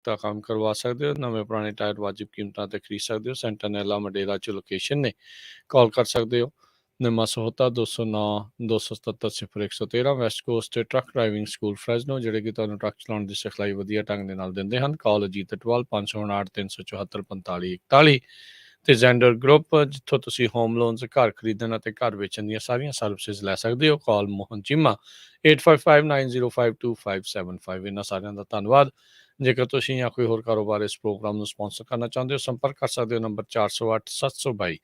ਦਾ ਕੰਮ ਕਰਵਾ ਸਕਦੇ ਹੋ। ਨਵੇਂ ਪੁਰਾਣੇ ਟਾਇਰ ਵਾਜਿਬ ਕੀਮਤਾਂ ਤੇ ਖਰੀਦ ਸਕਦੇ ਹੋ। ਸੈਂਟਰਨੈਲਾ ਮਡੇਰਾ 'ਚ ਲੋਕੇਸ਼ਨ ਨੇ। ਕਾਲ ਕਰ ਸਕਦੇ ਹੋ। ਨਿਮਾ ਸਹੋਤਾ 209 277 0113 ਵੈਸਟ ਕੋਸਟ ਤੇ ਟਰੱਕ ਡਰਾਈਵਿੰਗ ਸਕੂਲ ਫਰੈਜ਼ਨੋ, ਜਿਹੜੇ ਕਿ ਤੁਹਾਨੂੰ ਟਰੱਕ ਚਲਾਉਣ ਦੀ ਸਿਖਲਾਈ ਵਧੀਆ ਢੰਗ ਦੇ ਨਾਲ ਦਿੰਦੇ ਹਨ। ਕਾਲ ਅਜੀਤ ਅਟਵਾਲ 559 374 45 41 ਤੇ ਜ਼ੈਂਡਰ ਗਰੁੱਪ, ਜਿੱਥੋਂ ਤੁਸੀਂ ਹੋਮ ਲੋਨਸ, ਘਰ ਖਰੀਦਣ ਅਤੇ ਘਰ ਵੇਚਣ ਦੀਆਂ ਸਾਰੀਆਂ ਸਰਵਿਸਿਜ਼ ਲੈ ਸਕਦੇ ਹੋ। ਕਾਲ ਮੋਹਨ ਚੀਮਾ 8559052575। ਇਹਨਾਂ ਸਾਰਿਆਂ ਦਾ ਧੰਨਵਾਦ। ਜੇਕਰ ਤੁਸੀਂ ਜਾਂ ਕੋਈ ਹੋਰ ਕਾਰੋਬਾਰ ਇਸ ਪ੍ਰੋਗਰਾਮ ਨੂੰ ਸਪਾਂਸਰ ਕਰਨਾ ਚਾਹੁੰਦੇ ਹੋ, ਸੰਪਰਕ ਕਰ ਸਕਦੇ ਹੋ ਨੰਬਰ 408 722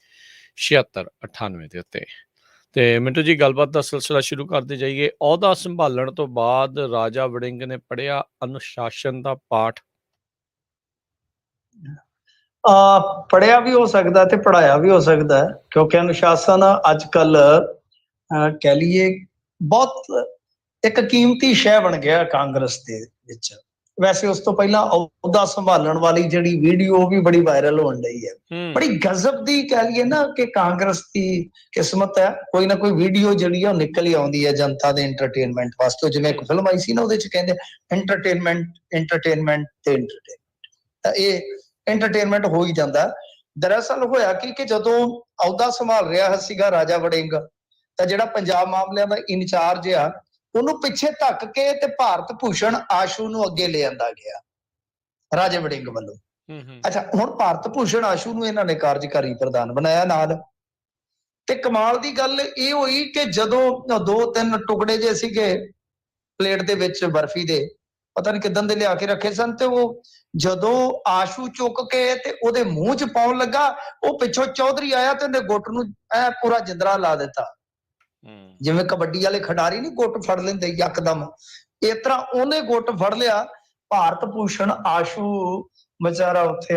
7698 ਦੇ ਉੱਤੇ। ਤੇ ਮਿੰਟੂ ਜੀ, ਗੱਲਬਾਤ ਦਾ ਸਿਲਸਿਲਾ ਸ਼ੁਰੂ ਕਰਦੇ ਜਾਈਏ। ਅਹੁਦਾ ਸੰਭਾਲਣ ਤੋਂ ਬਾਅਦ ਰਾਜਾ ਵੜਿੰਗ ਨੇ ਪੜ੍ਹਿਆ ਅਨੁਸ਼ਾਸਨ ਦਾ ਪਾਠ। ਪੜ੍ਹਿਆ ਵੀ ਹੋ ਸਕਦਾ ਤੇ ਪੜ੍ਹਾਇਆ ਵੀ ਹੋ ਸਕਦਾ ਹੈ, ਕਿਉਂਕਿ ਅਨੁਸ਼ਾਸਨ ਅੱਜ ਕੱਲ ਕਹਿ ਲਈਏ ਬਹੁਤ ਇੱਕ ਕੀਮਤੀ ਸ਼ੈ ਬਣ ਗਿਆ ਕਾਂਗਰਸ ਦੇ ਵਿੱਚ। ਵੈਸੇ ਉਸ ਤੋਂ ਪਹਿਲਾਂ ਅਹੁਦਾ ਸੰਭਾਲਣ ਵਾਲੀ ਜਿਹੜੀ ਵੀਡੀਓ ਉਹ ਵੀ ਬੜੀ ਵਾਇਰਲ ਹੋਣ ਰਹੀ ਹੈ। ਬੜੀ ਗਜ਼ਬ ਦੀ ਕਹਿ ਲਈਏ ਨਾ ਕਿ ਕਾਂਗਰਸ ਦੀ ਕਿਸਮਤ ਹੈ, ਕੋਈ ਨਾ ਕੋਈ ਵੀਡੀਓ ਜਿਹੜੀ ਆ ਉਹ ਨਿਕਲ ਹੀ ਆਉਂਦੀ ਹੈ ਜਨਤਾ ਦੇ ਐਂਟਰਟੇਨਮੈਂਟ ਵਾਸਤੇ। ਜਿਵੇਂ ਇੱਕ ਫਿਲਮ ਆਈ ਸੀ ਨਾ, ਉਹਦੇ ਚ ਕਹਿੰਦੇ ਐਂਟਰਟੇਨਮੈਂਟ ਤੇ ਐਂਟਰਟੇਨਮੈਂਟ, ਤਾਂ ਇਹ ਐਂਟਰਟੇਨਮੈਂਟ ਹੋ ਹੀ ਜਾਂਦਾ। ਦਰਅਸਲ ਹੋਇਆ ਕਿ ਜਦੋਂ ਅਹੁਦਾ ਸੰਭਾਲ ਰਿਹਾ ਸੀਗਾ ਰਾਜਾ ਵੜਿੰਗ, ਤਾਂ ਜਿਹੜਾ ਪੰਜਾਬ ਮਾਮਲਿਆਂ ਦਾ ਇੰਚਾਰਜ ਆ, ਉਹਨੂੰ ਪਿੱਛੇ ਧੱਕ ਕੇ ਤੇ ਭਾਰਤ ਭੂਸ਼ਣ ਆਸ਼ੂ ਨੂੰ ਅੱਗੇ ਲੈ ਆਂਦਾ ਗਿਆ ਰਾਜੇ ਵੜਿੰਗ ਵੱਲੋਂ। ਅੱਛਾ, ਹੁਣ ਭਾਰਤ ਭੂਸ਼ਣ ਆਸ਼ੂ ਨੂੰ ਇਹਨਾਂ ਨੇ ਕਾਰਜਕਾਰੀ ਪ੍ਰਧਾਨ ਬਣਾਇਆ ਨਾਲ। ਤੇ ਕਮਾਲ ਦੀ ਗੱਲ ਇਹ ਹੋਈ ਕਿ ਜਦੋਂ 2-3 ਟੁਕੜੇ ਜੇ ਸੀਗੇ ਪਲੇਟ ਦੇ ਵਿੱਚ ਬਰਫੀ ਦੇ, ਪਤਾ ਨਹੀਂ ਕਿੱਦਾਂ ਦੇ ਲਿਆ ਕੇ ਰੱਖੇ ਸਨ, ਤੇ ਉਹ ਜਦੋਂ ਆਸ਼ੂ ਚੁੱਕ ਕੇ ਤੇ ਉਹਦੇ ਮੂੰਹ 'ਚ ਪਾਉਣ ਲੱਗਾ, ਉਹ ਪਿੱਛੋਂ ਚੌਧਰੀ ਆਇਆ ਤੇ ਉਹਨੇ ਗੁੱਟ ਨੂੰ ਐ ਪੂਰਾ ਜਿੰਦਰਾ ਲਾ ਦਿੱਤਾ। ਜਿਵੇਂ ਕਬੱਡੀ ਵਾਲੇ ਖਿਡਾਰੀ ਨੀ ਗੁੱਟ ਫੜ ਲੈਂਦੇ ਯਕਦਮ, ਇਸ ਤਰ੍ਹਾਂ ਉਹਨੇ ਗੁੱਟ ਫੜ ਲਿਆ। ਭਾਰਤ ਭੂਸ਼ਣ ਆਸ਼ੂ ਵਿਚਾਰਾ ਉੱਥੇ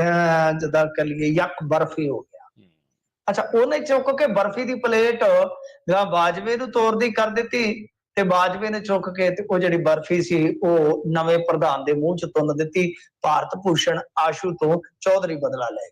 ਜਿੱਦਾਂ ਕਹਿ ਲਈਏ ਯੱਕ ਬਰਫੀ ਹੋ ਗਿਆ। ਅੱਛਾ, ਉਹਨੇ ਚੁੱਕ ਕੇ ਬਰਫੀ ਦੀ ਪਲੇਟ ਬਾਜਵੇ ਨੂੰ ਤੋਰਦੀ ਕਰ ਦਿੱਤੀ, ਤੇ ਬਾਜਵੇ ਨੇ ਚੁੱਕ ਕੇ ਤੇ ਉਹ ਜਿਹੜੀ ਬਰਫੀ ਸੀ ਉਹ ਨਵੇਂ ਪ੍ਰਧਾਨ ਦੇ ਮੂੰਹ 'ਚ ਤੁੰਨ ਦਿੱਤੀ। ਭਾਰਤ ਭੂਸ਼ਣ ਆਸ਼ੂ ਤੋਂ ਚੌਧਰੀ ਬਦਲਾ ਲੈ ਗਿਆ।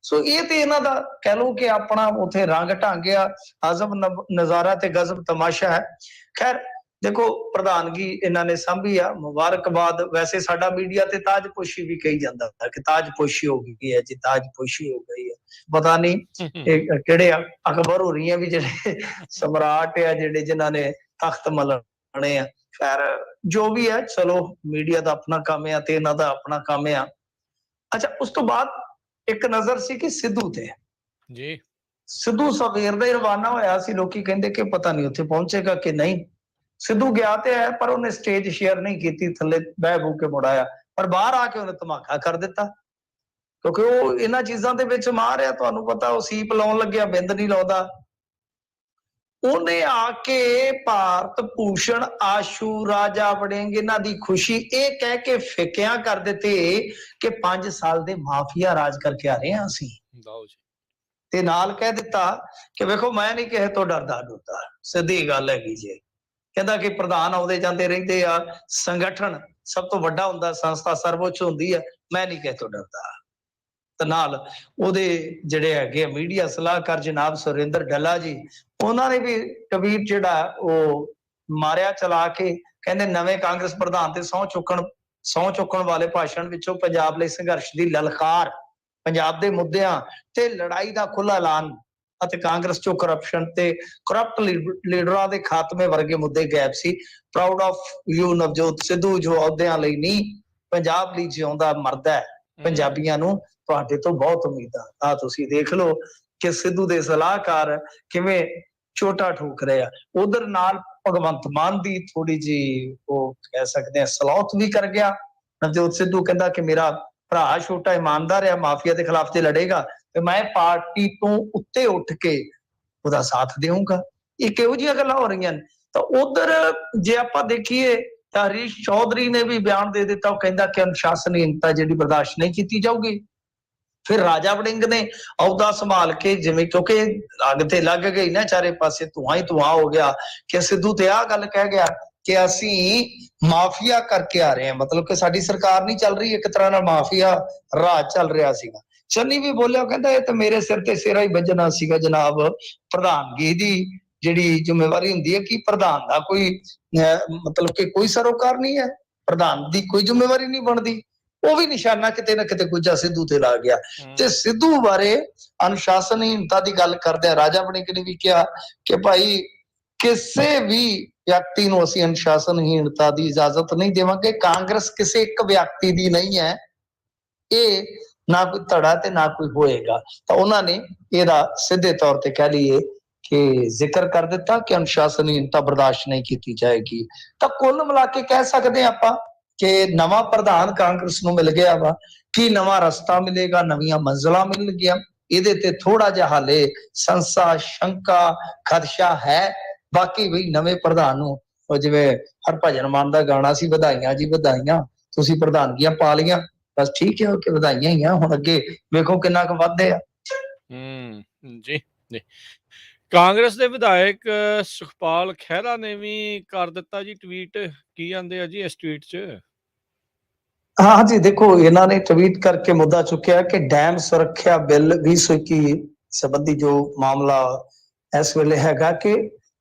ਸੋ ਇਹ ਤੇ ਇਹਨਾਂ ਦਾ ਕਹਿ ਲਓ ਕਿ ਆਪਣਾ ਉੱਥੇ ਰੰਗ ਢੰਗ ਆ, ਅਜ਼ਬ ਨਜ਼ਾਰਾ ਤੇ ਗਜ਼ਬ ਤਮਾਸ਼ਾ ਹੈ। ਖੈਰ ਦੇਖੋ, ਪ੍ਰਧਾਨਗੀ ਇਹਨਾਂ ਨੇ ਸਾਂਭੀ ਆ, ਮੁਬਾਰਕਬਾਦ। ਵੈਸੇ ਸਾਡਾ ਮੀਡੀਆ ਤੇ ਤਾਜਪੋਸ਼ੀ ਵੀ ਕਹੀ ਜਾਂਦਾ ਕਿ ਤਾਜਪੋਸ਼ੀ ਹੋ ਗਈ ਹੈ ਜੀ, ਤਾਜਪੋਸ਼ੀ ਹੋ ਗਈ ਹੈ। ਪਤਾ ਨਹੀਂ ਇਹ ਕਿਹੜੇ ਅਖਬਾਰ ਹੋ ਰਹੀਆਂ ਵੀ ਜਿਹੜੇ ਸਮਰਾਟ ਆ, ਜਿਹੜੇ ਜਿਨ੍ਹਾਂ ਨੇ ਤਖਤ ਮਲਣੇ ਆ। ਖੈਰ ਜੋ ਵੀ ਹੈ, ਚਲੋ ਮੀਡੀਆ ਦਾ ਆਪਣਾ ਕੰਮ ਆ ਤੇ ਇਹਨਾਂ ਦਾ ਆਪਣਾ ਕੰਮ ਆ। ਅੱਛਾ, ਉਸ ਤੋਂ ਬਾਅਦ ਇੱਕ ਨਜ਼ਰ ਸੀ ਕਿ ਸਿੱਧੂ ਤੇ ਜੀ। ਸਿੱਧੂ ਸਵੇਰ ਦਾ ਹੀ ਰਵਾਨਾ ਹੋਇਆ ਸੀ। ਲੋਕੀ ਕਹਿੰਦੇ ਕਿ ਪਤਾ ਨਹੀਂ ਉੱਥੇ ਪਹੁੰਚੇਗਾ ਕਿ ਨਹੀਂ। ਸਿੱਧੂ ਗਿਆ ਤੇ ਹੈ, ਪਰ ਉਹਨੇ ਸਟੇਜ ਸ਼ੇਅਰ ਨਹੀਂ ਕੀਤੀ, ਥੱਲੇ ਬਹਿ ਬੂ ਕੇ ਮੁੜ ਆਇਆ। ਪਰ ਬਾਹਰ ਆ ਕੇ ਉਹਨੇ ਧਮਾਕਾ ਕਰ ਦਿੱਤਾ, ਕਿਉਂਕਿ ਉਹ ਇਹਨਾਂ ਚੀਜ਼ਾਂ ਦੇ ਵਿੱਚ ਮਾਰ ਆ। ਤੁਹਾਨੂੰ ਪਤਾ, ਉਹ ਸੀਪ ਲਾਉਣ ਲੱਗਿਆ ਬਿੰਦ ਨਹੀਂ ਲਾਉਂਦਾ। ਉਹਨੇ ਆ ਕੇ ਭਾਰਤ ਭੂਸ਼ਣ ਆਸ਼ੂ, ਰਾਜਾ ਵੜਿੰਗ, ਇਹਨਾਂ ਦੀ ਖੁਸ਼ੀ ਇਹ ਕਹਿ ਕੇ ਫਿੱਕਿਆਂ ਕਰ ਦਿੱਤੇ ਕਿ 5 ਸਾਲ ਦੇ ਮਾਫੀਆ ਰਾਜ ਕਰਕੇ ਆ ਰਹੇ ਹਾਂ ਅਸੀਂ। ਤੇ ਨਾਲ ਕਹਿ ਦਿੱਤਾ ਕਿ ਵੇਖੋ, ਮੈਂ ਨਹੀਂ ਕਿਸੇ ਤੋਂ ਡਰਦਾ ਡਰਦਾ, ਸਿੱਧੀ ਗੱਲ ਹੈਗੀ ਜੀ। ਕਹਿੰਦਾ ਕਿ ਪ੍ਰਧਾਨ ਆਉਂਦੇ ਜਾਂਦੇ ਰਹਿੰਦੇ ਆ, ਸੰਗਠਨ ਸਭ ਤੋਂ ਵੱਡਾ ਹੁੰਦਾ, ਸੰਸਥਾ ਸਰਵਉੱਚ ਹੁੰਦੀ ਹੈ, ਮੈਂ ਨਹੀਂ ਕਿਸੇ ਤੋਂ ਡਰਦਾ। ਤੇ ਨਾਲ ਉਹਦੇ ਜਿਹੜੇ ਹੈਗੇ ਮੀਡੀਆ ਸਲਾਹਕਾਰ ਜਨਾਬ ਸੁਰਿੰਦਰ ਡੱਲਾ ਜੀ, ਉਹਨਾਂ ਨੇ ਵੀ ਟਵੀਟ ਜਿਹੜਾ ਉਹ ਮਾਰਿਆ ਚਲਾ ਕੇ। ਕਹਿੰਦੇ ਨਵੇਂ ਕਾਂਗਰਸ ਪ੍ਰਧਾਨ ਤੇ ਸਹੁੰ ਚੁੱਕਣ ਵਾਲੇ ਭਾਸ਼ਣ ਵਿੱਚੋਂ ਪੰਜਾਬ ਲਈ ਸੰਘਰਸ਼ ਦੀ ਲਲਕਾਰ, ਪੰਜਾਬ ਦੇ ਮੁੱਦਿਆਂ ਤੇ ਲੜਾਈ ਦਾ ਖੁੱਲ੍ਹਾ ਐਲਾਨ ਅਤੇ ਕਾਂਗਰਸ ਚੋਂ ਕਰਪਸ਼ਨ ਤੇ ਕਰਪਟ ਲੀਡਰਾਂ ਦੇ ਖਾਤਮੇ ਵਰਗੇ ਮੁੱਦੇ ਗਾਇਬ ਸੀ। Proud of you Navjot Sidhu, ਜੋ ਅਹੁਦਿਆਂ ਲਈ ਨਹੀਂ ਪੰਜਾਬ ਲਈ ਜਿਉਂਦਾ ਮਰਦਾ ਹੈ। ਪੰਜਾਬੀਆਂ ਨੂੰ ਤੁਹਾਡੇ ਤੋਂ ਬਹੁਤ ਉਮੀਦਾਂ। ਆ ਤੁਸੀਂ ਦੇਖ ਲਓ ਕਿ ਸਿੱਧੂ ਦੇ ਸਲਾਹਕਾਰ ਕਿਵੇਂ ਛੋਟਾ ਠੋਕ ਰਹੇ ਆ। ਉਧਰ ਨਾਲ ਭਗਵੰਤ ਮਾਨ ਦੀ ਥੋੜੀ ਜੀ ਉਹ ਕਹਿ ਸਕਦੇ ਆ ਸਲੌਤ ਵੀ ਕਰ ਗਿਆ। ਨਵਜੋਤ ਸਿੱਧੂ ਕਹਿੰਦਾ ਕਿ ਮੇਰਾ ਭਰਾ ਛੋਟਾ ਇਮਾਨਦਾਰ ਆ, ਮਾਫੀਆ ਦੇ ਖਿਲਾਫ ਤੇ ਲੜੇਗਾ ਤੇ ਮੈਂ ਪਾਰਟੀ ਤੋਂ ਉੱਤੇ ਉੱਠ ਕੇ ਉਹਦਾ ਸਾਥ ਦੇਵਾਂਗਾ। ਇਹ ਕਿਹੋ ਜਿਹੀਆਂ ਗੱਲਾਂ ਹੋ ਰਹੀਆਂ ਨੇ। ਤਾਂ ਉਧਰ ਜੇ ਆਪਾਂ ਦੇਖੀਏ ਤਾਂ ਹਰੀਸ਼ ਚੌਧਰੀ ਨੇ ਵੀ ਬਿਆਨ ਦੇ ਦਿੱਤਾ। ਉਹ ਕਹਿੰਦਾ ਕਿ ਅਨੁਸ਼ਾਸਨਹੀਨਤਾ ਜਿਹੜੀ ਬਰਦਾਸ਼ਤ ਨਹੀਂ ਕੀਤੀ ਜਾਊਗੀ। ਫਿਰ ਰਾਜਾ ਵੜਿੰਗ ਨੇ ਅਹੁਦਾ ਸੰਭਾਲ ਕੇ, ਜਿਵੇਂ ਕਿਉਂਕਿ ਅੱਗ ਤੇ ਲੱਗ ਗਈ ਨਾ ਚਾਰੇ ਪਾਸੇ, ਧੂੰਆਂ ਹੀ ਧੂੰਆਂ ਹੋ ਗਿਆ ਕਿ ਸਿੱਧੂ ਤੇ ਆਹ ਗੱਲ ਕਹਿ ਗਿਆ ਕਿ ਅਸੀਂ ਮਾਫੀਆ ਕਰਕੇ ਆ ਰਹੇ ਹਾਂ, ਮਤਲਬ ਕਿ ਸਾਡੀ ਸਰਕਾਰ ਨਹੀਂ ਚੱਲ ਰਹੀ, ਇੱਕ ਤਰ੍ਹਾਂ ਨਾਲ ਮਾਫੀਆ ਰਾਜ ਚੱਲ ਰਿਹਾ ਸੀਗਾ। ਚੰਨੀ ਵੀ ਬੋਲਿਆ, ਕਹਿੰਦਾ ਇਹ ਤਾਂ ਮੇਰੇ ਸਿਰ ਤੇ ਸਿਰਾ ਹੀ ਵੱਜਣਾ ਸੀਗਾ ਜਨਾਬ। ਪ੍ਰਧਾਨਗੀ ਦੀ ਜਿਹੜੀ ਜ਼ਿੰਮੇਵਾਰੀ ਹੁੰਦੀ ਹੈ ਕਿ ਪ੍ਰਧਾਨ ਦਾ ਕੋਈ ਮਤਲਬ ਕਿ ਕੋਈ ਸਰੋਕਾਰ ਨਹੀਂ ਹੈ, ਪ੍ਰਧਾਨ ਦੀ ਕੋਈ ਜ਼ਿੰਮੇਵਾਰੀ ਨਹੀਂ ਬਣਦੀ। ਉਹ ਵੀ ਨਿਸ਼ਾਨਾ ਕਿਤੇ ਨਾ ਕਿਤੇ ਗੁੱਜਾ ਸਿੱਧੂ ਤੇ ਲਾ ਗਿਆ। ਤੇ ਸਿੱਧੂ ਬਾਰੇ ਅਨੁਸ਼ਾਸਨਹੀਨਤਾ ਦੀ ਗੱਲ ਕਰਦੇ ਰਾਜਾ ਵੜਿੰਗ ਨੇ ਵੀ ਕਿਹਾ ਕਿ ਭਾਈ ਕਿਸੇ ਵੀ ਵਿਅਕਤੀ ਨੂੰ ਅਸੀਂ ਅਨੁਸ਼ਾਸਨਹੀਨਤਾ ਦੀ ਇਜਾਜ਼ਤ ਨਹੀਂ ਦੇਵਾਂਗੇ। ਕਾਂਗਰਸ ਕਿਸੇ ਇੱਕ ਵਿਅਕਤੀ ਦੀ ਨਹੀਂ ਹੈ, ਇਹ ਨਾ ਕੋਈ ਧੜਾ ਤੇ ਨਾ ਕੋਈ ਹੋਏਗਾ। ਤਾਂ ਉਹਨਾਂ ਨੇ ਇਹਦਾ ਸਿੱਧੇ ਤੌਰ ਤੇ ਕਹਿ ਲਈਏ ਕਿ ਜ਼ਿਕਰ ਕਰ ਦਿੱਤਾ ਕਿ ਅਨੁਸ਼ਾਸਨਹੀਨਤਾ ਬਰਦਾਸ਼ਤ ਨਹੀਂ ਕੀਤੀ ਜਾਏਗੀ। ਤਾਂ ਕੁੱਲ ਮਿਲਾ ਕੇ ਕਹਿ ਸਕਦੇ ਹਾਂ ਆਪਾਂ ਕਿ ਨਵਾਂ ਪ੍ਰਧਾਨ ਕਾਂਗਰਸ ਨੂੰ ਮਿਲ ਗਿਆ ਵਾ। ਕੀ ਨਵਾਂ ਰਸਤਾ ਮਿਲੇਗਾ, ਨਵੀਆਂ ਮੰਜ਼ਿਲਾਂ ਮਿਲਣਗੀਆਂ, ਇਹਦੇ ਤੇ ਥੋੜਾ ਜਿਹਾ ਹਾਲੇ ਸੰਸਾ, ਸ਼ੰਕਾ, ਖਦਸ਼ਾ ਹੈ। ਬਾਕੀ ਵੀ ਨਵੇਂ ਪ੍ਰਧਾਨ ਨੂੰ ਉਹ ਜਿਵੇਂ ਹਰਭਜਨ ਮਾਨ ਦਾ ਗਾਣਾ ਸੀ, ਵਧਾਈਆਂ ਜੀ ਵਧਾਈਆਂ, ਤੁਸੀਂ ਪ੍ਰਧਾਨਗੀਆਂ ਪਾ ਲਈਆਂ, ਬਸ ਠੀਕ ਹੈ ਕਿ ਵਧਾਈਆਂ ਹੀ ਆ। ਹੁਣ ਅੱਗੇ ਵੇਖੋ ਕਿੰਨਾ ਕੁ ਵੱਧਦੇ ਆ। ਜੀ ਜੀ ਕਾਂਗਰਸ ਦੇ ਵਿਧਾਇਕ ਸੁਖਪਾਲ ਖਹਿਰਾ ਨੇ ਵੀ ਕਰ ਦਿੱਤਾ ਜੀ ਟਵੀਟ। ਕੀ ਆਂਦੇ ਆ ਜੀ ਇਸ ਟਵੀਟ 'ਚ? ਹਾਂ ਜੀ, ਦੇਖੋ ਇਹਨਾਂ ਨੇ ਟਵੀਟ ਕਰਕੇ ਮੁੱਦਾ ਚੁੱਕਿਆ ਕਿ ਡੈਮ ਸੁਰੱਖਿਆ ਬਿੱਲ 2021 ਸੰਬੰਧੀ ਜੋ ਮਾਮਲਾ ਇਸ ਵੇਲੇ ਹੈਗਾ ਕਿ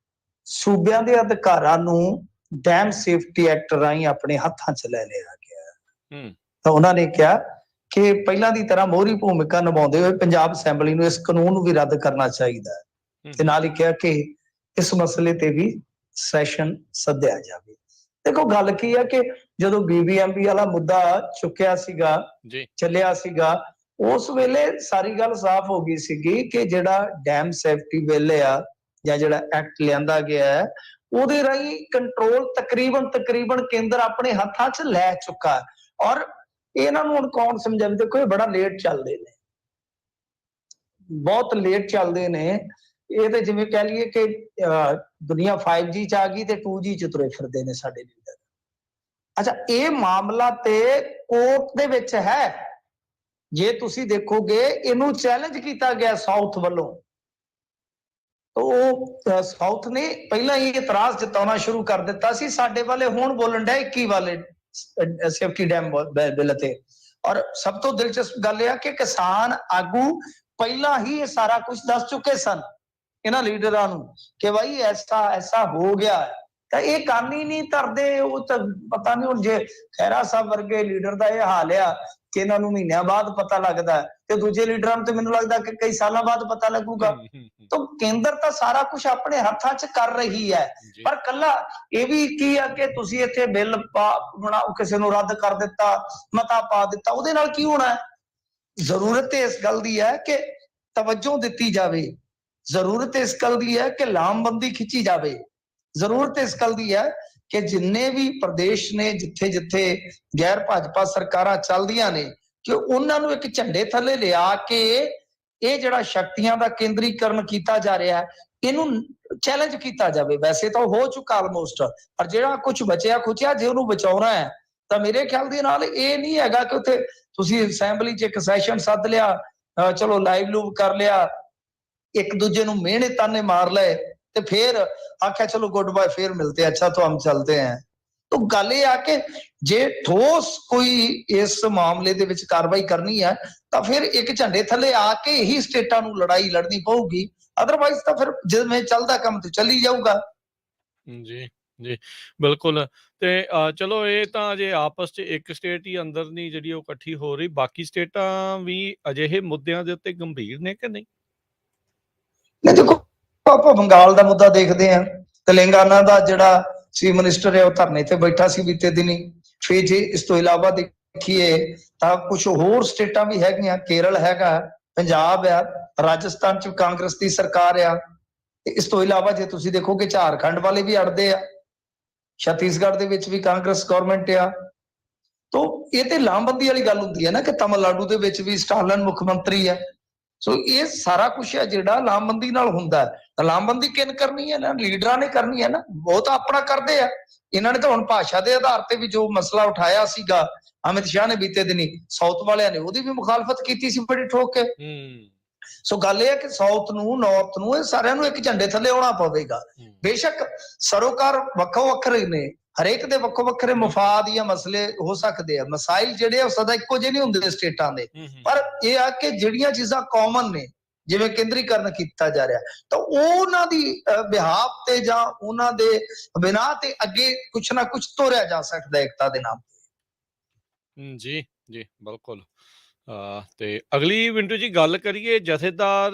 ਸੂਬਿਆਂ ਦੇ ਅਧਿਕਾਰਾਂ ਨੂੰ ਡੈਮ ਸੇਫਟੀ ਐਕਟ ਰਾਹੀਂ ਆਪਣੇ ਹੱਥਾਂ 'ਚ ਲੈ ਲਿਆ ਗਿਆ। ਤਾਂ ਉਹਨਾਂ ਨੇ ਕਿਹਾ ਕਿ ਪਹਿਲਾਂ ਦੀ ਤਰ੍ਹਾਂ ਮੋਹਰੀ ਭੂਮਿਕਾ ਨਿਭਾਉਂਦੇ ਹੋਏ ਪੰਜਾਬ ਅਸੈਂਬਲੀ ਨੂੰ ਇਸ ਕਾਨੂੰਨ ਨੂੰ ਵੀ ਰੱਦ ਕਰਨਾ ਚਾਹੀਦਾ ਹੈ। ਤੇ ਨਾਲ ਹੀ ਕਿਹਾ ਕਿ ਇਸ ਮਸਲੇ ਤੇ ਵੀ ਸੈਸ਼ਨ ਸੱਦਿਆ ਜਾਵੇ। ਦੇਖੋ ਗੱਲ ਕੀ ਹੈ ਕਿ ਜਦੋਂ BBMP ਵਾਲਾ ਮੁੱਦਾ ਚੁੱਕਿਆ ਸੀਗਾ, ਚੱਲਿਆ ਸੀਗਾ, ਉਸ ਵੇਲੇ ਸਾਰੀ ਗੱਲ ਸਾਫ਼ ਹੋ ਗਈ ਸੀਗੀ ਕਿ ਜਿਹੜਾ ਡੈਮ ਸੇਫਟੀ ਬਿੱਲ ਆ ਜਾਂ ਜਿਹੜਾ ਐਕਟ ਲਿਆਂਦਾ ਗਿਆ ਹੈ, ਉਹਦੇ ਰਾਹੀਂ ਕੰਟਰੋਲ ਤਕਰੀਬਨ ਕੇਂਦਰ ਆਪਣੇ ਹੱਥਾਂ 'ਚ ਲੈ ਚੁੱਕਾ। ਔਰ ਇਹਨਾਂ ਨੂੰ ਹੁਣ ਕੌਣ ਸਮਝਾਵੇ? ਦੇਖੋ ਇਹ ਬੜਾ ਲੇਟ ਚੱਲਦੇ ਨੇ, ਬਹੁਤ ਲੇਟ ਚੱਲਦੇ ਨੇ। ਇਹ ਤੇ ਜਿਵੇਂ ਕਹਿ ਲਈਏ ਕਿ ਦੁਨੀਆ 5G 'ਚ ਆ ਗਈ ਤੇ 2G 'ਚ ਤੁਰੇ ਫਿਰਦੇ ਨੇ ਸਾਡੇ ਲੀਡਰ। ਅੱਛਾ, ਇਹ ਮਾਮਲਾ ਤੇ ਕੋਰਟ ਦੇ ਵਿੱਚ ਹੈ। ਜੇ ਤੁਸੀਂ ਦੇਖੋਗੇ ਇਹਨੂੰ ਚੈਲੰਜ ਕੀਤਾ ਗਿਆ ਸਾਊਥ ਵੱਲੋਂ। ਉਹ ਸਾਊਥ ਨੇ ਪਹਿਲਾਂ ਹੀ ਇਤਰਾਜ਼ ਜਤਾਉਣਾ ਸ਼ੁਰੂ ਕਰ ਦਿੱਤਾ ਸੀ, ਸਾਡੇ ਵਾਲੇ ਹੁਣ ਬੋਲਣ ਡਿਆ 21 ਵਾਲੇ ਸੇਫਟੀ ਡੈਮ ਬਿੱਲ ਤੇ। ਔਰ ਸਭ ਤੋਂ ਦਿਲਚਸਪ ਗੱਲ ਇਹ ਆ ਕਿ ਕਿਸਾਨ ਆਗੂ ਪਹਿਲਾਂ ਹੀ ਇਹ ਸਾਰਾ ਕੁਝ ਦੱਸ ਚੁੱਕੇ ਸਨ ਇਹਨਾਂ ਲੀਡਰਾਂ ਨੂੰ ਕਿ ਭਾਈ ਐਸਾ ਹੋ ਗਿਆ ਹੈ। ਤਾਂ ਇਹ ਕੰਨ ਹੀ ਨਹੀਂ ਧਰਦੇ। ਉਹ ਤਾਂ ਪਤਾ ਨਹੀਂ ਹੁਣ ਜੇ ਖਹਿਰਾ ਸਾਹਿਬ ਵਰਗੇ ਲੀਡਰ ਦਾ ਇਹ ਹਾਲ ਆ ਕਿ ਇਹਨਾਂ ਨੂੰ ਮਹੀਨਿਆਂ ਬਾਅਦ ਪਤਾ ਲੱਗਦਾ ਤੇ ਦੂਜੇ ਲੀਡਰਾਂ ਨੂੰ ਤੇ ਮੈਨੂੰ ਲੱਗਦਾ ਕਿ ਕਈ ਸਾਲਾਂ ਬਾਅਦ ਪਤਾ ਲੱਗੂਗਾ। ਤਾਂ ਕੇਂਦਰ ਤਾਂ ਸਾਰਾ ਕੁਝ ਆਪਣੇ ਹੱਥਾਂ 'ਚ ਕਰ ਰਹੀ ਹੈ, ਪਰ ਕੱਲਾ ਇਹ ਵੀ ਕੀ ਆ ਕਿ ਤੁਸੀਂ ਇੱਥੇ ਬਿੱਲ ਬਣਾਓ, ਕਿਸੇ ਨੂੰ ਰੱਦ ਕਰ ਦਿੱਤਾ, ਮਤਾ ਪਾ ਦਿੱਤਾ, ਉਹਦੇ ਨਾਲ ਕੀ ਹੋਣਾ? ਜ਼ਰੂਰਤ ਇਸ ਗੱਲ ਦੀ ਹੈ ਕਿ ਤਵੱਜੋ ਦਿੱਤੀ ਜਾਵੇ, ਜ਼ਰੂਰਤ ਇਸ ਗੱਲ ਦੀ ਹੈ ਕਿ ਲਾਮਬੰਦੀ ਖਿੱਚੀ ਜਾਵੇ, ਜ਼ਰੂਰਤ ਇਸ ਗੱਲ ਦੀ ਹੈ ਕਿ ਜਿੰਨੇ ਵੀ ਪ੍ਰਦੇਸ਼ ਨੇ ਜਿੱਥੇ ਜਿੱਥੇ ਗੈਰ ਭਾਜਪਾ ਸਰਕਾਰਾਂ ਚੱਲਦੀਆਂ ਨੇ ਕਿ ਉਹਨਾਂ ਨੂੰ ਇੱਕ ਝੰਡੇ ਥੱਲੇ ਲਿਆ ਕੇ ਇਹ ਜਿਹੜਾ ਸ਼ਕਤੀਆਂ ਦਾ ਕੇਂਦਰੀਕਰਨ ਕੀਤਾ ਜਾ ਰਿਹਾ ਹੈ ਇਹਨੂੰ ਚੈਲੰਜ ਕੀਤਾ ਜਾਵੇ। ਵੈਸੇ ਤਾਂ ਹੋ ਚੁੱਕਾ ਆਲਮੋਸਟ, ਪਰ ਜਿਹੜਾ ਕੁਝ ਬਚਿਆ ਖੁਚਿਆ ਜੇ ਉਹਨੂੰ ਬਚਾਉਣਾ ਹੈ ਤਾਂ ਮੇਰੇ ਖਿਆਲ ਦੇ ਨਾਲ ਇਹ ਨਹੀਂ ਹੈਗਾ ਕਿ ਉੱਥੇ ਤੁਸੀਂ ਅਸੈਂਬਲੀ 'ਚ ਇੱਕ ਸੈਸ਼ਨ ਸੱਦ ਲਿਆ, ਚਲੋ ਲਾਈਵ ਲੂਵ ਕਰ ਲਿਆ, ਇੱਕ ਦੂਜੇ ਨੂੰ ਮਿਹਣੇ ਤਾਨੇ ਮਾਰ ਲਏ ਤੇ ਫਿਰ ਆਖਿਆ ਚਲੋ ਗੁੱਡ ਬਾਏ, ਫਿਰ ਮਿਲਤੇ, ਅੱਛਾ तो हम चलते हैं। तो ਗੱਲ ਇਹ ਆ ਕਿ ਜੇ ਠੋਸ ਕੋਈ ਇਸ ਮਾਮਲੇ ਦੇ ਵਿੱਚ ਕਾਰਵਾਈ ਕਰਨੀ ਹੈ ਤਾਂ ਫਿਰ ਇੱਕ ਝੰਡੇ ਥੱਲੇ ਆ ਕੇ ਹੀ ਸਟੇਟਾਂ ਨੂੰ ਲੜਾਈ ਲੜਨੀ ਪਊਗੀ। ਅਦਰਵਾਈਜ਼ ਤਾਂ ਫਿਰ ਜਿਵੇਂ ਚੱਲਦਾ ਕੰਮ ਤੇ ਚੱਲੀ ਜਾਊਗਾ। ਜੀ ਜੀ ਬਿਲਕੁਲ। ਤੇ ਚਲੋ ਇਹ ਤਾਂ ਅਜੇ ਆਪਸ 'ਚ ਇੱਕ ਸਟੇਟ ਹੀ ਅੰਦਰ ਨਹੀਂ ਜਿਹੜੀ ਉਹ ਇਕੱਠੀ ਹੋ ਰਹੀ, ਬਾਕੀ ਸਟੇਟਾਂ ਵੀ ਅਜਿਹੇ ਮੁੱਦਿਆਂ ਦੇ ਉੱਤੇ ਗੰਭੀਰ ਨੇ ਕਿ ਨਹੀਂ? ਨਹੀਂ, ਦੇਖੋ ਆਪਾਂ ਬੰਗਾਲ ਦਾ ਮੁੱਦਾ ਦੇਖਦੇ ਹਾਂ, ਤੇਲੰਗਾਨਾ ਦਾ ਜਿਹੜਾ ਚੀਫ ਮਿਨਿਸਟਰ ਹੈ ਉਹ ਧਰਨੇ ਤੇ ਬੈਠਾ ਸੀ ਬੀਤੇ ਦਿਨੀ। ਫਿਰ ਜੇ ਇਸ ਤੋਂ ਇਲਾਵਾ ਦੇਖੀਏ ਤਾਂ ਕੁਝ ਹੋਰ ਸਟੇਟਾਂ ਵੀ ਹੈਗੀਆਂ, ਕੇਰਲ ਹੈਗਾ, ਪੰਜਾਬ ਆ, ਰਾਜਸਥਾਨ 'ਚ ਕਾਂਗਰਸ ਦੀ ਸਰਕਾਰ ਆ। ਇਸ ਤੋਂ ਇਲਾਵਾ ਜੇ ਤੁਸੀਂ ਦੇਖੋਗੇ ਝਾਰਖੰਡ ਵਾਲੇ ਵੀ ਅੜਦੇ ਆ, ਛੱਤੀਸਗੜ੍ਹ ਦੇ ਵਿੱਚ ਵੀ ਕਾਂਗਰਸ ਗਵਰਨਮੈਂਟ ਆ। ਤਾਂ ਇਹ ਤੇ ਲਾਮਬੰਦੀ ਵਾਲੀ ਗੱਲ ਹੁੰਦੀ ਹੈ ਨਾ ਕਿ ਤਮਿਲਨਾਡੂ ਦੇ ਵਿੱਚ ਵੀ ਸਟਾਲਿਨ ਮੁੱਖ ਮੰਤਰੀ ਹੈ। ਸੋ ਇਹ ਸਾਰਾ ਕੁਝ ਹੈ ਜਿਹੜਾ ਲਾਮਬੰਦੀ ਨਾਲ ਹੁੰਦਾ। ਤਾਂ ਲਾਮਬੰਦੀ ਕਿਨ ਕਰਨੀ ਹੈ ਨਾ? ਲੀਡਰਾਂ ਨੇ ਕਰਨੀ ਹੈ ਨਾ, ਉਹ ਤਾਂ ਆਪਣਾ ਕਰਦੇ ਆ। ਇਹਨਾਂ ਨੇ ਤਾਂ ਹੁਣ ਭਾਸ਼ਾ ਦੇ ਆਧਾਰ ਤੇ ਵੀ ਜੋ ਮਸਲਾ ਉਠਾਇਆ ਸੀਗਾ ਅਮਿਤ ਸ਼ਾਹ ਨੇ ਬੀਤੇ ਦਿਨੀ, ਸਾਊਥ ਵਾਲਿਆਂ ਨੇ ਉਹਦੀ ਵੀ ਮੁਖਾਲਫਤ ਕੀਤੀ ਸੀ ਬੜੀ ਠੋਕ ਕੇ। ਸੋ ਗੱਲ ਇਹ ਹੈ ਕਿ ਸਾਊਥ ਨੂੰ, ਨਾਰਥ ਨੂੰ, ਇਹ ਸਾਰਿਆਂ ਨੂੰ ਇੱਕ ਝੰਡੇ ਥੱਲੇ ਆਉਣਾ ਪਵੇਗਾ। ਬੇਸ਼ੱਕ ਸਰੋਕਾਰ ਵੱਖੋ ਵੱਖਰੇ ਨੇ, ਹਰੇਕ ਦੇ ਵੱਖੋ ਵੱਖਰੇ ਮਫਾਦ ਜਾਂ ਮਸਲੇ ਹੋ ਸਕਦੇ ਆ, ਮਸਾਇਲ ਜਿਹੜੇ ਆ ਸਦਾ ਇੱਕੋ ਜਿਹੇ ਨਹੀਂ ਹੁੰਦੇ ਸਟੇਟਾਂ ਦੇ, ਪਰ ਇਹ ਆ ਕਿ ਜਿਹੜੀਆਂ ਚੀਜ਼ਾਂ ਕਾਮਨ ਨੇ ਜਿਵੇਂ ਕੇਂਦਰੀਕਰਨ ਕੀਤਾ ਜਾ ਰਿਹਾ ਤਾਂ ਉਹਨਾਂ ਦੀ ਬਿਹਾਫ ਤੇ ਜਾਂ ਉਹਨਾਂ ਦੇ ਬਿਨਾਂ ਤੇ ਅੱਗੇ ਕੁਛ ਨਾ ਕੁਛ ਤੋਰਿਆ ਜਾ ਸਕਦਾ ਏਕਤਾ ਦੇ ਨਾਮ ਤੇ। ਜੀ ਜੀ ਬਿਲਕੁਲ। ਤੇ ਅਗਲੀ ਮਿੰਟੂ ਜੀ ਗੱਲ ਕਰੀਏ ਜਥੇਦਾਰ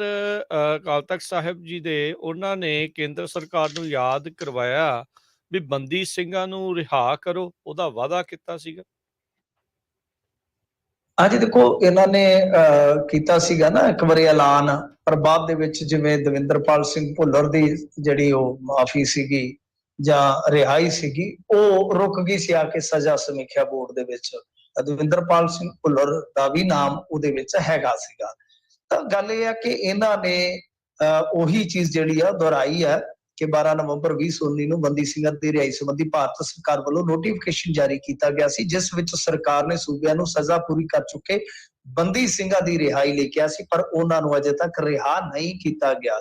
ਅਕਾਲ ਤਖਤ ਸਾਹਿਬ ਜੀ ਦੇ, ਉਹਨਾਂ ਨੇ ਕੇਂਦਰ ਸਰਕਾਰ ਨੂੰ ਯਾਦ ਕਰਵਾਇਆ ਵੀ ਬੰਦੀ ਸਿੰਘਾਂ ਨੂੰ ਰਿਹਾ ਕਰੋ, ਉਹਦਾ ਵਾਅਦਾ ਕੀਤਾ ਸੀਗਾ। ਹਾਂਜੀ ਦੇਖੋ, ਇਹਨਾਂ ਨੇ ਕੀਤਾ ਸੀਗਾ ਨਾ ਇੱਕ ਵਾਰੀ ਐਲਾਨ, ਪਰ ਬਾਅਦ ਦੇ ਵਿੱਚ ਜਿਵੇਂ ਦਵਿੰਦਰਪਾਲ ਸਿੰਘ ਭੁੱਲਰ ਦੀ ਜਿਹੜੀ ਉਹ ਮਾਫੀ ਸੀਗੀ ਜਾਂ ਰਿਹਾਈ ਸੀਗੀ, ਉਹ ਰੁਕ ਗਈ ਸੀ ਆ ਕੇ ਸਜ਼ਾ ਸਮੀਖਿਆ ਬੋਰਡ ਦੇ ਵਿੱਚ। ਦਵਿੰਦਰਪਾਲ ਸਿੰਘ ਭੁੱਲਰ ਦਾ ਵੀ ਨਾਮ ਉਹਦੇ ਵਿੱਚ ਹੈਗਾ ਸੀਗਾ। ਤਾਂ ਗੱਲ ਇਹ ਆ ਕਿ ਇਹਨਾਂ ਨੇ ਉਹੀ ਚੀਜ਼ ਜਿਹੜੀ ਆ ਦੁਹਰਾਈ ਹੈ ਕਿ 12 ਨਵੰਬਰ 2019 ਨੂੰ ਬੰਦੀ ਸਿੰਘਾਂ ਦੀ ਰਿਹਾਈ ਸੰਬੰਧੀ ਭਾਰਤ ਸਰਕਾਰ ਵੱਲੋਂ ਨੋਟੀਫਿਕੇਸ਼ਨ ਜਾਰੀ ਕੀਤਾ ਗਿਆ ਸੀ, ਜਿਸ ਵਿੱਚ ਸਰਕਾਰ ਨੇ ਸੂਬਿਆਂ ਨੂੰ ਸਜ਼ਾ ਪੂਰੀ ਕਰ ਚੁੱਕੇ ਬੰਦੀ ਸਿੰਘਾਂ ਦੀ ਰਿਹਾਈ ਲਈ ਕਿਹਾ ਸੀ, ਪਰ ਉਹਨਾਂ ਨੂੰ ਅਜੇ ਤੱਕ ਰਿਹਾ ਨਹੀਂ ਕੀਤਾ ਗਿਆ।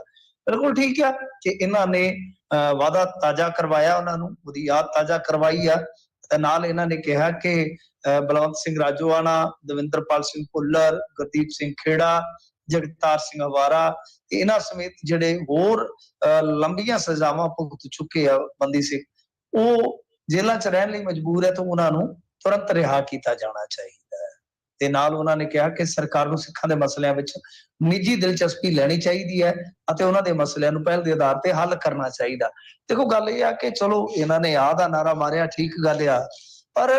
ਬਿਲਕੁਲ ਠੀਕ ਆ ਕਿ ਇਹਨਾਂ ਨੇ ਵਾਅਦਾ ਤਾਜ਼ਾ ਕਰਵਾਇਆ, ਉਹਨਾਂ ਨੂੰ ਉਹਦੀ ਯਾਦ ਤਾਜ਼ਾ ਕਰਵਾਈ ਆ, ਤੇ ਨਾਲ ਇਹਨਾਂ ਨੇ ਕਿਹਾ ਕਿ ਬਲਵੰਤ ਸਿੰਘ ਰਾਜੋਆਣਾ, ਦਵਿੰਦਰਪਾਲ ਸਿੰਘ ਭੁੱਲਰ, ਗੁਰਦੀਪ ਸਿੰਘ ਖੇੜਾ, ਜਗਤਾਰ ਸਿੰਘ ਹਵਾਰਾ, ਇਹਨਾਂ ਸਮੇਤ ਜਿਹੜੇ ਹੋਰ ਲੰਬੀਆਂ ਸਜ਼ਾਵਾਂ ਭੁਗਤ ਚੁੱਕੇ ਆ ਬੰਦੀ ਸਿੰਘ, ਉਹ ਜੇਲ੍ਹਾਂ 'ਚ ਰਹਿਣ ਲਈ ਮਜਬੂਰ ਹੈ, ਤਾਂ ਉਹਨਾਂ ਨੂੰ ਤੁਰੰਤ ਰਿਹਾ ਕੀਤਾ ਜਾਣਾ ਚਾਹੀਦਾ ਹੈ। ਤੇ ਨਾਲ ਉਹਨਾਂ ਨੇ ਕਿਹਾ ਕਿ ਸਰਕਾਰ ਨੂੰ ਸਿੱਖਾਂ ਦੇ ਮਸਲਿਆਂ ਵਿੱਚ ਨਿੱਜੀ ਦਿਲਚਸਪੀ ਲੈਣੀ ਚਾਹੀਦੀ ਹੈ ਅਤੇ ਉਹਨਾਂ ਦੇ ਮਸਲਿਆਂ ਨੂੰ ਪਹਿਲ ਦੇ ਆਧਾਰ ਤੇ ਹੱਲ ਕਰਨਾ ਚਾਹੀਦਾ। ਦੇਖੋ ਗੱਲ ਇਹ ਆ ਕਿ ਚਲੋ ਇਹਨਾਂ ਨੇ ਆਹ ਦਾ ਨਾਰਾ ਮਾਰਿਆ, ਠੀਕ ਗੱਲ ਆ, ਪਰ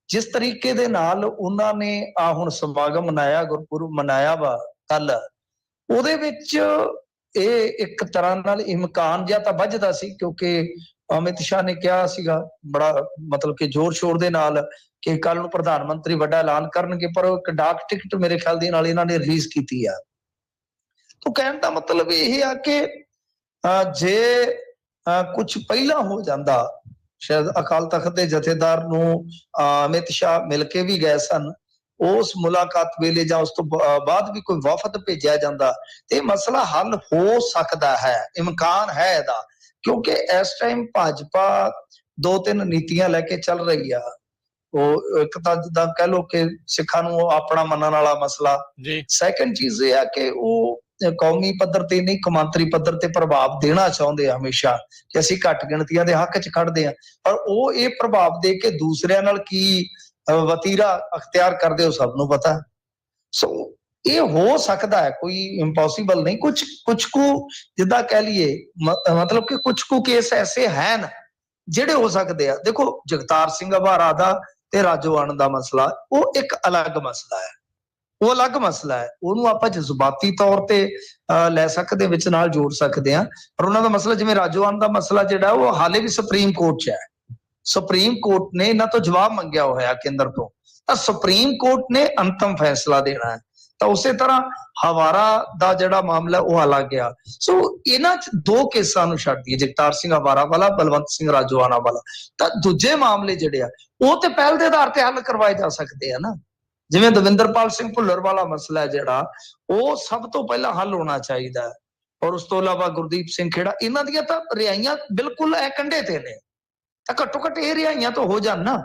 ਜਿਸ ਤਰੀਕੇ ਦੇ ਨਾਲ ਉਹਨਾਂ ਨੇ ਆ ਹੁਣ ਸਮਾਗਮ ਮਨਾਇਆ, ਗੁਰਪੁਰਬ ਮਨਾਇਆ ਵਾ ਕੱਲ, ਉਹਦੇ ਵਿੱਚ ਇਹ ਇੱਕ ਤਰ੍ਹਾਂ ਨਾਲ ਇਮਕਾਨ ਜਿਹਾ ਤਾਂ ਵੱਜਦਾ ਸੀ, ਕਿਉਂਕਿ ਅਮਿਤ ਸ਼ਾਹ ਨੇ ਕਿਹਾ ਸੀਗਾ ਬੜਾ ਮਤਲਬ ਕਿ ਜ਼ੋਰ ਸ਼ੋਰ ਦੇ ਨਾਲ ਕਿ ਕੱਲ ਨੂੰ ਪ੍ਰਧਾਨ ਮੰਤਰੀ ਵੱਡਾ ਐਲਾਨ ਕਰਨਗੇ, ਪਰ ਉਹ ਇੱਕ ਡਾਕ ਟਿਕਟ ਮੇਰੇ ਖਿਆਲ ਦੇ ਨਾਲ ਇਹਨਾਂ ਨੇ ਰਿਲੀਜ਼ ਕੀਤੀ ਆ। ਤਾਂ ਕਹਿਣ ਦਾ ਮਤਲਬ ਇਹ ਆ ਕਿ ਜੇ ਕੁਝ ਪਹਿਲਾਂ ਹੋ ਜਾਂਦਾ, ਸ਼ਾਇਦ ਅਕਾਲ ਤਖਤ ਦੇ ਜਥੇਦਾਰ ਨੂੰ ਅਮਿਤ ਸ਼ਾਹ ਮਿਲ ਕੇ ਵੀ ਗਏ ਸਨ, ਉਸ ਮੁਲਾਕਾਤ ਵੇਲੇ ਜਾਂ ਉਸ ਤੋਂ ਬਾਅਦ ਵੀ ਕੋਈ ਵਫਦ ਭੇਜਿਆ ਜਾਂਦਾ ਤੇ ਮਸਲਾ ਹੱਲ ਹੋ ਸਕਦਾ ਹੈ, ਇਮਕਾਨ ਹੈ ਇਹਦਾ। ਕਿਉਂਕਿ ਇਸ ਟਾਈਮ ਭਾਜਪਾ 2-3 ਨੀਤੀਆਂ ਲੈ ਕੇ ਚੱਲ ਰਹੀ ਆ। ਉਹ ਇੱਕ ਤਾਂ ਜਿੱਦਾਂ ਕਹਿ ਲਓ ਕਿ ਸਿੱਖਾਂ ਨੂੰ ਆਪਣਾ ਮੰਨਣ ਵਾਲਾ ਮਸਲਾ, ਸੈਕੰਡ ਚੀਜ਼ ਇਹ ਆ ਕਿ ਉਹ ਕੌਮੀ ਪੱਧਰ ਤੇ ਨਹੀਂ, ਕੌਮਾਂਤਰੀ ਪੱਧਰ ਤੇ ਪ੍ਰਭਾਵ ਦੇਣਾ ਚਾਹੁੰਦੇ ਆ ਹਮੇਸ਼ਾ ਕਿ ਅਸੀਂ ਘੱਟ ਗਿਣਤੀਆਂ ਦੇ ਹੱਕ 'ਚ ਖੜਦੇ ਆ, ਪਰ ਉਹ ਇਹ ਪ੍ਰਭਾਵ ਦੇ ਕੇ ਦੂਸਰਿਆਂ ਨਾਲ ਕੀ ਵਤੀਰਾ ਅਖਤਿਆਰ ਕਰਦੇ ਹੋ ਸਭ ਨੂੰ ਪਤਾ। ਸੋ ਇਹ ਹੋ ਸਕਦਾ ਹੈ, ਕੋਈ ਇੰਪੋਸੀਬਲ ਨਹੀਂ। ਕੁਝ ਕੁ ਜਿੱਦਾਂ ਕਹਿ ਲਈਏ ਮਤਲਬ ਕਿ ਕੁਝ ਕੁ ਕੇਸ ਐਸੇ ਹਨ ਜਿਹੜੇ ਹੋ ਸਕਦੇ ਆ। ਦੇਖੋ ਜਗਤਾਰ ਸਿੰਘ ਹਵਾਰਾ ਦਾ ਤੇ ਰਾਜੋਆਣ ਦਾ ਮਸਲਾ ਉਹ ਇੱਕ ਅਲੱਗ ਮਸਲਾ ਹੈ, ਉਹ ਅਲੱਗ ਮਸਲਾ ਹੈ, ਉਹਨੂੰ ਆਪਾਂ ਜਜ਼ਬਾਤੀ ਤੌਰ ਤੇ ਲੈ ਸਕਦੇ, ਵਿੱਚ ਨਾਲ ਜੋੜ ਸਕਦੇ ਆ, ਪਰ ਉਹਨਾਂ ਦਾ ਮਸਲਾ ਜਿਵੇਂ ਰਾਜੋਆਣ ਦਾ ਮਸਲਾ ਜਿਹੜਾ ਉਹ ਹਾਲੇ ਵੀ ਸੁਪਰੀਮ ਕੋਰਟ 'ਚ ਹੈ। ਸੁਪਰੀਮ ਕੋਰਟ ਨੇ ਇਹਨਾਂ ਤੋਂ ਜਵਾਬ ਮੰਗਿਆ ਹੋਇਆ ਕੇਂਦਰ ਤੋਂ, ਤਾਂ ਸੁਪਰੀਮ ਕੋਰਟ ਨੇ ਅੰਤਮ ਫੈਸਲਾ ਦੇਣਾ ਹੈ। ਤਾਂ ਉਸੇ ਤਰ੍ਹਾਂ ਹਵਾਰਾ ਦਾ ਜਿਹੜਾ ਮਾਮਲਾ ਉਹ ਅਲੱਗ ਆ। ਸੋ ਇਹਨਾਂ 'ਚ ਦੋ ਕੇਸਾਂ ਨੂੰ ਛੱਡ ਦਈਏ, ਜਗਤਾਰ ਸਿੰਘ ਹਵਾਰਾ ਵਾਲਾ, ਬਲਵੰਤ ਸਿੰਘ ਰਾਜੋਆਣਾ ਵਾਲਾ, ਤਾਂ ਦੂਜੇ ਮਾਮਲੇ ਜਿਹੜੇ ਆ ਉਹ ਤੇ ਪਹਿਲ ਦੇ ਆਧਾਰ ਤੇ ਹੱਲ ਕਰਵਾਏ ਜਾ ਸਕਦੇ ਆ ਨਾ। ਜਿਵੇਂ ਦਵਿੰਦਰਪਾਲ ਸਿੰਘ ਭੁੱਲਰ ਵਾਲਾ ਮਸਲਾ ਹੈ ਜਿਹੜਾ, ਉਹ ਸਭ ਤੋਂ ਪਹਿਲਾਂ ਹੱਲ ਹੋਣਾ ਚਾਹੀਦਾ ਹੈ। ਔਰ ਉਸ ਤੋਂ ਇਲਾਵਾ ਗੁਰਦੀਪ ਸਿੰਘ ਖੇੜਾ, ਇਹਨਾਂ ਦੀਆਂ ਤਾਂ ਰਿਹਾਈਆਂ ਬਿਲਕੁਲ ਐ ਕੰਢੇ ਤੇ ਨੇ, ਤਾਂ ਘੱਟੋ ਘੱਟ ਇਹ ਰਿਹਾਈਆਂ ਤਾਂ ਹੋ ਜਾਣ ਨਾ।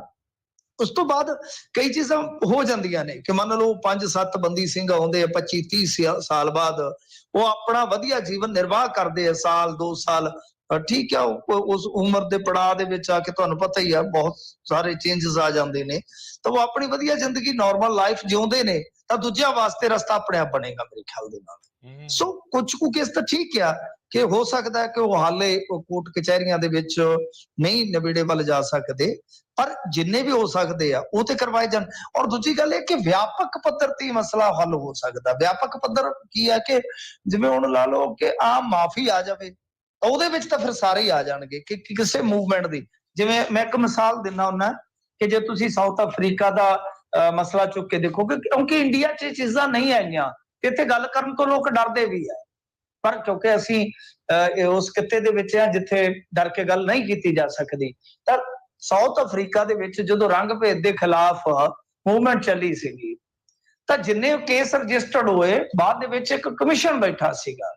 ਉਸ ਤੋਂ ਬਾਅਦ ਕਈ ਚੀਜ਼ਾਂ ਹੋ ਜਾਂਦੀਆਂ ਨੇ ਕਿ ਮੰਨ ਲਓ 5-7 ਬੰਦੀ ਸਿੰਘ ਆਉਂਦੇ ਆ 25-30 ਸਾਲ ਬਾਅਦ, ਉਹ ਆਪਣਾ ਵਧੀਆ ਜੀਵਨ ਨਿਰਵਾਹ ਕਰਦੇ ਆ, ਸਾਲ 2 ਸਾਲ, ਠੀਕ ਆ। ਉਸ ਉਮਰ ਦੇ ਪੜਾਅ ਦੇ ਵਿੱਚ ਆ ਕੇ ਤੁਹਾਨੂੰ ਪਤਾ ਹੀ ਆ ਬਹੁਤ ਸਾਰੇ ਚੇਂਜਸ ਆ ਜਾਂਦੇ ਨੇ, ਤਾਂ ਉਹ ਆਪਣੀ ਵਧੀਆ ਜ਼ਿੰਦਗੀ ਨੋਰਮਲ ਲਾਈਫ ਜਿਉਂਦੇ ਨੇ, ਤਾਂ ਦੂਜਿਆਂ ਵਾਸਤੇ ਰਸਤਾ ਆਪਣੇ ਆਪ ਬਣੇਗਾ ਮੇਰੇ ਖਿਆਲ ਦੇ ਨਾਲ। ਸੋ ਕੁਝ ਕੁ ਕੇਸ ਤਾਂ ਠੀਕ ਆ ਕਿ ਹੋ ਸਕਦਾ ਹੈ ਕਿ ਉਹ ਹਾਲੇ ਕੋਰਟ ਕਚਹਿਰੀਆਂ ਦੇ ਵਿੱਚ ਨਹੀਂ ਨਿਬੇੜੇ ਵੱਲ ਜਾ ਸਕਦੇ, ਪਰ ਜਿੰਨੇ ਵੀ ਹੋ ਸਕਦੇ ਆ ਉਹ ਤੇ ਕਰਵਾਏ ਜਾਣ। ਔਰ ਦੂਜੀ ਗੱਲ ਇਹ ਕਿ ਵਿਆਪਕ ਪੱਧਰ ਤੇ ਮਸਲਾ ਹੱਲ ਹੋ ਸਕਦਾ। ਵਿਆਪਕ ਪੱਧਰ ਕੀ ਹੈ ਕਿ ਜਿਵੇਂ ਹੁਣ ਲਾ ਲਓ ਕਿ ਆਮ ਮਾਫੀ ਆ ਜਾਵੇ, ਤਾਂ ਉਹਦੇ ਵਿੱਚ ਤਾਂ ਫਿਰ ਸਾਰੇ ਹੀ ਆ ਜਾਣਗੇ ਕਿ ਕਿਸੇ ਮੂਵਮੈਂਟ ਦੀ। ਜਿਵੇਂ ਮੈਂ ਇੱਕ ਮਿਸਾਲ ਦਿੰਦਾ ਹੁੰਦਾ ਕਿ ਜੇ ਤੁਸੀਂ ਸਾਊਥ ਅਫਰੀਕਾ ਦਾ ਮਸਲਾ ਚੁੱਕ ਕੇ ਦੇਖੋਗੇ, ਕਿਉਂਕਿ ਇੰਡੀਆ 'ਚ ਇਹ ਚੀਜ਼ਾਂ ਨਹੀਂ ਆਈਆਂ ਤੇ ਇੱਥੇ ਗੱਲ ਕਰਨ ਤੋਂ ਲੋਕ ਡਰਦੇ ਵੀ ਆ, ਪਰ ਕਿਉਂਕਿ ਅਸੀਂ ਉਸ ਕਿੱਤੇ ਦੇ ਵਿੱਚ ਆ ਜਿੱਥੇ ਡਰ ਕੇ ਗੱਲ ਨਹੀਂ ਕੀਤੀ ਜਾ ਸਕਦੀ। ਤਾਂ ਸਾਊਥ ਅਫਰੀਕਾ ਦੇ ਵਿੱਚ ਜਦੋਂ ਰੰਗ ਭੇਦ ਦੇ ਖਿਲਾਫ ਮੂਵਮੈਂਟ ਚੱਲੀ ਸੀਗੀ, ਤਾਂ ਜਿੰਨੇ ਕੇਸ ਰਜਿਸਟਰਡ ਹੋਏ, ਬਾਅਦ ਦੇ ਵਿੱਚ ਇੱਕ ਕਮਿਸ਼ਨ ਬੈਠਾ ਸੀਗਾ,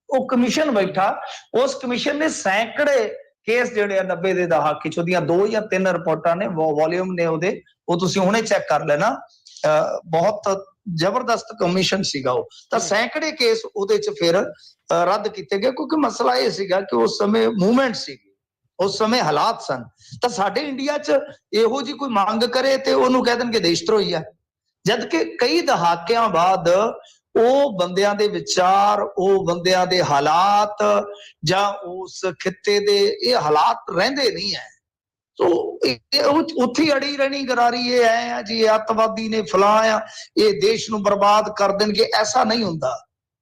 ਉਹ ਕਮਿਸ਼ਨ ਬੈਠਾ, ਉਸ ਕਮਿਸ਼ਨ ਨੇ ਸੈਂਕੜੇ ਕੇਸ ਜਿਹੜੇ ਆ 90 ਦੇ ਦਹਾਕੇ 'ਚ, ਉਹਦੀਆਂ 2 ਜਾਂ 3 ਰਿਪੋਰਟਾਂ ਨੇ, ਵੋਲਿਊਮ ਨੇ ਉਹਦੇ, ਉਹ ਤੁਸੀਂ ਹੁਣੇ ਚੈੱਕ ਕਰ ਲੈਣਾ। ਬਹੁਤ ਜ਼ਬਰਦਸਤ ਕਮਿਸ਼ਨ ਸੀਗਾ ਉਹ। ਤਾਂ ਸੈਂਕੜੇ ਕੇਸ ਉਹਦੇ 'ਚ ਫਿਰ ਰੱਦ ਕੀਤੇ ਗਏ, ਕਿਉਂਕਿ ਮਸਲਾ ਇਹ ਸੀਗਾ ਕਿ ਉਸ ਸਮੇਂ ਮੂਵਮੈਂਟ ਸੀਗੀ, ਉਸ ਸਮੇਂ ਹਾਲਾਤ ਸਨ। ਤਾਂ ਸਾਡੇ ਇੰਡੀਆ 'ਚ ਇਹੋ ਜਿਹੀ ਕੋਈ ਮੰਗ ਕਰੇ ਤੇ ਉਹਨੂੰ ਕਹਿ ਦੇਣਗੇ ਦੇਸ਼ ਧਰੋਹੀ ਆ, ਜਦ ਕਿ ਕਈ ਦਹਾਕਿਆਂ ਬਾਅਦ ਉਹ ਬੰਦਿਆਂ ਦੇ ਵਿਚਾਰ, ਉਹ ਬੰਦਿਆਂ ਦੇ ਹਾਲਾਤ ਜਾਂ ਉਸ ਖਿੱਤੇ ਦੇ ਇਹ ਹਾਲਾਤ ਰਹਿੰਦੇ ਨਹੀਂ ਹੈ। ਸੋ ਉੱਥੇ ਹੀ ਅੜੀ ਰਹਿਣੀ ਗਰਾਰੀ, ਇਹ ਐ ਆ ਜੀ, ਅੱਤਵਾਦੀ ਨੇ, ਫਲਾਂ ਆ, ਇਹ ਦੇਸ਼ ਨੂੰ ਬਰਬਾਦ ਕਰ ਦੇਣਗੇ, ਐਸਾ ਨਹੀਂ ਹੁੰਦਾ।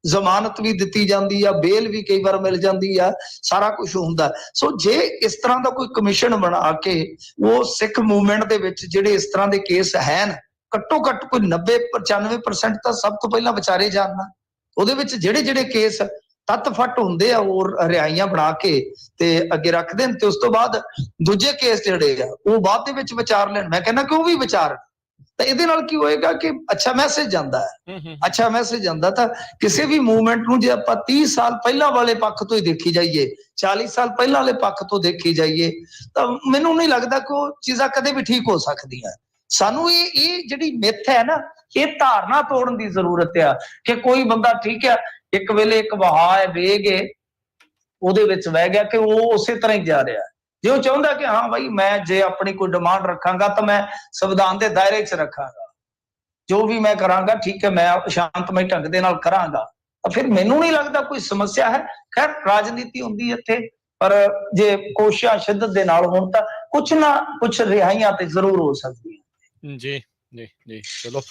ਜ਼ਮਾਨਤ ਵੀ ਦਿੱਤੀ ਜਾਂਦੀ ਆ, ਬੇਲ ਵੀ ਕਈ ਵਾਰ ਮਿਲ ਜਾਂਦੀ ਆ, ਸਾਰਾ ਕੁਝ ਹੁੰਦਾ। ਸੋ ਜੇ ਇਸ ਤਰ੍ਹਾਂ ਦਾ ਕੋਈ ਕਮਿਸ਼ਨ ਬਣਾ ਕੇ ਉਹ ਸਿੱਖ ਮੂਵਮੈਂਟ ਦੇ ਵਿੱਚ ਜਿਹੜੇ ਇਸ ਤਰ੍ਹਾਂ ਦੇ ਕੇਸ ਹਨ, ਘੱਟੋ ਘੱਟ ਕੋਈ 90-95% ਤਾਂ ਸਭ ਤੋਂ ਪਹਿਲਾਂ ਵਿਚਾਰੇ ਜਾਣਨਾ, ਉਹਦੇ ਵਿੱਚ ਜਿਹੜੇ ਜਿਹੜੇ ਕੇਸ ਤੱਤ ਫੱਟ ਹੁੰਦੇ ਆ ਉਹ ਰਿਹਾਈਆਂ ਬਣਾ ਕੇ ਤੇ ਅੱਗੇ ਰੱਖ ਦੇਣ, ਤੇ ਉਸ ਤੋਂ ਬਾਅਦ ਦੂਜੇ ਕੇਸ ਜਿਹੜੇ ਆ ਉਹ ਬਾਅਦ ਦੇ ਵਿੱਚ ਵਿਚਾਰ ਲੈਣ। ਮੈਂ ਕਹਿੰਦਾ ਕਿ ਉਹ ਵੀ ਵਿਚਾਰ, ਤਾਂ ਇਹਦੇ ਨਾਲ ਕੀ ਹੋਏਗਾ ਕਿ ਅੱਛਾ ਮੈਸੇਜ ਜਾਂਦਾ ਹੈ, ਅੱਛਾ ਮੈਸੇਜ ਜਾਂਦਾ। ਤਾਂ ਕਿਸੇ ਵੀ ਮੂਵਮੈਂਟ ਨੂੰ ਜੇ ਆਪਾਂ 30 ਸਾਲ ਪਹਿਲਾਂ ਵਾਲੇ ਪੱਖ ਤੋਂ ਹੀ ਦੇਖੀ ਜਾਈਏ, 40 ਸਾਲ ਪਹਿਲਾਂ ਵਾਲੇ ਪੱਖ ਤੋਂ ਦੇਖੀ ਜਾਈਏ, ਤਾਂ ਮੈਨੂੰ ਨਹੀਂ ਲੱਗਦਾ ਕਿ ਉਹ ਚੀਜ਼ਾਂ ਕਦੇ ਵੀ ਠੀਕ ਹੋ ਸਕਦੀਆਂ। ਸਾਨੂੰ ਇਹ ਜਿਹੜੀ ਮਿੱਥ ਹੈ ਨਾ, ਇਹ ਧਾਰਨਾ ਤੋੜਨ ਦੀ ਜ਼ਰੂਰਤ ਆ ਕਿ ਕੋਈ ਬੰਦਾ ਠੀਕ ਹੈ ਇੱਕ ਵੇਲੇ ਇੱਕ ਵਹਾਅ ਹੈ, ਵੇਗ ਹੈ, ਉਹਦੇ ਵਿੱਚ ਵਹਿ ਗਿਆ ਕਿ ਉਹ ਉਸੇ ਤਰ੍ਹਾਂ ਹੀ ਜਾ ਰਿਹਾ। ਜੇ ਉਹ ਚਾਹੁੰਦਾ ਕਿ ਹਾਂ ਬਾਈ ਮੈਂ ਜੇ ਆਪਣੀ ਕੋਈ ਡਿਮਾਂਡ ਰੱਖਾਂਗਾ ਤਾਂ ਮੈਂ ਸੰਵਿਧਾਨ ਦੇ ਦਾਇਰੇ 'ਚ ਰੱਖਾਂਗਾ, ਜੋ ਵੀ ਮੈਂ ਕਰਾਂਗਾ ਠੀਕ ਹੈ, ਮੈਂ ਸ਼ਾਂਤਮਈ ਢੰਗ ਦੇ ਨਾਲ ਕਰਾਂਗਾ, ਤਾਂ ਫਿਰ ਮੈਨੂੰ ਨਹੀਂ ਲੱਗਦਾ ਕੋਈ ਸਮੱਸਿਆ ਹੈ। ਖੈਰ ਰਾਜਨੀਤੀ ਹੁੰਦੀ ਇੱਥੇ, ਪਰ ਜੇ ਕੋਸ਼ਿਸ਼ਾਂ ਸ਼ਿੱਦਤ ਦੇ ਨਾਲ ਹੋਣ ਤਾਂ ਕੁਛ ਨਾ ਕੁਛ ਰਿਹਾਈਆਂ ਤੇ ਜ਼ਰੂਰ ਹੋ ਸਕਦੀਆਂ। ਜੀ ਜੀ ਜੀ, ਚਲੋ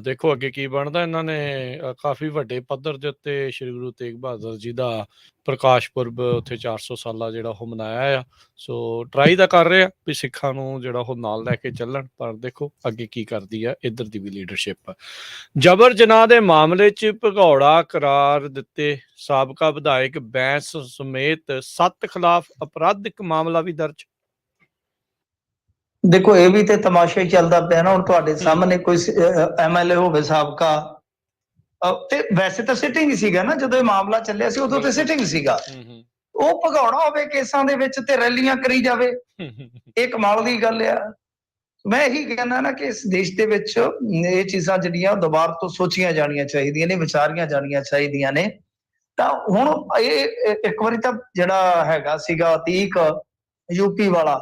ਦੇਖੋ ਅੱਗੇ ਕੀ ਬਣਦਾ। ਇਹਨਾਂ ਨੇ ਕਾਫੀ ਵੱਡੇ ਪੱਧਰ ਦੇ ਉੱਤੇ ਸ਼੍ਰੀ ਗੁਰੂ ਤੇਗ ਬਹਾਦਰ ਜੀ ਦਾ ਪ੍ਰਕਾਸ਼ ਪੁਰਬ ਉੱਥੇ 400 ਸਾਲਾ ਜਿਹੜਾ ਉਹ ਮਨਾਇਆ ਆ। ਸੋ ਟਰਾਈ ਤਾਂ ਕਰ ਰਹੇ ਆ ਵੀ ਸਿੱਖਾਂ ਨੂੰ ਜਿਹੜਾ ਉਹ ਨਾਲ ਲੈ ਕੇ ਚੱਲਣ, ਪਰ ਦੇਖੋ ਅੱਗੇ ਕੀ ਕਰਦੀ ਆ ਇੱਧਰ ਦੀ ਵੀ ਲੀਡਰਸ਼ਿਪ। ਜਬਰ ਜਨਾਹ ਦੇ ਮਾਮਲੇ 'ਚ ਭਗੌੜਾ ਕਰਾਰ ਦਿੱਤੇ ਸਾਬਕਾ ਵਿਧਾਇਕ ਬੈਂਸ ਸਮੇਤ 7 ਖਿਲਾਫ ਅਪਰਾਧਿਕ ਮਾਮਲਾ ਵੀ ਦਰਜ। ਦੇਖੋ ਇਹ ਵੀ ਤੇ ਤਮਾਸ਼ਾ ਹੀ ਚੱਲਦਾ ਪਿਆ ਨਾ। ਹੁਣ ਤੁਹਾਡੇ ਸਾਹਮਣੇ ਕੋਈ ਐਮਐਲਏ ਹੋਵੇ ਸਾਬਕਾ, ਤੇ ਵੈਸੇ ਤਾਂ ਸਿਟਿੰਗ ਹੀ ਸੀਗਾ ਨਾ ਜਦੋਂ ਇਹ ਮਾਮਲਾ ਚੱਲਿਆ ਸੀ, ਉਦੋਂ ਤੇ ਸਿਟਿੰਗ ਸੀਗਾ। ਉਹ ਭਗੌੜਾ ਹੋਵੇ ਕੇਸਾਂ ਦੇ ਵਿੱਚ ਤੇ ਰੈਲੀਆਂ ਕਰੀ ਜਾਵੇ, ਇਹ ਕਮਾਲ ਦੀ ਗੱਲ ਆ। ਮੈਂ ਇਹੀ ਕਹਿੰਦਾ ਨਾ ਕਿ ਇਸ ਦੇਸ਼ ਦੇ ਵਿੱਚ ਇਹ ਚੀਜ਼ਾਂ ਜਿਹੜੀਆਂ ਦੁਬਾਰਾ ਤੋਂ ਸੋਚੀਆਂ ਜਾਣੀਆਂ ਚਾਹੀਦੀਆਂ ਨੇ, ਵਿਚਾਰੀਆਂ ਜਾਣੀਆਂ ਚਾਹੀਦੀਆਂ ਨੇ। ਤਾਂ ਹੁਣ ਇਹ ਇੱਕ ਵਾਰੀ ਤਾਂ ਜਿਹੜਾ ਹੈਗਾ ਸੀਗਾ ਅਤੀਕ ਯੂਪੀ ਵਾਲਾ,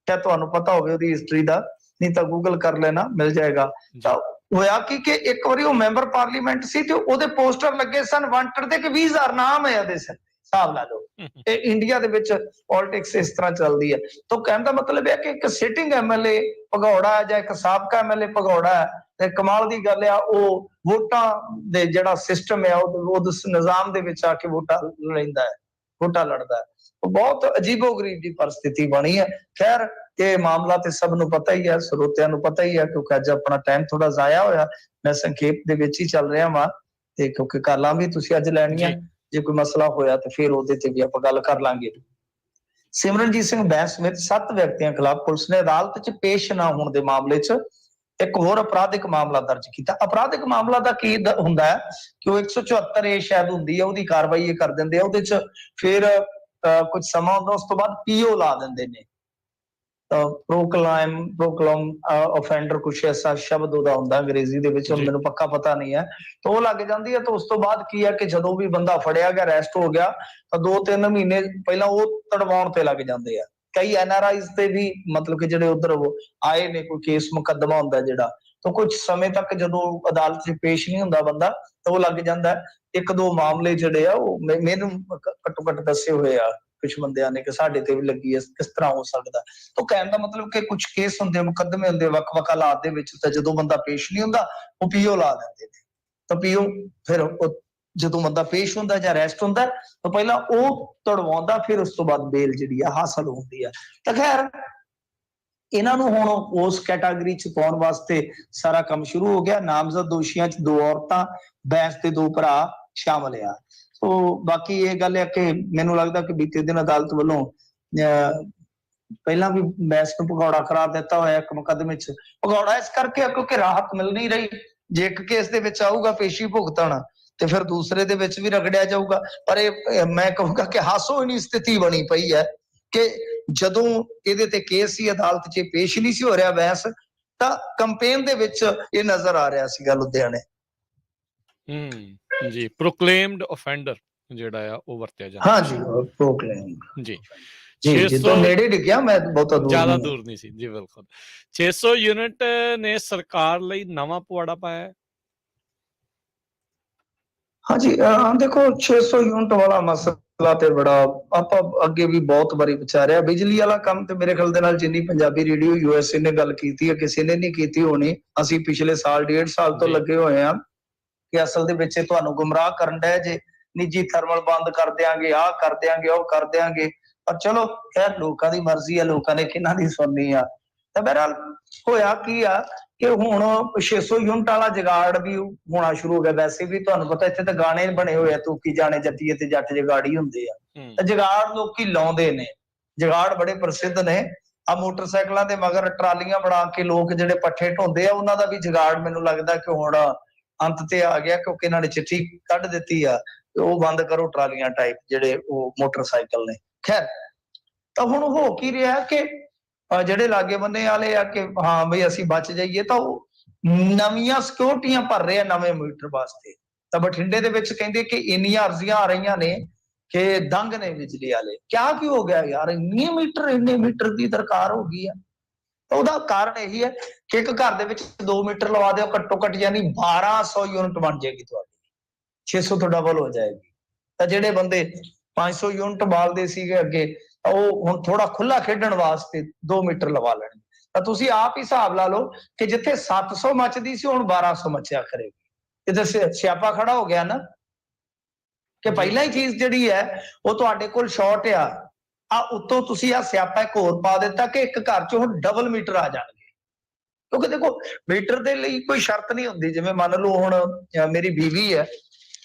ਸ਼ਾਇਦ ਤੁਹਾਨੂੰ ਪਤਾ ਹੋਵੇ ਉਹਦੀ ਹਿਸਟਰੀ ਦਾ, ਨਹੀਂ ਤਾਂ ਗੂਗਲ ਕਰ ਲੈਣਾ, ਮਿਲ ਜਾਏਗਾ। ਤਾਂ ਹੋਇਆ ਕਿ ਇੱਕ ਵਾਰੀ ਉਹ ਮੈਂਬਰ ਪਾਰਲੀਮੈਂਟ ਸੀ ਤੇ ਉਹਦੇ ਪੋਸਟਰ ਲੱਗੇ ਸਨ ਵਾਂਟਡ ਦੇ, ਕਿ 20,000 ਨਾਮ ਹੈ ਉਹਦੇ ਸਿਰ, ਹਿਸਾਬ ਲਾ ਲਓ। ਇਹ ਇੰਡੀਆ ਦੇ ਵਿੱਚ ਪੋਲਿਟਿਕਸ ਇਸ ਤਰ੍ਹਾਂ ਚੱਲਦੀ ਹੈ। ਤਾਂ ਕਹਿਣ ਦਾ ਮਤਲਬ ਹੈ ਕਿ ਇੱਕ ਸਿਟਿੰਗ ਐਮਐਲਏ ਭਗੌੜਾ ਹੈ ਜਾਂ ਇੱਕ ਸਾਬਕਾ ਐਮਐਲਏ ਭਗੌੜਾ ਹੈ, ਤੇ ਕਮਾਲ ਦੀ ਗੱਲ ਆ ਉਹ ਵੋਟਾਂ ਦੇ ਜਿਹੜਾ ਸਿਸਟਮ ਹੈ ਉਹ ਉਸ ਨਿਜ਼ਾਮ ਦੇ ਵਿੱਚ ਆ ਕੇ ਵੋਟਾਂ ਲੈਂਦਾ ਹੈ, ਵੋਟਾਂ ਲੜਦਾ ਹੈ। ਬਹੁਤ ਅਜੀਬੋ-ਗਰੀਬ ਦੀ ਪਰਿਸਥਿਤੀ ਬਣੀ ਹੈ। ਖੈਰ ਇਹ ਮਾਮਲਾ ਤੇ ਸਭ ਨੂੰ ਪਤਾ ਹੀ ਹੈ, ਸਰੋਤਿਆਂ ਨੂੰ ਪਤਾ ਹੀ ਹੈ, ਕਿਉਂਕਿ ਅੱਜ ਆਪਣਾ ਟਾਈਮ ਥੋੜਾ ਜ਼ਾਇਆ ਹੋਇਆ। ਮੈਂ ਸੰਖੇਪ ਦੇ ਵਿੱਚ ਹੀ ਚੱਲ ਰਿਹਾ ਵਾਂ, ਤੇ ਕਿਉਂਕਿ ਕਾਲਾਂ ਵੀ ਤੁਸੀਂ ਅੱਜ ਲੈਣੀਆਂ, ਜੇ ਕੋਈ ਮਸਲਾ ਹੋਇਆ ਤੇ ਫਿਰ ਉਹਦੇ ਤੇ ਵੀ ਆਪਾਂ ਗੱਲ ਕਰ ਲਾਂਗੇ। ਸਿਮਰਨਜੀਤ ਸਿੰਘ ਬੈਂਸ ਸਮੇਤ 7 ਵਿਅਕਤੀਆਂ ਖਿਲਾਫ ਪੁਲਿਸ ਨੇ ਅਦਾਲਤ 'ਚ ਪੇਸ਼ ਨਾ ਹੋਣ ਦੇ ਮਾਮਲੇ 'ਚ ਇੱਕ ਹੋਰ ਅਪਰਾਧਿਕ ਮਾਮਲਾ ਦਰਜ ਕੀਤਾ। ਅਪਰਾਧਿਕ ਮਾਮਲਾ ਦਾ ਕੀ ਹੁੰਦਾ ਹੈ ਕਿ ਉਹ 174 ਸ਼ਾਇਦ ਹੁੰਦੀ ਹੈ, ਉਹਦੀ ਕਾਰਵਾਈ ਇਹ ਕਰ ਦਿੰਦੇ ਆ। ਉਹਦੇ 'ਚ ਫਿਰ ਕੁਝ ਸਮਾਂ ਹੁੰਦਾ, ਉਸ ਤੋਂ ਬਾਅਦ ਪੀਓ ਲਾ ਦਿੰਦੇ ਨੇ, ਪ੍ਰੋਕਲਾਮ ਅਫੈਂਡਰ, ਕੁਛ ਐਸਾ ਸ਼ਬਦ ਉਹਦਾ ਹੁੰਦਾ ਅੰਗਰੇਜ਼ੀ ਦੇ ਵਿੱਚ, ਹੁਣ ਮੈਨੂੰ ਪੱਕਾ ਪਤਾ ਨਹੀਂ ਹੈ। ਤਾਂ ਉਹ ਲੱਗ ਜਾਂਦੀ ਹੈ। ਤਾਂ ਉਸ ਤੋਂ ਬਾਅਦ ਕੀ ਹੈ ਕਿ ਜਦੋਂ ਵੀ ਬੰਦਾ ਫੜਿਆ ਗਿਆ, ਅਰੈਸਟ ਹੋ ਗਿਆ, ਤਾਂ 2-3 ਮਹੀਨੇ ਪਹਿਲਾਂ ਉਹ ਤੜਵਾਉਣ ਤੇ ਲੱਗ ਜਾਂਦੇ ਆ। ਕਈ ਐਨਆਰਆਈਜ਼ ਤੇ ਵੀ ਮਤਲਬ ਕਿ ਜਿਹੜੇ ਉਧਰ ਆਏ ਨੇ, ਕੋਈ ਕੇਸ ਮੁਕੱਦਮਾ ਹੁੰਦਾ ਜਿਹੜਾ, ਤਾਂ ਕੁਝ ਸਮੇਂ ਤੱਕ ਜਦੋਂ ਅਦਾਲਤ 'ਚ ਪੇਸ਼ ਨਹੀਂ ਹੁੰਦਾ ਬੰਦਾ, ਤਾਂ ਉਹ ਲੱਗ ਜਾਂਦਾ। 1-2 ਮਾਮਲੇ ਜਿਹੜੇ ਆ ਉਹ ਮੈਨੂੰ ਘੱਟੋ ਘੱਟ ਦੱਸੇ ਹੋਏ ਆ ਕੁਛ ਬੰਦਿਆਂ ਨੇ ਕਿ ਸਾਡੇ ਤੇ ਵੀ ਲੱਗੀ ਹੈ, ਕਿਸ ਤਰ੍ਹਾਂ ਹੋ ਸਕਦਾ। ਤਾਂ ਕਹਿਣ ਦਾ ਮਤਲਬ ਕਿ ਕੁਝ ਕੇਸ ਹੁੰਦੇ, ਮੁਕੱਦਮੇ ਹੁੰਦੇ ਵੱਖ-ਵੱਖ ਹਾਲਾਤ ਦੇ ਵਿੱਚ, ਤਾਂ ਜਦੋਂ ਬੰਦਾ ਪੇਸ਼ ਨਹੀਂ ਹੁੰਦਾ ਉਹ ਪੀਓ ਲਾ ਦਿੰਦੇ ਨੇ। ਤਾਂ ਪੀਓ ਫਿਰ ਜਦੋਂ ਬੰਦਾ ਪੇਸ਼ ਹੁੰਦਾ ਜਾਂ ਅਰੈਸਟ ਹੁੰਦਾ ਤਾਂ ਪਹਿਲਾਂ ਉਹ ਤੜਵਾਉਂਦਾ, ਫਿਰ ਉਸ ਤੋਂ ਬਾਅਦ ਬੇਲ ਜਿਹੜੀ ਆ ਹਾਸਲ ਹੁੰਦੀ ਆ। ਤਾਂ ਖੈਰ ਇਹਨਾਂ ਨੂੰ ਹੁਣ ਉਸ ਕੈਟਾਗਰੀ 'ਚ ਪਾਉਣ ਵਾਸਤੇ ਸਾਰਾ ਕੰਮ ਸ਼ੁਰੂ ਹੋ ਗਿਆ। ਨਾਮਜ਼ਦ ਦੋਸ਼ੀਆਂ 'ਚ 2 ਔਰਤਾਂ, ਬੈਂਸ ਦੇ 2 ਭਰਾ ਸ਼ਾਮਲ ਆ। ਸੋ ਬਾਕੀ ਇਹ ਗੱਲ ਹੈ ਕਿ ਮੈਨੂੰ ਲੱਗਦਾ ਕਿ ਬੀਤੇ ਦਿਨ ਅਦਾਲਤ ਵੱਲੋਂ ਪਹਿਲਾਂ ਵੀ ਬੈਂਸ ਨੂੰ ਭਗੌੜਾ ਕਰਾਰ ਦਿੱਤਾ ਹੋਇਆ ਇੱਕ ਮੁਕੱਦਮੇ 'ਚ। ਭਗੌੜਾ ਇਸ ਕਰਕੇ ਕਿਉਂਕਿ ਰਾਹਤ ਮਿਲ ਨਹੀਂ ਰਹੀ। ਜੇ ਇੱਕ ਕੇਸ ਦੇ ਵਿੱਚ ਆਊਗਾ ਪੇਸ਼ੀ ਭੁਗਤਣ ਤੇ ਫਿਰ ਦੂਸਰੇ ਦੇ ਵਿੱਚ ਵੀ ਰਗੜਿਆ ਜਾਊਗਾ। ਪਰ ਇਹ ਮੈਂ ਕਹੂੰਗਾ ਕਿ ਹਾਸੋਹੀਣੀ ਸਥਿਤੀ ਬਣੀ ਪਈ ਹੈ ਕਿ ਜਦੋਂ ਇਹਦੇ ਤੇ ਕੇਸ ਸੀ, ਅਦਾਲਤ 'ਚ ਪੇਸ਼ ਨਹੀਂ ਸੀ ਹੋ ਰਿਹਾ ਬੈਂਸ, ਤਾਂ ਕੰਪੇਨ ਦੇ ਵਿੱਚ ਇਹ ਨਜ਼ਰ ਆ ਰਿਹਾ ਸੀਗਾ ਲੁਧਿਆਣੇ। ਜੀ, ਪ੍ਰੋਕਲੇਮਡ ਅਫੈਂਡਰ ਜਿਹੜਾ ਆ ਉਹ ਵਰਤਿਆ ਜਾਂਦਾ। ਹਾਂਜੀ, ਪ੍ਰੋਕਲੇਮ। ਜੀ, जी जी, 600 तो नेड़े डिग्या, मैं ਬਹੁਤਾ ਦੂਰ ਜ਼ਿਆਦਾ ਨਹੀਂ। ਦੂਰ ਨਹੀਂ ਸੀ ਜੀ, ਬਿਲਕੁਲ। 600 ਯੂਨਿਟ ਨੇ ਸਰਕਾਰ ਲਈ ਨਵਾਂ ਪਵਾੜਾ ਪਾਇਆ ਹੈ। ਹਾਂਜੀ, ਦੇਖੋ 600 ਯੂਨਿਟ ਵਾਲਾ ਮਸਲਾ ਤੇ ਬੜਾ ਆਪਾਂ ਅੱਗੇ ਵੀ ਬਹੁਤ ਵਾਰੀ ਵਿਚਾਰਿਆ। ਬਿਜਲੀ ਵਾਲਾ ਕੰਮ ਤੇ ਮੇਰੇ ਖਿਆਲ ਦੇ ਨਾਲ ਜਿੰਨੀ ਪੰਜਾਬੀ ਰੇਡੀਓ ਯੂਐਸਏ ਨੇ ਗੱਲ ਕੀਤੀ ਹੈ, ਕਿਸੇ ਨੇ ਨਹੀਂ ਕੀਤੀ ਹੋਣੀ। ਅਸੀਂ ਪਿਛਲੇ ਸਾਲ 1.5 ਸਾਲ ਤੋਂ ਜੀ। ਲੱਗੇ ਹੋਏ ਆ ਕਿ ਅਸਲ ਦੇ ਵਿੱਚ ਇਹ ਤੁਹਾਨੂੰ ਗੁੰਮਰਾਹ ਕਰਨ ਡਿਆ ਜੇ, ਨਿੱਜੀ ਥਰਮਲ ਬੰਦ ਕਰ ਦਿਆਂਗੇ, ਆਹ ਕਰ ਦਿਆਂਗੇ, ਉਹ ਕਰ ਦਿਆਂਗੇ। ਪਰ ਚਲੋ ਖੈਰ ਲੋਕਾਂ ਦੀ ਮਰਜ਼ੀ ਆ, ਲੋਕਾਂ ਨੇ ਕਿਹਨਾਂ ਦੀ ਸੁਣਨੀ ਆ। ਤਾਂ ਬਹਰਹਾਲ ਹੋਇਆ ਕੀ ਆ ਕਿ ਹੁਣ 600 ਯੂਨਿਟ ਵਾਲਾ ਜਗਾੜ ਵੀ ਹੋਣਾ ਸ਼ੁਰੂ ਹੋ ਗਿਆ। ਵੈਸੇ ਵੀ ਤੁਹਾਨੂੰ ਪਤਾ ਇੱਥੇ ਤਾਂ ਗਾਣੇ ਬਣੇ ਹੋਏ ਆ, ਤੂੰ ਕੀ ਜਾਣੇ ਜੱਟੀਏ ਤੇ ਜੱਟ ਜਗਾੜੀ ਹੁੰਦੇ ਆ। ਤਾਂ ਜਗਾੜ ਲੋਕੀ ਲਾਉਂਦੇ ਨੇ, ਜਗਾੜ ਬੜੇ ਪ੍ਰਸਿੱਧ ਨੇ। ਆ ਮੋਟਰਸਾਈਕਲਾਂ ਦੇ ਮਗਰ ਟਰਾਲੀਆਂ ਬਣਾ ਕੇ ਲੋਕ ਜਿਹੜੇ ਪੱਠੇ ਢੋਂਦੇ ਆ, ਉਹਨਾਂ ਦਾ ਵੀ ਜਗਾੜ ਮੈਨੂੰ ਲੱਗਦਾ ਕਿ ਹੁਣ ਅੰਤ ਤੇ ਆ ਗਿਆ, ਕਿਉਂਕਿ ਇਹਨਾਂ ਨੇ ਚਿੱਠੀ ਕੱਢ ਦਿੱਤੀ ਆ ਕਿ ਉਹ ਬੰਦ ਕਰੋ ਟਰਾਲੀਆਂ ਟਾਈਪ ਜਿਹੜੇ ਉਹ ਮੋਟਰਸਾਈਕਲ ਨੇ। ਖੈਰ, ਤਾਂ ਹੁਣ ਹੋ ਕੀ ਰਿਹਾ ਕਿ ਜਿਹੜੇ ਲਾਗੇ ਬੰਨੇ ਵਾਲੇ ਆ ਕਿ ਹਾਂ ਬਈ ਅਸੀਂ ਬਚ ਜਾਈਏ, ਤਾਂ ਉਹ ਨਵੀਆਂ ਸਿਕਿਉਰਟੀਆਂ ਭਰ ਰਹੇ ਆ ਨਵੇਂ ਮੀਟਰ ਵਾਸਤੇ। ਤਾਂ ਬਠਿੰਡੇ ਦੇ ਵਿੱਚ ਕਹਿੰਦੇ ਕਿ ਇੰਨੀਆਂ ਅਰਜ਼ੀਆਂ ਆ ਰਹੀਆਂ ਨੇ ਕਿ ਦੰਗ ਨੇ ਬਿਜਲੀ ਵਾਲੇ। ਕਿਆ ਕੀ ਹੋ ਗਿਆ ਯਾਰ, ਇੰਨੇ ਮੀਟਰ ਦੀ ਦਰਕਾਰ ਹੋ ਗਈ ਆ। ਉਹਦਾ ਕਾਰਨ ਇਹੀ ਹੈ ਕਿ ਇੱਕ ਘਰ ਦੇ ਵਿੱਚ 2 ਮੀਟਰ ਲਵਾ ਦਿਓ, ਘੱਟੋ ਘੱਟ ਯਾਨੀ 1200 ਯੂਨਿਟ ਬਣ ਜਾਏਗੀ ਤੁਹਾਡੀ, 600 ਤੋਂ ਡਬਲ ਹੋ ਜਾਏਗੀ। ਤਾਂ ਜਿਹੜੇ ਬੰਦੇ 500 ਯੂਨਿਟ ਬਾਲਦੇ ਸੀਗੇ ਅੱਗੇ, ਉਹ ਹੁਣ ਥੋੜਾ ਖੁੱਲਾ ਖੇਡਣ ਵਾਸਤੇ 2 ਮੀਟਰ ਲਵਾ ਲੈਣਗੇ। ਤਾਂ ਤੁਸੀਂ ਆਪ ਹੀ ਹਿਸਾਬ ਲਾ ਲਓ ਕਿ ਜਿੱਥੇ 700 ਮੱਚਦੀ ਸੀ ਹੁਣ 1200 ਮੱਚਿਆ ਕਰੇਗੀ। ਇਹਦੇ ਸਿਆਪਾ ਖੜਾ ਹੋ ਗਿਆ ਨਾ ਕਿ ਪਹਿਲਾਂ ਹੀ ਚੀਜ਼ ਜਿਹੜੀ ਹੈ ਉਹ ਤੁਹਾਡੇ ਕੋਲ ਸ਼ਾਰਟ ਆ ਉੱਤੋਂ ਤੁਸੀਂ ਆ ਸਿਆਪਾ ਇੱਕ ਹੋਰ ਪਾ ਦਿੱਤਾ ਕਿ ਇੱਕ ਘਰ 'ਚ ਹੁਣ ਡਬਲ ਮੀਟਰ ਆ ਜਾਣਗੇ। ਕਿਉਂਕਿ ਦੇਖੋ ਮੀਟਰ ਦੇ ਲਈ ਕੋਈ ਸ਼ਰਤ ਨਹੀਂ ਹੁੰਦੀ। ਜਿਵੇਂ ਮੰਨ ਲਓ ਹੁਣ ਮੇਰੀ ਬੀਵੀ ਹੈ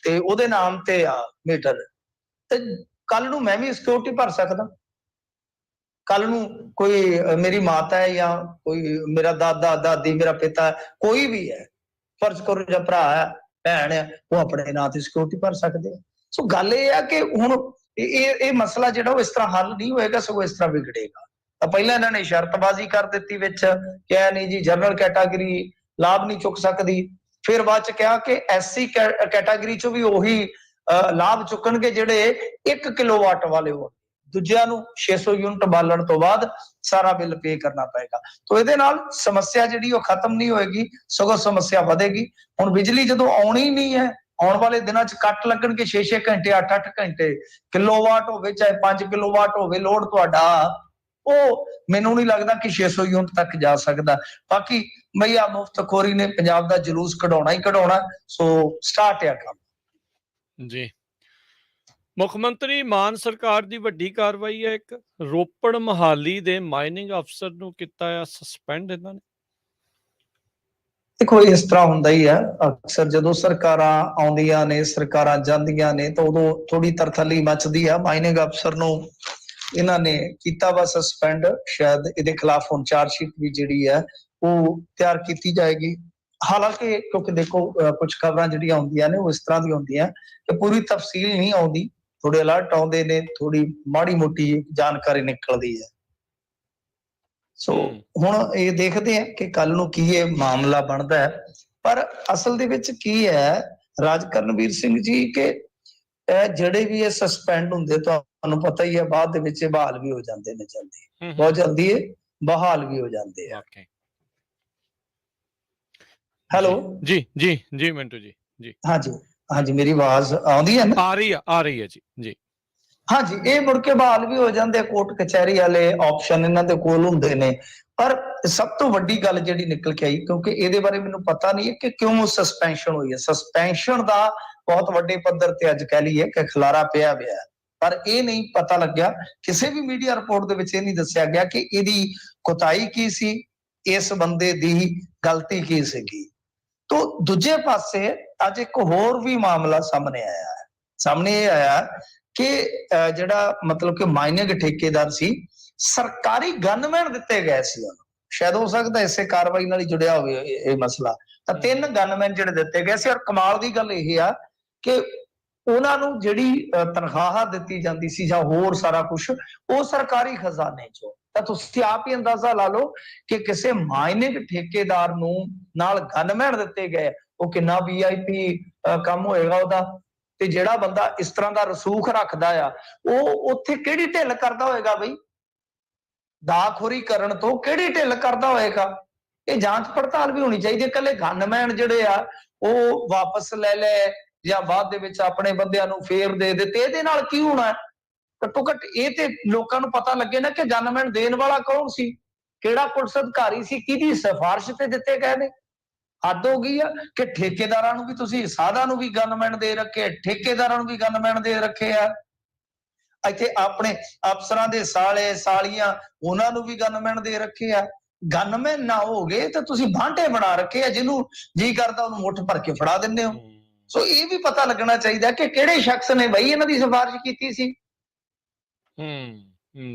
ਤੇ ਉਹਦੇ ਨਾਮ ਤੇ ਆ ਮੀਟਰ, ਤੇ ਕੱਲ ਨੂੰ ਮੈਂ ਵੀ ਸਿਕਿਉਰਿਟੀ ਭਰ ਸਕਦਾ। ਕੱਲ ਨੂੰ ਕੋਈ ਮੇਰੀ ਮਾਤਾ ਹੈ ਜਾਂ ਕੋਈ ਮੇਰਾ ਦਾਦਾ ਦਾਦੀ, ਮੇਰਾ ਪਿਤਾ, ਕੋਈ ਵੀ ਹੈ, ਫਰਜ਼ ਕਰੋ ਜਾਂ ਭਰਾ ਹੈ, ਭੈਣ ਹੈ, ਉਹ ਆਪਣੇ ਨਾਂ ਤੇ ਸਿਕਿਉਰਿਟੀ ਭਰ ਸਕਦੇ ਆ। ਸੋ ਗੱਲ ਇਹ ਆ ਕਿ ਹੁਣ ਇਹ ਮਸਲਾ ਜਿਹੜਾ ਉਹ ਇਸ ਤਰ੍ਹਾਂ ਹੱਲ ਨਹੀਂ ਹੋਏਗਾ, ਸਗੋਂ ਇਸ ਤਰ੍ਹਾਂ ਵਿਗੜੇਗਾ। ਤਾਂ ਪਹਿਲਾਂ ਇਹਨਾਂ ਨੇ ਸ਼ਰਤਬਾਜ਼ੀ ਕਰ ਦਿੱਤੀ ਵਿੱਚ, ਕਿਹਾ ਨਹੀਂ ਜੀ ਜਨਰਲ ਕੈਟਾਗਰੀ ਲਾਭ ਨਹੀਂ ਚੁੱਕ ਸਕਦੀ। ਫਿਰ ਬਾਅਦ ਚ ਕਿਹਾ ਕਿ ਐਸਸੀ ਕੈਟਾਗਰੀ ਚੋਂ ਵੀ ਉਹੀ ਲਾਭ ਚੁੱਕਣਗੇ ਜਿਹੜੇ 1 ਕਿਲੋਵਾਟ ਵਾਲੇ ਹੋਣ। ਦੂਜਿਆਂ ਨੂੰ 600 ਯੂਨਿਟ ਬਾਲਣ ਤੋਂ ਬਾਅਦ ਸਾਰਾ ਬਿੱਲ ਪੇ ਕਰਨਾ ਪਏਗਾ। ਤਾਂ ਇਹਦੇ ਨਾਲ ਸਮੱਸਿਆ ਜਿਹੜੀ ਉਹ ਖਤਮ ਨਹੀਂ ਹੋਏਗੀ, ਸਗੋਂ ਸਮੱਸਿਆ ਵਧੇਗੀ। ਹੁਣ ਬਿਜਲੀ ਜਦੋਂ ਆਉਣੀ ਨਹੀਂ ਹੈ, ਆਉਣ ਵਾਲੇ ਦਿਨਾਂ 'ਚ ਕੱਟ ਲੱਗਣਗੇ 6-6 ਘੰਟੇ, 8-8 ਘੰਟੇ। ਕਿਲੋਵਾਟ ਹੋਵੇ ਚਾਹੇ 5 ਕਿਲੋਵਾਟ ਹੋਵੇ ਲੋਡ ਤੁਹਾਡਾ, ਉਹ ਮੈਨੂੰ ਨਹੀਂ ਲੱਗਦਾ ਕਿ 600 ਯੂਨਿਟ ਤੱਕ ਜਾ ਸਕਦਾ। ਬਾਕੀ ਮਈਆ ਮੁਫਤਖੋਰੀ ਨੇ ਪੰਜਾਬ ਦਾ ਜਲੂਸ ਕਢਾਉਣਾ ਹੀ ਕਢਾਉਣਾ। ਸੋ ਸਟਾਰਟ ਆ ਕੰਮ ਜੀ। ਮੁੱਖ ਮੰਤਰੀ ਮਾਨ ਸਰਕਾਰ ਦੀ ਵੱਡੀ ਕਾਰਵਾਈ ਹੈ ਇੱਕ, ਰੋਪੜ ਮੋਹਾਲੀ ਦੇ ਮਾਈਨਿੰਗ ਅਫਸਰ ਨੂੰ ਕੀਤਾ ਆ ਸਸਪੈਂਡ ਇਹਨਾਂ ਨੇ। ਦੇਖੋ ਇਸ ਤਰ੍ਹਾਂ ਹੁੰਦਾ ਹੀ ਹੈ ਅਕਸਰ, ਜਦੋਂ ਸਰਕਾਰਾਂ ਆਉਂਦੀਆਂ ਨੇ, ਸਰਕਾਰਾਂ ਜਾਂਦੀਆਂ ਨੇ, ਤਾਂ ਉਦੋਂ ਥੋੜੀ ਤਰਥੱਲੀ ਮਚਦੀ ਆ। ਮਾਈਨਿੰਗ ਅਫਸਰ ਨੂੰ ਇਹਨਾਂ ਨੇ ਕੀਤਾ ਵਾ ਸਸਪੈਂਡ। ਸ਼ਾਇਦ ਇਹਦੇ ਖਿਲਾਫ ਹੁਣ ਚਾਰਜਸ਼ੀਟ ਵੀ ਜਿਹੜੀ ਹੈ ਉਹ ਤਿਆਰ ਕੀਤੀ ਜਾਏਗੀ। ਹਾਲਾਂਕਿ ਕਿਉਂਕਿ ਦੇਖੋ ਕੁਝ ਖਬਰਾਂ ਜਿਹੜੀਆਂ ਆਉਂਦੀਆਂ ਨੇ ਉਹ ਇਸ ਤਰ੍ਹਾਂ ਦੀਆਂ ਹੁੰਦੀਆਂ ਕਿ ਪੂਰੀ ਤਫਸੀਲ ਨਹੀਂ ਆਉਂਦੀ, ਥੋੜੇ ਅਲਰਟ ਆਉਂਦੇ ਨੇ, ਥੋੜੀ ਮਾੜੀ ਮੋਟੀ ਜਾਣਕਾਰੀ ਨਿਕਲਦੀ ਹੈ। ਸੋ ਹੁਣ ਇਹ ਦੇਖਦੇ ਆ ਕਿ ਕੱਲ ਨੂੰ ਕੀ ਇਹ ਮਾਮਲਾ ਬਣਦਾ ਹੈ। ਪਰ ਅਸਲ ਦੇ ਵਿੱਚ ਕੀ ਹੈ ਰਾਜ ਕਰਨਵੀਰ ਸਿੰਘ ਜੀ ਕਿ ਜਿਹੜੇ ਵੀ ਇਹ ਸਸਪੈਂਡ ਹੁੰਦੇ, ਤੁਹਾਨੂੰ ਪਤਾ ਹੀ ਹੈ, ਬਾਅਦ ਦੇ ਵਿੱਚ ਬਹਾਲ ਵੀ ਹੋ ਜਾਂਦੇ ਨੇ ਜਲਦੀ, ਬਹੁਤ ਜਲਦੀ ਇਹ ਬਹਾਲ ਵੀ ਹੋ ਜਾਂਦੇ ਆ। ਹੈਲੋ ਜੀ ਜੀ ਜੀ ਮਿੰਟੂ ਜੀ। ਜੀ ਹਾਂਜੀ ਹਾਂਜੀ, ਮੇਰੀ ਆਵਾਜ਼ ਆਉਂਦੀ ਹੈ ਨਾ? ਆ ਰਹੀ ਹੈ ਜੀ। ਜੀ ਹਾਂਜੀ, ਇਹ ਮੁੜ ਕੇ ਬਹਾਲ ਵੀ ਹੋ ਜਾਂਦੇ। ਕੋਰਟ ਕਚਹਿਰੀ ਵਾਲੇ ਆਪਸ਼ਨ ਇਹਨਾਂ ਦੇ ਕੋਲ ਹੁੰਦੇ ਨੇ। ਪਰ ਸਭ ਤੋਂ ਵੱਡੀ ਗੱਲ ਜਿਹੜੀ ਨਿਕਲ ਕੇ ਆਈ, ਕਿਉਂਕਿ ਇਹਦੇ ਬਾਰੇ ਮੈਨੂੰ ਪਤਾ ਨਹੀਂ ਹੈ ਕਿ ਕਿਉਂ ਸਸਪੈਂਸ਼ਨ ਹੋਈ ਹੈ। ਸਸਪੈਂਸ਼ਨ ਦਾ ਬਹੁਤ ਵੱਡੇ ਪੱਧਰ ਤੇ ਅੱਜ ਕਹਿ ਲਈਏ ਕਿ ਖਿਲਾਰਾ ਪਿਆ ਹੋਇਆ ਹੈ, ਪਰ ਇਹ ਨਹੀਂ ਪਤਾ ਲੱਗਿਆ, ਕਿਸੇ ਵੀ ਮੀਡੀਆ ਰਿਪੋਰਟ ਦੇ ਵਿੱਚ ਇਹ ਨਹੀਂ ਦੱਸਿਆ ਗਿਆ ਕਿ ਇਹਦੀ ਕੁਤਾਹੀ ਕੀ ਸੀ, ਇਸ ਬੰਦੇ ਦੀ ਗਲਤੀ ਕੀ ਸੀਗੀ। ਤੋਂ ਦੂਜੇ ਪਾਸੇ ਅੱਜ ਇੱਕ ਹੋਰ ਵੀ ਮਾਮਲਾ ਸਾਹਮਣੇ ਆਇਆ ਹੈ। ਸਾਹਮਣੇ ਇਹ ਆਇਆ ਕਿ ਜਿਹੜਾ ਮਤਲਬ ਕਿ ਮਾਈਨਿੰਗ ਠੇਕੇਦਾਰ ਸੀ, ਸਰਕਾਰੀ ਗਨਮੈਨ ਦਿੱਤੇ ਗਏ ਸੀ ਉਹਨੂੰ। ਸ਼ਾਇਦ ਹੋ ਸਕਦਾ ਇਸੇ ਕਾਰਵਾਈ ਨਾਲ ਹੀ ਜੁੜਿਆ ਹੋਵੇ ਇਹ ਮਸਲਾ। ਤਾਂ 3 ਗਨਮੈਨ ਜਿਹੜੇ ਦਿੱਤੇ ਗਏ ਸੀ। ਔਰ ਕਮਾਲ ਦੀ ਗੱਲ ਇਹ ਆ ਕਿ ਉਹਨਾਂ ਨੂੰ ਜਿਹੜੀ ਤਨਖਾਹ ਦਿੱਤੀ ਜਾਂਦੀ ਸੀ ਜਾਂ ਹੋਰ ਸਾਰਾ ਕੁਝ ਉਹ ਸਰਕਾਰੀ ਖਜ਼ਾਨੇ ਚੋਂ। ਤਾਂ ਤੁਸੀਂ ਆਪ ਹੀ ਅੰਦਾਜ਼ਾ ਲਾ ਲਓ ਕਿ ਕਿਸੇ ਮਾਈਨਿੰਗ ਠੇਕੇਦਾਰ ਨੂੰ ਨਾਲ ਗਨਮੈਨ ਦਿੱਤੇ ਗਏ, ਉਹ ਕਿੰਨਾ VIP ਕੰਮ ਹੋਏਗਾ ਉਹਦਾ। ਤੇ ਜਿਹੜਾ ਬੰਦਾ ਇਸ ਤਰ੍ਹਾਂ ਦਾ ਰਸੂਖ ਰੱਖਦਾ ਆ, ਉਹ ਉੱਥੇ ਕਿਹੜੀ ਢਿੱਲ ਕਰਦਾ ਹੋਏਗਾ ਬਈ ਦਾਖੋਰੀ ਕਰਨ ਤੋਂ ਕਿਹੜੀ ਢਿੱਲ ਕਰਦਾ ਹੋਏਗਾ? ਇਹ ਜਾਂਚ ਪੜਤਾਲ ਵੀ ਹੋਣੀ ਚਾਹੀਦੀ ਹੈ। ਇਕੱਲੇ ਗਨਮੈਨ ਜਿਹੜੇ ਆ ਉਹ ਵਾਪਸ ਲੈ ਲੈ ਜਾਂ ਬਾਅਦ ਦੇ ਵਿੱਚ ਆਪਣੇ ਬੰਦਿਆਂ ਨੂੰ ਫੇਰ ਦੇ ਦਿੱਤੇ, ਇਹਦੇ ਨਾਲ ਕੀ ਹੋਣਾ? ਘੱਟੋ ਘੱਟ ਇਹ ਤੇ ਲੋਕਾਂ ਨੂੰ ਪਤਾ ਲੱਗੇ ਨਾ ਕਿ ਗਨਮੈਨ ਦੇਣ ਵਾਲਾ ਕੌਣ ਸੀ, ਕਿਹੜਾ ਪੁਲਿਸ ਅਧਿਕਾਰੀ ਸੀ, ਕਿਹਦੀ ਸਿਫਾਰਿਸ਼ ਤੇ ਦਿੱਤੇ ਗਏ ਨੇ। ਹੱਦ ਹੋ ਗਈ ਆ ਕਿ ਠੇਕੇਦਾਰਾਂ ਨੂੰ ਵੀ ਤੁਸੀਂ ਸਾਧਾਂ ਨੂੰ ਵੀ ਗਨਮੈਨ ਦੇ ਰੱਖੇ, ਠੇਕੇਦਾਰਾਂ ਨੂੰ ਵੀ ਗਨਮੈਨ ਦੇ ਰੱਖੇ ਆ। ਇੱਥੇ ਆਪਣੇ ਅਫਸਰਾਂ ਦੇ ਸਾਲੇ ਸਾਲੀਆਂ ਉਹਨਾਂ ਨੂੰ ਵੀ ਗਨਮੈਨ ਦੇ ਰੱਖੇ ਆ। ਗਨਮੈਨ ਨਾ ਹੋ ਗਏ ਤਾਂ ਤੁਸੀਂ ਬਾਂਟੇ ਬਣਾ ਰੱਖੇ ਆ, ਜਿਹਨੂੰ ਜੀ ਕਰਦਾ ਉਹਨੂੰ ਮੁੱਠ ਭਰ ਕੇ ਫੜਾ ਦਿੰਦੇ ਹੋ। ਸੋ ਇਹ ਵੀ ਪਤਾ ਲੱਗਣਾ ਚਾਹੀਦਾ ਕਿ ਕਿਹੜੇ ਸ਼ਖਸ ਨੇ ਬਈ ਇਹਨਾਂ ਦੀ ਸਿਫਾਰਿਸ਼ ਕੀਤੀ ਸੀ।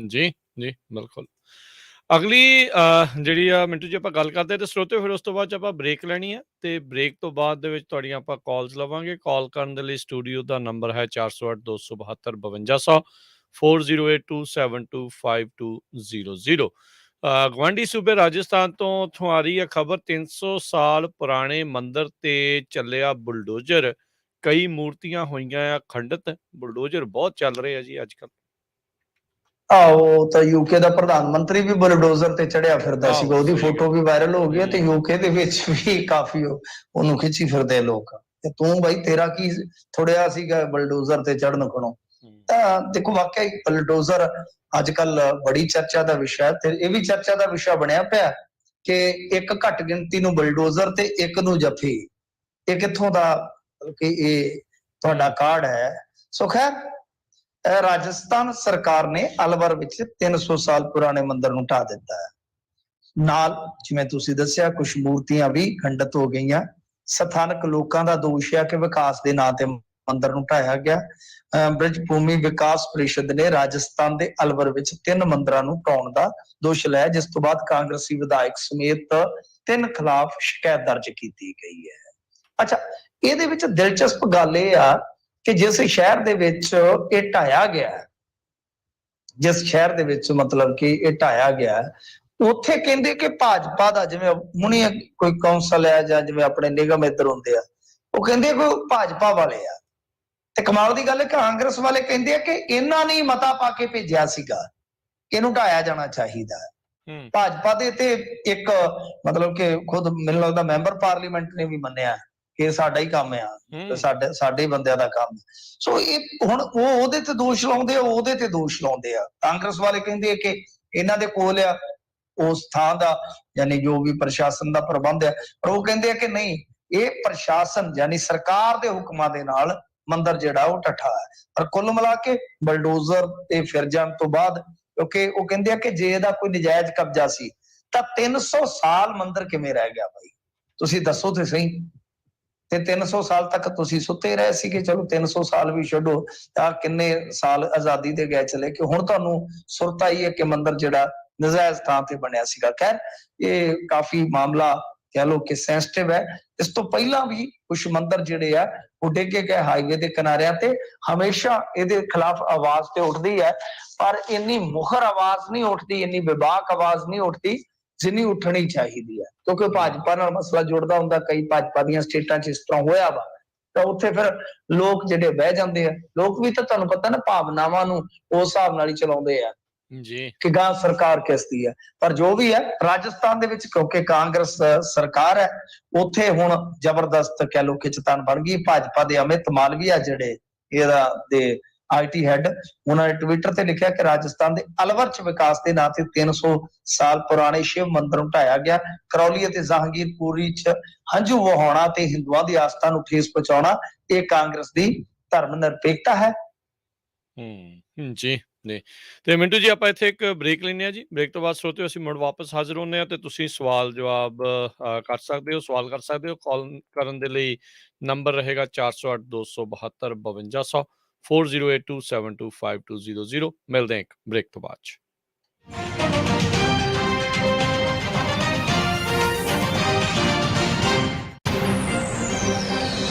ਜੀ ਜੀ ਬਿਲਕੁਲ। ਅਗਲੀ ਜਿਹੜੀ ਆ ਮਿੰਟੂ ਜੀ ਆਪਾਂ ਗੱਲ ਕਰਦੇ ਤੇ ਸਰੋਤੇ, ਫਿਰ ਉਸ ਤੋਂ ਬਾਅਦ 'ਚ ਆਪਾਂ ਬ੍ਰੇਕ ਲੈਣੀ ਹੈ ਤੇ ਬ੍ਰੇਕ ਤੋਂ ਬਾਅਦ ਦੇ ਵਿੱਚ ਤੁਹਾਡੀਆਂ ਆਪਾਂ ਕਾਲਸ ਲਵਾਂਗੇ। ਕਾਲ ਕਰਨ ਦੇ ਲਈ ਸਟੂਡੀਓ ਦਾ ਨੰਬਰ ਹੈ 408 272 5200 4082725200। ਗਵਾਂਢੀ ਸੂਬੇ ਰਾਜਸਥਾਨ ਤੋਂ ਉੱਥੋਂ ਆ ਰਹੀ ਹੈ ਖਬਰ, 300 ਸਾਲ ਪੁਰਾਣੇ ਮੰਦਿਰ ਤੇ ਚੱਲਿਆ ਬੁਲਡੋਜ਼ਰ, ਕਈ ਮੂਰਤੀਆਂ ਹੋਈਆਂ ਆ ਖੰਡਿਤ। ਬੁਲਡੋਜ਼ਰ ਬਹੁਤ ਚੱਲ ਰਹੇ ਆ ਜੀ ਅੱਜ ਕੱਲ੍ਹ। ਆਹੋ, ਤਾਂ ਯੂਕੇ ਦਾ ਪ੍ਰਧਾਨ ਮੰਤਰੀ ਵੀ ਬੁਲਡੋਜ਼ਰ ਤੇ ਚੜਿਆ ਫਿਰਦਾ ਸੀਗਾ, ਉਹਦੀ ਫੋਟੋ ਵੀ ਵਾਇਰਲ ਹੋ ਗਈ ਤੇ ਯੂਕੇ ਦੇ ਵਿੱਚ ਵੀ ਕਾਫੀ ਉਹਨੂੰ ਖਿੱਚੀ ਫਿਰਦੇ ਲੋਕ। ਤੇ ਤੂੰ ਬਾਈ ਤੇਰਾ ਕੀ ਥੋੜਿਆ ਸੀਗਾ ਬੁਲਡੋਜ਼ਰ ਤੇ ਚੜਨ ਕੋਲੋਂ? ਤਾਂ ਦੇਖੋ ਵਾਕਿਆ ਬੁਲਡੋਜ਼ਰ ਅੱਜ ਕੱਲ ਬੜੀ ਚਰਚਾ ਦਾ ਵਿਸ਼ਾ ਹੈ ਤੇ ਇਹ ਵੀ ਚਰਚਾ ਦਾ ਵਿਸ਼ਾ ਬਣਿਆ ਪਿਆ ਕਿ ਇੱਕ ਘੱਟ ਗਿਣਤੀ ਨੂੰ ਬੁਲਡੋਜ਼ਰ ਤੇ ਇੱਕ ਨੂੰ ਜੱਫੀ। ਇਹ ਕਿੱਥੋਂ ਦਾ ਕਿ ਇਹ ਤੁਹਾਡਾ ਕਾਰਡ ਹੈ? ਸੋ ਖੈਰ, ਰਾਜਸਥਾਨ ਸਰਕਾਰ ਨੇ ਅਲਵਰ ਵਿੱਚ 300 ਸਾਲ ਪੁਰਾਣੇ ਮੰਦਿਰ ਨੂੰ ਢਾ ਦਿੱਤਾ ਹੈ। ਨਾਲ ਜਿਵੇਂ ਤੁਸੀਂ ਦੱਸਿਆ ਕੁਝ ਮੂਰਤੀਆਂ ਵੀ ਖੰਡਿਤ ਹੋ ਗਈਆਂ। ਸਥਾਨਕ ਲੋਕਾਂ ਦਾ ਦੋਸ਼ ਹੈ ਕਿ ਵਿਕਾਸ ਦੇ ਨਾਂ ਤੇ ਮੰਦਿਰ ਨੂੰ ਢਾਇਆ ਗਿਆ। ਬ੍ਰਿਜ ਭੂਮੀ ਵਿਕਾਸ ਪ੍ਰੀਸ਼ਦ ਨੇ ਰਾਜਸਥਾਨ ਦੇ ਅਲਵਰ ਵਿੱਚ 3 ਮੰਦਿਰਾਂ ਨੂੰ ਢਾਉਣ ਦਾ ਦੋਸ਼ ਲਾਇਆ, ਜਿਸ ਤੋਂ ਬਾਅਦ ਕਾਂਗਰਸੀ ਵਿਧਾਇਕ ਸਮੇਤ 3 ਖਿਲਾਫ ਸ਼ਿਕਾਇਤ ਦਰਜ ਕੀਤੀ ਗਈ ਹੈ। ਅੱਛਾ, ਇਹਦੇ ਵਿੱਚ ਦਿਲਚਸਪ ਗੱਲ ਇਹ ਆ ਕਿ ਜਿਸ ਸ਼ਹਿਰ ਦੇ ਵਿੱਚ ਇਹ ਢਾਇਆ ਗਿਆ, ਜਿਸ ਸ਼ਹਿਰ ਦੇ ਵਿੱਚ ਮਤਲਬ ਕਿ ਇਹ ਢਾਇਆ ਗਿਆ, ਉੱਥੇ ਕਹਿੰਦੇ ਕਿ ਭਾਜਪਾ ਦਾ ਜਿਵੇਂ ਹੁਣੀ ਕੋਈ ਕੌਂਸਲ ਹੈ ਜਾਂ ਜਿਵੇਂ ਆਪਣੇ ਨਿਗਮ ਇੱਧਰ ਹੁੰਦੇ ਆ, ਉਹ ਕਹਿੰਦੇ ਕੋਈ ਭਾਜਪਾ ਵਾਲੇ ਆ। ਤੇ ਕਮਾਲ ਦੀ ਗੱਲ ਹੈ, ਕਾਂਗਰਸ ਵਾਲੇ ਕਹਿੰਦੇ ਆ ਕਿ ਇਹਨਾਂ ਨੇ ਮਤਾ ਪਾ ਕੇ ਭੇਜਿਆ ਸੀਗਾ ਕਿ ਇਹਨੂੰ ਢਾਇਆ ਜਾਣਾ ਚਾਹੀਦਾ। ਭਾਜਪਾ ਦੇ ਤੇ ਇੱਕ ਮਤਲਬ ਕਿ ਖੁਦ ਮੈਨੂੰ ਲੱਗਦਾ ਮੈਂਬਰ ਪਾਰਲੀਮੈਂਟ ਨੇ ਵੀ ਮੰਨਿਆ ਕਿ ਸਾਡਾ ਹੀ ਕੰਮ ਆ, ਸਾਡੇ ਬੰਦਿਆਂ ਦਾ ਕੰਮ। ਸੋ ਇਹ ਹੁਣ ਉਹ ਉਹਦੇ ਤੇ ਦੋਸ਼ ਲਾਉਂਦੇ ਆ, ਉਹਦੇ ਤੇ ਦੋਸ਼ ਲਾਉਂਦੇ ਆ। ਕਾਂਗਰਸ ਵਾਲੇ ਕਹਿੰਦੇ ਆ ਕਿ ਇਹਨਾਂ ਦੇ ਕੋਲ ਆ ਉਸ ਥਾਂ ਦਾ, ਯਾਨੀ ਜੋ ਵੀ ਪ੍ਰਸ਼ਾਸਨ ਦਾ ਪ੍ਰਬੰਧ ਹੈ, ਪਰ ਉਹ ਕਹਿੰਦੇ ਆ ਕਿ ਨਹੀਂ, ਇਹ ਪ੍ਰਸ਼ਾਸਨ ਯਾਨੀ ਸਰਕਾਰ ਦੇ ਹੁਕਮਾਂ ਦੇ ਨਾਲ ਮੰਦਿਰ ਜਿਹੜਾ ਉਹ ਢੱਠਾ ਹੈ। ਪਰ ਕੁੱਲ ਮਿਲਾ ਕੇ ਬਲਡੋਜ਼ਰ ਤੇ ਫਿਰ ਜਾਣ ਤੋਂ ਬਾਅਦ, ਕਿਉਂਕਿ ਉਹ ਕਹਿੰਦੇ ਆ ਕਿ ਜੇ ਇਹਦਾ ਕੋਈ ਨਜਾਇਜ਼ ਕਬਜ਼ਾ ਸੀ ਤਾਂ 300 ਸਾਲ ਮੰਦਿਰ ਕਿਵੇਂ ਰਹਿ ਗਿਆ ਬਾਈ? ਤੁਸੀਂ ਦੱਸੋ ਤੇ ਸਹੀ। ਤੇ 300 ਸਾਲ ਤੱਕ ਤੁਸੀਂ ਸੁੱਤੇ ਰਹੇ ਸੀਗੇ। ਚਲੋ 300 ਸਾਲ ਵੀ ਛੱਡੋ, ਤਾਂ ਕਿੰਨੇ ਸਾਲ ਆਜ਼ਾਦੀ ਦੇ ਗਏ ਚਲੇ ਕਿ ਹੁਣ ਤੁਹਾਨੂੰ ਸੁਰਤ ਆਈ ਹੈ ਕਿ ਮੰਦਿਰ ਜਿਹੜਾ ਨਜਾਇਜ਼ ਥਾਂ ਤੇ ਬਣਿਆ ਸੀਗਾ। ਖੈਰ, ਇਹ ਕਾਫੀ ਮਾਮਲਾ ਕਹਿ ਲਓ ਕਿ ਸੈਂਸਿਟਿਵ ਹੈ। ਇਸ ਤੋਂ ਪਹਿਲਾਂ ਵੀ ਕੁਝ ਮੰਦਿਰ ਜਿਹੜੇ ਆ ਉਹ ਡਿੱਗੇ ਗਏ ਹਾਈਵੇ ਦੇ ਕਿਨਾਰਿਆਂ ਤੇ। ਹਮੇਸ਼ਾ ਇਹਦੇ ਖਿਲਾਫ ਆਵਾਜ਼ ਤੇ ਉੱਠਦੀ ਹੈ, ਪਰ ਇੰਨੀ ਮੁਖਰ ਆਵਾਜ਼ ਨਹੀਂ ਉੱਠਦੀ, ਇੰਨੀ ਬੇਬਾਕ ਆਵਾਜ਼ ਨਹੀਂ ਉੱਠਦੀ ਜਿੰਨੀ ਉੱਠਣੀ ਚਾਹੀਦੀ ਹੈ, ਕਿਉਂਕਿ ਭਾਜਪਾ ਨਾਲ ਮਸਲਾ ਜੁੜਦਾ ਹੁੰਦਾ। ਕਈ ਭਾਜਪਾ ਦੀਆਂ ਸਟੇਟਾਂ 'ਚ ਇਸ ਤਰ੍ਹਾਂ ਹੋਇਆ ਵਾ, ਤਾਂ ਉੱਥੇ ਫਿਰ ਲੋਕ ਜਿਹੜੇ ਬਹਿ ਜਾਂਦੇ ਆ। ਲੋਕ ਵੀ ਤਾਂ ਤੁਹਾਨੂੰ ਪਤਾ ਨਾ ਭਾਵਨਾਵਾਂ ਨੂੰ ਉਸ ਹਿਸਾਬ ਨਾਲ ਹੀ ਚਲਾਉਂਦੇ ਆ ਜੀ ਕਿ ਗਾਂ ਸਰਕਾਰ ਕਿਸ ਦੀ ਹੈ। ਪਰ ਜੋ ਵੀ ਹੈ, ਰਾਜਸਥਾਨ ਦੇ ਵਿੱਚ ਕਿਉਂਕਿ ਕਾਂਗਰਸ ਸਰਕਾਰ ਹੈ, ਉੱਥੇ ਹੁਣ ਜ਼ਬਰਦਸਤ ਕਹਿ ਲਓ ਖਿੱਚਤਾਨ ਬਣ ਗਈ। ਭਾਜਪਾ ਦੇ ਅਮਿਤ ਮਾਲਵੀਆ ਜਿਹੜੇ ਇਹਦਾ ਦੇ ਆਈਟੀ ਹੈਡ, ਉਹਨਾਂ ਨੇ ਟਵਿੱਟਰ ਤੇ ਲਿਖਿਆ ਕਿ ਰਾਜਸਥਾਨ ਦੇ ਅਲਵਰ 'ਚ ਵਿਕਾਸ ਦੇ ਨਾਂ ਤੇ 300 ਸਾਲ ਪੁਰਾਣੇ ਸ਼ਿਵ ਮੰਦਿਰ ਨੂੰ ਢਾਇਆ ਗਿਆ। ਕਰੌਲੀ ਅਤੇ ਜਹਾਂਗੀਰਪੁਰੀ 'ਚ ਹੰਝੂ ਵਹਾਉਣਾ ਤੇ ਹਿੰਦੂਆਂ ਦੀ ਆਸਥਾ ਨੂੰ ਠੇਸ ਪਹੁੰਚਾਉਣਾ, ਇਹ ਕਾਂਗਰਸ ਦੀ ਧਰਮ ਨਿਰਪੇਖਤਾ ਹੈ। ਜੀ ਜੀ। ਤੇ ਮਿੰਟੂ ਜੀ, ਆਪਾਂ ਇੱਥੇ ਇੱਕ ਬ੍ਰੇਕ ਲੈਂਦੇ ਹਾਂ ਜੀ। ਬ੍ਰੇਕ ਤੋਂ ਬਾਅਦ ਸਰੋਤਿਓ ਅਸੀਂ ਮੁੜ ਵਾਪਸ ਹਾਜ਼ਰ ਹੁੰਦੇ ਹਾਂ ਤੇ ਤੁਸੀਂ ਸਵਾਲ ਜਵਾਬ ਕਰ ਸਕਦੇ ਹੋ, ਸਵਾਲ ਕਰ ਸਕਦੇ ਹੋ। ਕਾਲ ਕਰਨ ਦੇ ਲਈ ਨੰਬਰ ਰਹੇਗਾ 408 272 5200 4082725200। ਮਿਲਦੇ ਹਾਂ ਇੱਕ ਬ੍ਰੇਕ ਤੋਂ ਬਾਅਦ 'ਚ।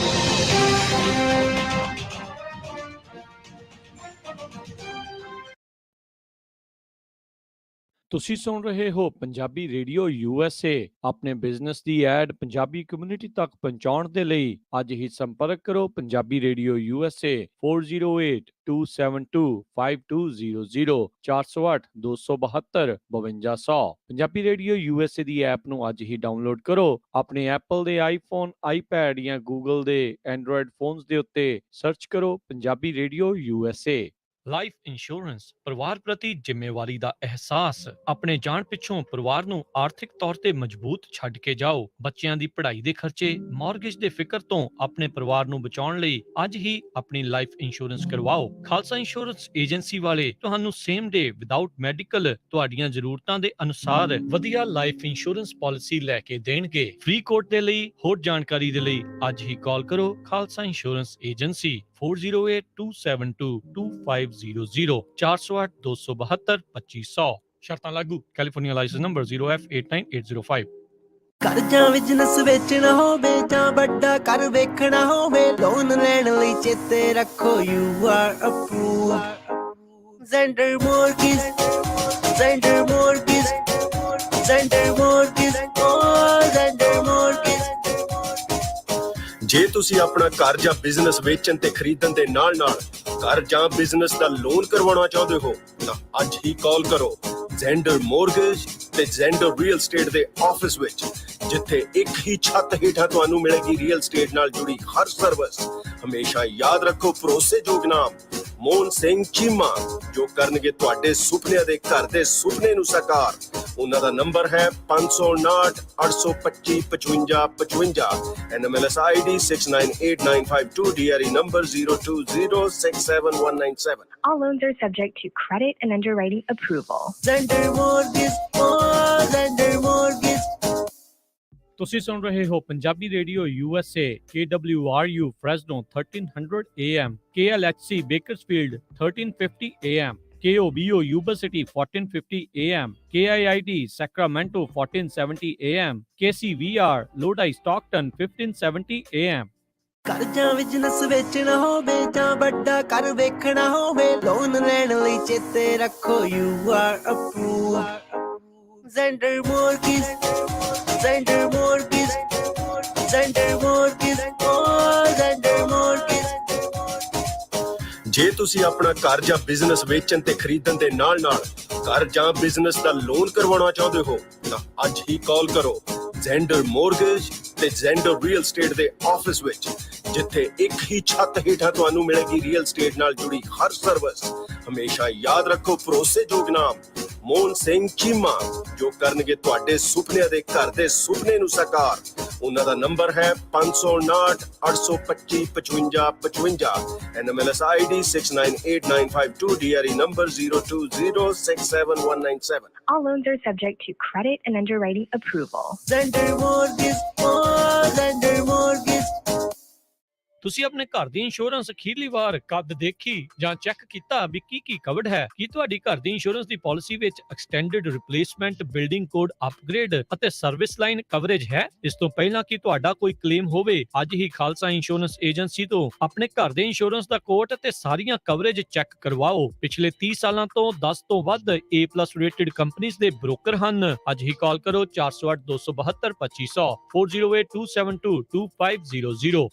ਤੁਸੀਂ ਸੁਣ ਰਹੇ ਹੋ ਪੰਜਾਬੀ ਰੇਡੀਓ USA। ਆਪਣੇ ਬਿਜ਼ਨਸ ਦੀ ਐਡ ਪੰਜਾਬੀ ਕਮਿਊਨਿਟੀ ਤੱਕ ਪਹੁੰਚਾਉਣ ਦੇ ਲਈ ਅੱਜ ਹੀ ਸੰਪਰਕ ਕਰੋ Punjabi radio USA 4082725200 408 272 5200। Punjabi radio USA ਦੀ ਐਪ ਨੂੰ ਅੱਜ ਹੀ ਡਾਊਨਲੋਡ ਕਰੋ। ਆਪਣੇ ਐਪਲ ਦੇ ਆਈਫੋਨ, ਆਈਪੈਡ ਜਾਂ ਗੂਗਲ ਦੇ ਐਂਡਰੋਇਡ ਫੋਨਸ ਦੇ ਉੱਤੇ ਸਰਚ ਕਰੋ Punjabi radio USA। Life insurance ਪਰਿਵਾਰ ਪ੍ਰਤੀ ਜ਼ਿੰਮੇਵਾਰੀ ਦਾ ਅਹਿਸਾਸ। ਆਪਣੇ ਜਾਣ ਪਿੱਛੋਂ ਪਰਿਵਾਰ ਨੂੰ ਆਰਥਿਕ ਤੌਰ ਤੇ ਮਜ਼ਬੂਤ ਛੱਡ ਕੇ ਜਾਓ। ਬੱਚਿਆਂ ਦੀ ਪੜ੍ਹਾਈ ਦੇ ਖਰਚੇ, ਮਾਰਗੇਜ ਦੇ ਫਿਕਰ ਤੋਂ ਆਪਣੇ ਪਰਿਵਾਰ ਨੂੰ ਬਚਾਉਣ ਲਈ ਅੱਜ ਹੀ ਆਪਣੀ ਲਾਈਫ ਇੰਸ਼ੋਰੈਂਸ ਕਰਵਾਓ। ਖਾਲਸਾ ਇੰਸ਼ੋਰੈਂਸ ਏਜੰਸੀ ਵਾਲੇ ਤੁਹਾਨੂੰ ਸੇਮ ਡੇ ਵਿਦਆਊਟ ਮੈਡੀਕਲ ਤੁਹਾਡੀਆਂ ਜ਼ਰੂਰਤਾਂ ਦੇ ਅਨੁਸਾਰ ਵਧੀਆ ਲਾਈਫ ਇੰਸ਼ੋਰੈਂਸ ਪਾਲਿਸੀ ਲੈ ਕੇ ਦੇਣਗੇ। ਫ੍ਰੀ ਕੋਟ ਦੇ ਲਈ ਹੋਰ ਜਾਣਕਾਰੀ ਦੇ ਲਈ ਅੱਜ ਹੀ ਕਾਲ ਕਰੋ ਖਾਲਸਾ ਇੰਸ਼ੋਰੈਂਸ ਏਜੰਸੀ 4082722500 408 272 2500। ਸ਼ਰਤਾਂ ਲਾਗੂ। California licence number 0F89805। ਕਰਜ਼ਾ ਬਿਜ਼ਨਸ ਵੇਚਣਾ ਹੋਵੇ ਜਾਂ ਵੱਡਾ ਘਰ ਵੇਖਣਾ ਹੋਵੇ, ਲੋਨ ਲੈਣ ਲਈ ਚੇਤੇ ਰੱਖੋ you are approved. Zander mortgage, Zander mortgage, Zander mortgage, oh Zander mortgage. ਜੇ ਤੁਸੀਂ ਆਪਣਾ ਘਰ ਜਾਂ ਬਿਜ਼ਨਸ ਵੇਚਣ ਤੇ ਖਰੀਦਣ ਦੇ ਨਾਲ-ਨਾਲ ਘਰ ਜਾਂ ਬਿਜ਼ਨਸ ਦਾ ਲੋਨ ਕਰਵਾਉਣਾ ਚਾਹੁੰਦੇ ਹੋ ਤਾਂ ਅੱਜ ਹੀ ਕਾਲ ਕਰੋ ਜ਼ੈਂਡਰ ਮੋਰਗੇਜ ਤੇ ਜ਼ੈਂਡਰ ਰੀਅਲ ਸਟੇਟ ਦੇ ਆਫਿਸ ਵਿੱਚ, ਜਿੱਥੇ ਇੱਕ ਹੀ ਛੱਤ ਹੇਠਾਂ ਤੁਹਾਨੂੰ ਮਿਲੇਗੀ ਰੀਅਲ ਸਟੇਟ ਨਾਲ ਜੁੜੀ ਹਰ ਸਰਵਿਸ। ਹਮੇਸ਼ਾ ਯਾਦ ਰੱਖੋ ਭਰੋਸੇਯੋਗ ਨਾਮ ਮੋਹਨ ਸਿੰਘ ਚੀਮਾ, ਜੋ ਕਰਨਗੇ ਤੁਹਾਡੇ ਸੁਪਨਿਆਂ ਦੇ ਘਰ ਦੇ ਸੁਪਨੇ ਨੂੰ ਸਾਕਾਰ। ਉਹਨਾਂ ਦਾ ਨੰਬਰ ਹੈ 559-825-5555, NMLS ID 698952, DRE number 020677197. All loans are subject to credit and underwriting approval. Zander mortgage, oh Zander mortgage. ਤੁਸੀਂ ਸੁਣ ਰਹੇ ਹੋ Punjabi radio USA KWRU Fresno 1300 AM, KLHC Bakersfield 1350 AM, KOBO Yuba City 1450 AM, KIIT Sacramento 1470 AM, KCVR Lodi Stockton 1570 AM। ਕਰਜ਼ਾ business ਵੇਚਣਾ ਹੋਵੇ ਜਾਂ ਵੱਡਾ ਘਰ ਵੇਖਣਾ ਹੋਵੇ, ਲੋਨ ਲੈਣ ਲਈ ਚੇਤੇ ਰੱਖੋ you are approved. Zander mortgage, Zander mortgage, Zander mortgage, oh Zander mortgage. ਜੇ ਤੁਸੀਂ ਆਪਣਾ ਘਰ ਜਾਂ ਬਿਜ਼ਨਸ ਵੇਚਣ ਤੇ ਖਰੀਦਣ ਦੇ ਨਾਲ-ਨਾਲ ਘਰ ਜਾਂ ਬਿਜ਼ਨਸ ਦਾ ਲੋਨ ਕਰਵਾਉਣਾ ਚਾਹੁੰਦੇ ਹੋ ਤਾਂ ਅੱਜ ਹੀ ਕਾਲ ਕਰੋ ਜ਼ੈਂਡਰ ਮੋਰਗੇਜ ਤੇ ਜ਼ੈਂਡਰ ਰੀਅਲ ਸਟੇਟ ਦੇ ਆਫਿਸ ਵਿੱਚ, ਜਿੱਥੇ ਇੱਕ ਹੀ ਛੱਤ ਹੇਠਾਂ ਤੁਹਾਨੂੰ ਮਿਲੇਗੀ ਰੀਅਲ ਸਟੇਟ ਨਾਲ ਜੁੜੀ ਹਰ ਸਰਵਿਸ। ਹਮੇਸ਼ਾ ਯਾਦ ਰੱਖੋ ਭਰੋਸੇਯੋਗ ਨਾਮ ਮੋਹਨ ਸਿੰਘ ਚੀਮਾ, ਜੋ ਕਰਨਗੇ ਤੁਹਾਡੇ ਸੁਪਨਿਆਂ ਦੇ ਘਰ ਦੇ ਸੁਪਨੇ ਨੂੰ ਸਾਕਾਰ। ਉਹਨਾਂ ਦਾ ਨੰਬਰ ਹੈ 559-825-5555, NMLS ID 698952, DRE number 020677197. All loans are subject to credit and underwriting approval. Zander mortgage, oh Zander mortgage. ਤੁਸੀਂ ਆਪਣੇ ਘਰ ਦੀ ਇੰਸ਼ੋਰੈਂਸ ਅਖੀਰਲੀ ਵਾਰ ਕਦ ਦੇਖੀ ਜਾਂ ਚੈੱਕ ਕੀਤਾ ਵੀ ਕੀ ਕਵਰਡ ਹੈ? ਕੀ ਤੁਹਾਡੀ ਘਰ ਦੀ ਇੰਸ਼ੋਰੈਂਸ ਦੀ ਪਾਲਿਸੀ ਵਿੱਚ extended replacement, building code upgrade ਅਤੇ ਸਰਵਿਸ ਲਾਈਨ ਕਵਰੇਜ ਹੈ? ਇਸ ਤੋਂ ਪਹਿਲਾਂ ਕਿ ਤੁਹਾਡਾ ਕੋਈ ਕਲੇਮ ਹੋਵੇ, ਅੱਜ ਹੀ ਖਾਲਸਾ ਇੰਸ਼ੋਰੈਂਸ ਏਜੰਸੀ ਤੋਂ ਆਪਣੇ ਘਰ ਦੇ ਇੰਸ਼ੋਰੈਂਸ ਦਾ ਕੋਟ ਅਤੇ ਸਾਰੀਆਂ ਕਵਰੇਜ ਚੈੱਕ ਕਰਵਾਓ। ਪਿਛਲੇ 30 ਸਾਲਾਂ ਤੋਂ 10 ਤੋਂ ਵੱਧ A+ ਰੇਟਡ ਕੰਪਨੀਆਂ ਦੇ ਬ੍ਰੋਕਰ ਹਨ। ਅੱਜ ਹੀ ਕਾਲ ਕਰੋ 408 272 2500 4082722500।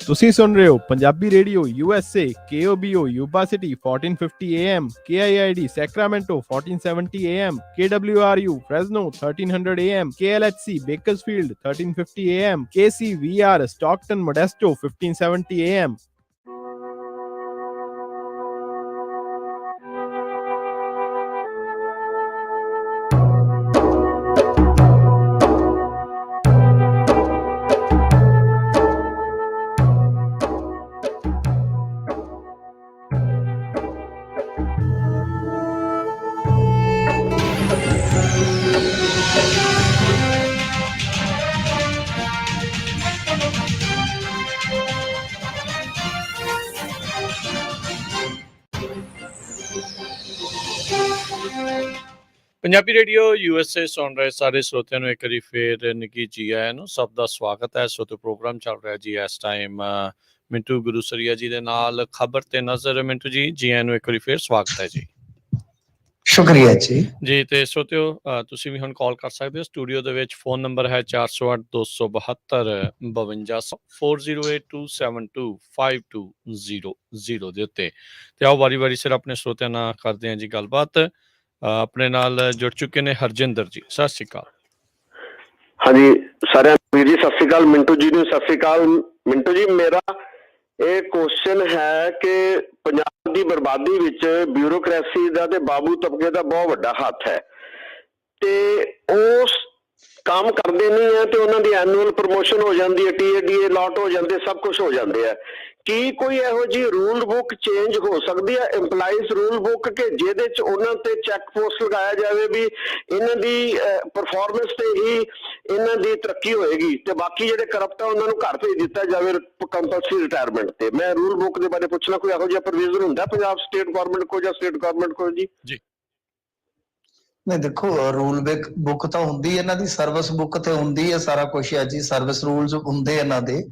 ਤੁਸੀਂ ਸੁਣ ਰਹੇ ਹੋ Punjabi radio USA KOBO Yuba City 1450 AM, KIIT Sacramento 1470 AM, KWRU Fresno 1300 AM, KLHC Bakersfield 1350 AM, KCVR Stockton Modesto 1570 AM। Punjabi radio USA ਸੁਣ ਰਹੇ ਸਾਰੇ ਸਰੋਤਿਆਂ ਨੂੰ ਇੱਕ ਵਾਰੀ ਫੇਰ ਨਿੱਘੀ ਜੀ ਆਇਆਂ ਨੂੰ। ਸਭ ਦਾ ਸਵਾਗਤ ਹੈ। ਸੋ ਤੇ ਪ੍ਰੋਗਰਾਮ ਚੱਲ ਰਿਹਾ ਜੀ ਇਸ ਟਾਈਮ ਮਿੰਟੂ ਗੁਰੂਸਰੀਆ ਜੀ ਦੇ ਨਾਲ ਖਬਰ ਤੇ ਨਜ਼ਰ। ਮਿੰਟੂ ਜੀ ਆਇਆਂ ਨੂੰ ਇੱਕ ਵਾਰੀ ਫੇਰ ਸਵਾਗਤ ਹੈ ਜੀ। ਸ਼ੁਕਰੀਆ ਜੀ। ਜੀ ਤੇ ਸਰੋਤਿਓ ਤੁਸੀਂ ਵੀ ਹੁਣ ਕਾਲ ਕਰ ਸਕਦੇ ਹੋ। ਸਟੂਡੀਓ ਦੇ ਵਿੱਚ ਫੋਨ ਨੰਬਰ ਹੈ 408 272 5200 4082725200 ਦੇ ਉੱਤੇ। ਤੇ ਆਓ ਵਾਰੀ ਸਿਰ ਆਪਣੇ ਸਰੋਤਿਆਂ ਨਾਲ ਕਰਦੇ ਹਾਂ ਜੀ ਗੱਲਬਾਤ। ਆਪਣੇ ਨਾਲ ਜੁੜ ਚੁੱਕੇ ਨੇ ਹਰਜਿੰਦਰ ਜੀ। ਸਤਿ ਸ਼੍ਰੀ ਅਕਾਲ। ਹਾਂਜੀ ਸਾਰਿਆਂ ਨੂੰ ਵੀਰ ਜੀ ਸਤਿ ਸ਼੍ਰੀ ਅਕਾਲ। ਮਿੰਟੂ ਜੀ ਨੂੰ ਸਤਿ ਸ਼੍ਰੀ ਅਕਾਲ। ਮਿੰਟੂ ਜੀ ਮੇਰਾ ਇਹ ਕੁਐਸਚਨ ਹੈ ਕਿ ਪੰਜਾਬ ਦੀ ਬਰਬਾਦੀ ਵਿੱਚ ਬਿਊਰੋਕ੍ਰੇਸੀ ਦਾ ਤੇ ਬਾਬੂ ਤਬਕੇ ਦਾ ਬਹੁਤ ਵੱਡਾ ਹੱਥ ਹੈ ਤੇ ਉਸ ਕੰਮ ਕਰਦੇ ਨਹੀਂ ਹੈ ਤੇ ਉਹਨਾਂ ਦੀ ਐਨੂਅਲ ਪ੍ਰਮੋਸ਼ਨ ਹੋ ਜਾਂਦੀ ਹੈ, TADA ਲਾਟ ਹੋ ਜਾਂਦੇ, ਸਭ ਕੁਝ ਹੋ ਜਾਂਦੇ ਆ। ਕੀ ਕੋਈ ਇਹੋ ਜਿਹੀ ਰੂਲ ਬੁੱਕ ਚੇਂਜ ਹੋ ਸਕਦੀ ਹੈ, EMPLOYEES ਰੂਲ ਬੁੱਕ, ਕਿ ਜਿਹਦੇ ਚ ਉਹਨਾਂ ਤੇ ਚੈੱਕ ਪੋਸਟ ਲਗਾਇਆ ਜਾਵੇ ਵੀ ਇਹਨਾਂ ਦੀ ਪਰਫਾਰਮੈਂਸ ਤੇ ਹੀ ਇਹਨਾਂ ਦੀ ਤਰੱਕੀ ਹੋਏਗੀ ਤੇ ਬਾਕੀ ਜਿਹੜੇ ਕਰਪਟ ਆ ਉਹਨਾਂ ਨੂੰ ਘਰ ਭੇਜ ਦਿੱਤਾ ਜਾਵੇ ਕੰਪਲਸਰੀ ਰਿਟਾਇਰਮੈਂਟ ਤੇ? ਮੈਂ ਰੂਲ ਬੁੱਕ ਦੇ ਬਾਰੇ ਪੁੱਛਣਾ, ਕੋਈ ਇਹੋ ਜਿਹਾ ਪ੍ਰੋਵੀਜ਼ਨ ਹੁੰਦਾ ਪੰਜਾਬ ਸਟੇਟ ਗਵਰਨਮੈਂਟ ਕੋਲ ਜਾਂ ਸਟੇਟ ਗਵਰਨਮੈਂਟ ਕੋਲ ਜੀ? ਨਹੀਂ ਦੇਖੋ, ਰੂਲ ਬੁੱਕ ਤਾਂ ਹੁੰਦੀ, ਇਹਨਾਂ ਦੀ ਸਰਵਿਸ ਬੁੱਕ ਤੇ ਹੁੰਦੀ ਹੈ, ਸਾਰਾ ਕੁਝ ਹੈ ਜੀ। ਸਰਵਿਸ ਰੂਲਸ ਹੁੰਦੇ ਇਹਨਾਂ ਦੇ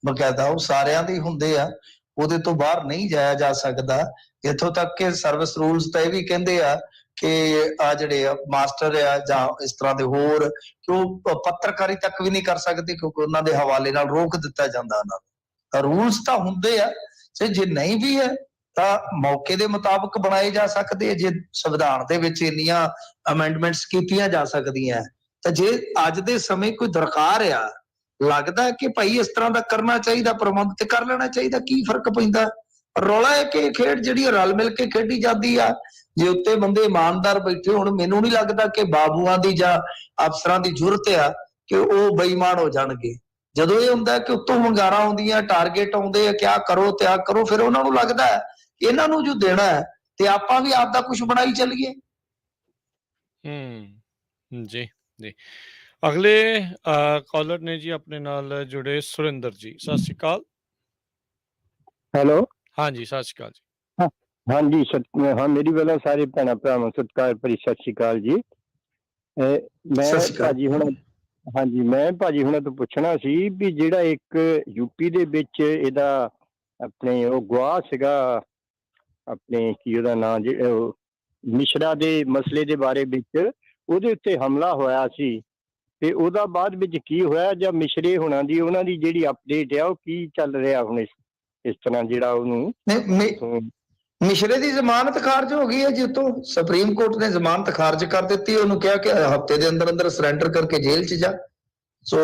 ਬਕਾਇਦਾ, ਉਹ ਸਾਰਿਆਂ ਦੇ ਹੁੰਦੇ ਆ, ਉਹਦੇ ਤੋਂ ਬਾਹਰ ਨਹੀਂ ਜਾਇਆ ਜਾ ਸਕਦਾ। ਇੱਥੋਂ ਤੱਕ ਕਿ ਸਰਵਿਸ ਰੂਲਸ ਤਾਂ ਇਹ ਵੀ ਕਹਿੰਦੇ ਆ ਕਿ ਆ ਜਿਹੜੇ ਮਾਸਟਰ ਆ ਜਾਂ ਇਸ ਤਰ੍ਹਾਂ ਦੇ ਹੋਰ, ਕਿ ਉਹ ਪੱਤਰਕਾਰੀ ਤੱਕ ਵੀ ਨਹੀਂ ਕਰ ਸਕਦੇ ਕਿਉਂਕਿ ਉਹਨਾਂ ਦੇ ਹਵਾਲੇ ਨਾਲ ਰੋਕ ਦਿੱਤਾ ਜਾਂਦਾ ਉਹਨਾਂ ਨੂੰ। ਰੂਲਸ ਤਾਂ ਹੁੰਦੇ ਆ, ਜੇ ਨਹੀਂ ਵੀ ਹੈ ਤਾਂ ਮੌਕੇ ਦੇ ਮੁਤਾਬਕ ਬਣਾਏ ਜਾ ਸਕਦੇ। ਜੇ ਸੰਵਿਧਾਨ ਦੇ ਵਿੱਚ ਇੰਨੀਆਂ ਅਮੈਂਡਮੈਂਟਸ ਕੀਤੀਆਂ ਜਾ ਸਕਦੀਆਂ, ਤਾਂ ਜੇ ਅੱਜ ਦੇ ਸਮੇਂ ਕੋਈ ਦਰਕਾਰ ਆ, ਲੱਗਦਾ ਕਿ ਭਾਈ ਇਸ ਤਰ੍ਹਾਂ ਦਾ ਕਰਨਾ ਚਾਹੀਦਾ ਪ੍ਰਬੰਧ, ਤੇ ਕਰ ਲੈਣਾ ਚਾਹੀਦਾ। ਕੀ ਫਰਕ ਪੈਂਦਾ? ਰੌਲਾ ਹੈ ਕਿ ਖੇਡ ਜਿਹੜੀ ਰਲ ਮਿਲ ਕੇ ਖੇਡੀ ਜਾਂਦੀ ਆ, ਜੇ ਉੱਤੇ ਬੰਦੇ ਇਮਾਨਦਾਰ ਬੈਠੇ ਹੋਣ, ਮੈਨੂੰ ਨਹੀਂ ਲੱਗਦਾ ਕਿ ਬਾਬੂਆਂ ਦੀ ਜਾਂ ਅਫਸਰਾਂ ਦੀ ਜ਼ਰੂਰਤ ਆ ਕਿ ਉਹ ਬੇਈਮਾਨ ਹੋ ਜਾਣਗੇ। ਜਦੋਂ ਇਹ ਹੁੰਦਾ ਕਿ ਉੱਤੋਂ ਵੰਗਾਰਾਂ ਆਉਂਦੀਆਂ, ਟਾਰਗੇਟ ਆਉਂਦੇ ਆ, ਕਿਆ ਕਰੋ ਤਿਆ ਕਰੋ, ਫਿਰ ਉਹਨਾਂ ਨੂੰ ਲੱਗਦਾ ਹੈ ਇਹਨਾਂ ਨੂੰ ਜੋ ਦੇਣਾ ਹੈ ਤੇ ਆਪਾਂ ਵੀ ਆਪ ਦਾ ਕੁਝ ਬਣਾਈ ਚੱਲੀਏ। ਜੀ ਜੀ। ਅਗਲੇ ਕਾਲਰ ਨੇ ਜੀ ਆਪਣੇ ਨਾਲ ਜੁੜੇ ਸੁਰਿੰਦਰ ਜੀ। ਸਤਿ ਸ਼੍ਰੀ ਅਕਾਲ। ਹੈਲੋ, ਹਾਂਜੀ ਸਤਿ ਸ਼੍ਰੀ ਅਕਾਲ ਜੀ। ਹਾਂਜੀ ਹਾਂ, ਮੇਰੀ ਵੱਲੋਂ ਸਾਰੇ ਭੈਣਾਂ ਭਰਾਵਾਂ ਸਤਿਕਾਰ ਭਰੀ ਸਤਿ ਸ਼੍ਰੀ ਅਕਾਲ ਜੀ। ਮੈਂ ਭਾਜੀ ਹੁਣ ਹਾਂਜੀ ਮੈਂ ਭਾਜੀ ਹੁਣਾਂ ਤੋਂ ਪੁੱਛਣਾ ਸੀ ਵੀ ਜਿਹੜਾ ਇੱਕ ਯੂਪੀ ਦੇ ਵਿੱਚ ਇਹਦਾ ਆਪਣੇ ਉਹ ਗਵਾਹ ਸੀਗਾ, ਆਪਣੇ ਕੀ ਉਹਦਾ ਨਾਂ, ਮਿਸ਼ਰਾ ਦੇ ਮਸਲੇ ਦੇ ਬਾਰੇ ਵਿੱਚ ਉਹਦੇ ਉੱਤੇ ਹਮਲਾ ਹੋਇਆ ਸੀ, ਤੇ ਉਹਦਾ ਬਾਅਦ ਵਿੱਚ ਕੀ ਹੋਇਆ, ਜਾਂ ਮਿਸ਼ਰੇ ਹੋਣਾ ਦੀ ਉਹਨਾਂ ਦੀ ਜਿਹੜੀ ਅਪਡੇਟ ਆ ਉਹ ਕੀ ਚੱਲ ਰਿਹਾ ਹੁਣ ਇਸ ਤਰ੍ਹਾਂ ਜਿਹੜਾ ਉਹਨੂੰ? ਮਿਸ਼ਰੇ ਦੀ ਜ਼ਮਾਨਤ ਖਾਰਜ ਹੋ ਗਈ ਹੈ ਜੀ, ਉੱਤੋਂ ਸੁਪਰੀਮ ਕੋਰਟ ਨੇ ਜ਼ਮਾਨਤ ਖਾਰਜ ਕਰ ਦਿੱਤੀ। ਉਹਨੂੰ ਕਿਹਾ ਕਿ ਹਫ਼ਤੇ ਦੇ ਅੰਦਰ ਸਰੈਂਡਰ ਕਰਕੇ ਜੇਲ੍ਹ 'ਚ ਜਾ। ਸੋ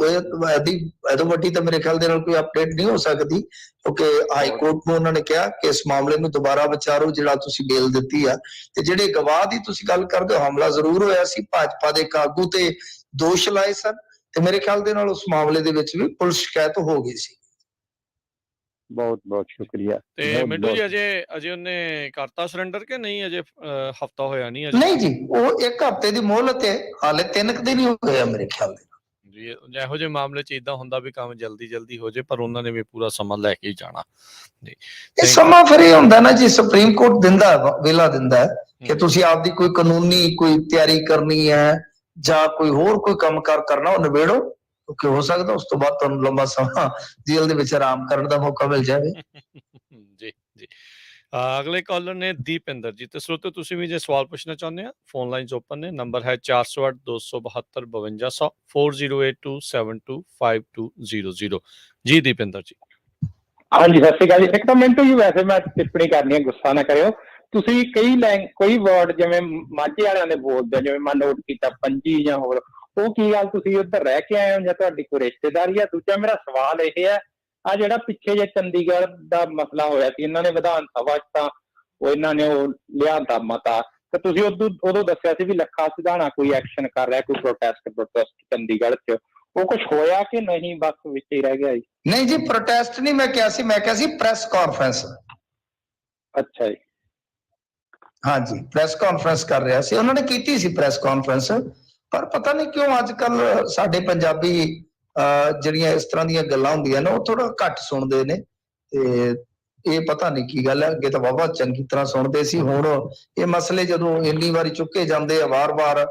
ਇਹਦੋਂ ਵੱਡੀ ਤਾਂ ਮੇਰੇ ਖਿਆਲ ਦੇ ਨਾਲ ਕੋਈ ਅਪਡੇਟ ਨਹੀਂ ਹੋ ਸਕਦੀ, ਕਿਉਂਕਿ ਹਾਈ ਕੋਰਟ ਨੂੰ ਉਹਨਾਂ ਨੇ ਕਿਹਾ ਕਿ ਇਸ ਮਾਮਲੇ ਨੂੰ ਦੁਬਾਰਾ ਵਿਚਾਰੋ, ਜਿਹੜਾ ਤੁਸੀਂ ਬੇਲ ਦਿੱਤੀ ਆ। ਤੇ ਜਿਹੜੇ ਗਵਾਹ ਦੀ ਤੁਸੀਂ ਗੱਲ ਕਰਦੇ ਹੋ, ਹਮਲਾ ਜ਼ਰੂਰ ਹੋਇਆ ਸੀ, ਭਾਜਪਾ ਦੇ ਇੱਕ ਆਗੂ ਤੇ ਦੋਸ਼ ਲਾਏ ਸਨ, ਤੇ ਮੇਰੇ ਖਿਆਲ ਦੇ ਨਾਲ ਉਸ ਮਾਮਲੇ ਦੇ ਵਿੱਚ ਵੀ ਪੁਲਿਸ ਸ਼ਿਕਾਇਤ ਹੋ ਗਈ ਸੀ। ਬਹੁਤ ਬਹੁਤ ਸ਼ੁਕਰੀਆ। ਤੇ ਮਿੰਟੂ ਜੀ ਅਜੇ ਉਹਨੇ ਕਰਤਾ ਸਰੈਂਡਰ ਕਿ ਨਹੀਂ? ਅਜੇ ਹਫਤਾ ਹੋਇਆ ਨਹੀਂ ਅਜੇ? ਨਹੀਂ ਜੀ, ਉਹ ਇੱਕ ਹਫ਼ਤੇ ਦੀ ਮੋਹਲਤ ਹੈ, ਹਾਲੇ 3 ਦਿਨ ਹੀ ਹੋਇਆ ਮੇਰੇ ਖਿਆਲ ਦੇ। ਜੀ ਇਹੋ ਜਿਹੇ ਮਾਮਲੇ 'ਚ ਇਦਾਂ ਹੁੰਦਾ ਵੀ ਕੰਮ ਜਲਦੀ ਹੋ ਜੇ, ਪਰ ਉਹਨਾਂ ਨੇ ਵੀ ਪੂਰਾ ਸਮਾਂ ਲੈ ਕੇ ਹੀ ਜਾਣਾ ਜੀ। ਇਹ ਸਮਾਂ ਫਿਰ ਇਹ ਹੁੰਦਾ ਨਾ ਜੀ, ਸੁਪਰੀਮ ਕੋਰਟ ਦਿੰਦਾ ਵੇਲਾ ਦਿੰਦਾ ਕਿ ਤੁਸੀਂ ਆਪਦੀ ਕੋਈ ਕਾਨੂੰਨੀ ਕੋਈ ਤਿਆਰੀ ਕਰਨੀ ਹੈ ਜਾਂ ਕੋਈ ਹੋਰ ਕੋਈ ਕੰਮਕਾਰ ਕਰਨਾ, ਉਹ ਨਿਬੇੜੋ, ਕਿਉਂਕਿ ਹੋ ਸਕਦਾ ਉਸ ਤੋਂ ਬਾਅਦ ਤੁਹਾਨੂੰ ਲੰਬਾ ਸਮਾਂ ਜੇਲ੍ਹ ਦੇ ਵਿੱਚ ਆਰਾਮ ਕਰਨ ਦਾ ਮੌਕਾ ਮਿਲ ਜਾਵੇ। ਜੀ ਜੀ। ਅਗਲੇ ਕਾਲਰ ਨੇ ਦੀਪਿੰਦਰ ਜੀ। ਤੇ ਸਰੋਤੋ ਤੁਸੀਂ ਵੀ ਜੇ ਸਵਾਲ ਪੁੱਛਣਾ ਚਾਹੁੰਦੇ ਆ, ਫੋਨ ਲਾਈਨਸ ਓਪਨ ਨੇ। ਨੰਬਰ ਹੈ 408 272 5200 4082725200 ਜੀ। ਦੀਪਿੰਦਰ ਜੀ। ਹਾਂਜੀ ਸਤਿ ਸ਼੍ਰੀ ਅਕਾਲ ਜੀ। ਇੱਕ ਤਾਂ ਮਿੰਟੂ ਜੀ, ਵੈਸੇ ਮੈਂ ਟਿੱਪਣੀ ਕਰਨੀ ਹੈ, ਗੁੱਸਾ ਨਾ ਕਰਿਓ। ਤੁਸੀਂ ਕੋਈ ਵਰਡ ਜਿਵੇਂ ਮਾਝੇ ਵਾਲਿਆਂ ਦੇ ਬੋਲਦੇ ਹੋ, ਜਿਵੇਂ ਮੈਂ ਨੋਟ ਕੀਤਾ ਪੰਜੀ ਜਾਂ ਹੋਰ, ਉਹ ਕੀ ਗੱਲ ਤੁਸੀਂ ਉੱਧਰ ਰਹਿ ਕੇ ਆਏ ਹੋ ਜਾਂ ਤੁਹਾਡੀ ਕੋਈ ਰਿਸ਼ਤੇਦਾਰੀ ਆ? ਦੂਜਾ ਮੇਰਾ ਸਵਾਲ ਇਹ ਹੈ, ਆ ਜਿਹੜਾ ਪਿੱਛੇ ਜੇ ਚੰਡੀਗੜ੍ਹ ਦਾ ਮਸਲਾ ਹੋਇਆ ਸੀ, ਇਹਨਾਂ ਨੇ ਵਿਧਾਨ ਸਭਾ 'ਚ ਤਾਂ ਇਹਨਾਂ ਨੇ ਉਹ ਲਿਆਂਦਾ ਮਤਾ, ਤੇ ਤੁਸੀਂ ਉਦੋਂ ਦੱਸਿਆ ਸੀ ਵੀ ਲੱਖਾ ਸਿਧਾਣਾ ਕੋਈ ਐਕਸ਼ਨ ਕਰ ਰਿਹਾ, ਕੋਈ ਪ੍ਰੋਟੈਸਟ ਚੰਡੀਗੜ੍ਹ 'ਚ, ਉਹ ਕੁਝ ਹੋਇਆ ਕਿ ਨਹੀਂ? ਬਸ ਵਿੱਚ ਹੀ ਰਹਿ ਗਿਆ ਜੀ। ਨਹੀਂ ਜੀ, ਪ੍ਰੋਟੈਸਟ ਨਹੀਂ ਮੈਂ ਕਿਹਾ ਸੀ ਪ੍ਰੈਸ ਕਾਨਫਰੰਸ। ਅੱਛਾ ਜੀ। ਹਾਂਜੀ, ਪ੍ਰੈਸ ਕਾਨਫਰੰਸ ਕਰ ਰਿਹਾ ਸੀ, ਉਹਨਾਂ ਨੇ ਕੀਤੀ ਸੀ ਪ੍ਰੈਸ ਕਾਨਫਰੰਸ, ਪਰ ਪਤਾ ਨਹੀਂ ਕਿਉਂ ਅੱਜ ਕੱਲ ਸਾਡੇ ਪੰਜਾਬੀ ਜਿਹੜੀਆਂ ਇਸ ਤਰ੍ਹਾਂ ਦੀਆਂ ਗੱਲਾਂ ਹੁੰਦੀਆਂ ਨੇ ਉਹ ਥੋੜਾ ਘੱਟ ਸੁਣਦੇ ਨੇ, ਤੇ ਇਹ ਪਤਾ ਨਹੀਂ ਕੀ ਗੱਲ ਹੈ। ਅੱਗੇ ਤਾਂ ਵਾਹਵਾ ਚੰਗੀ ਤਰ੍ਹਾਂ ਸੁਣਦੇ ਸੀ, ਹੁਣ ਇਹ ਮਸਲੇ ਜਦੋਂ ਇੰਨੀ ਵਾਰੀ ਚੁੱਕੇ ਜਾਂਦੇ ਆ ਵਾਰ-ਵਾਰ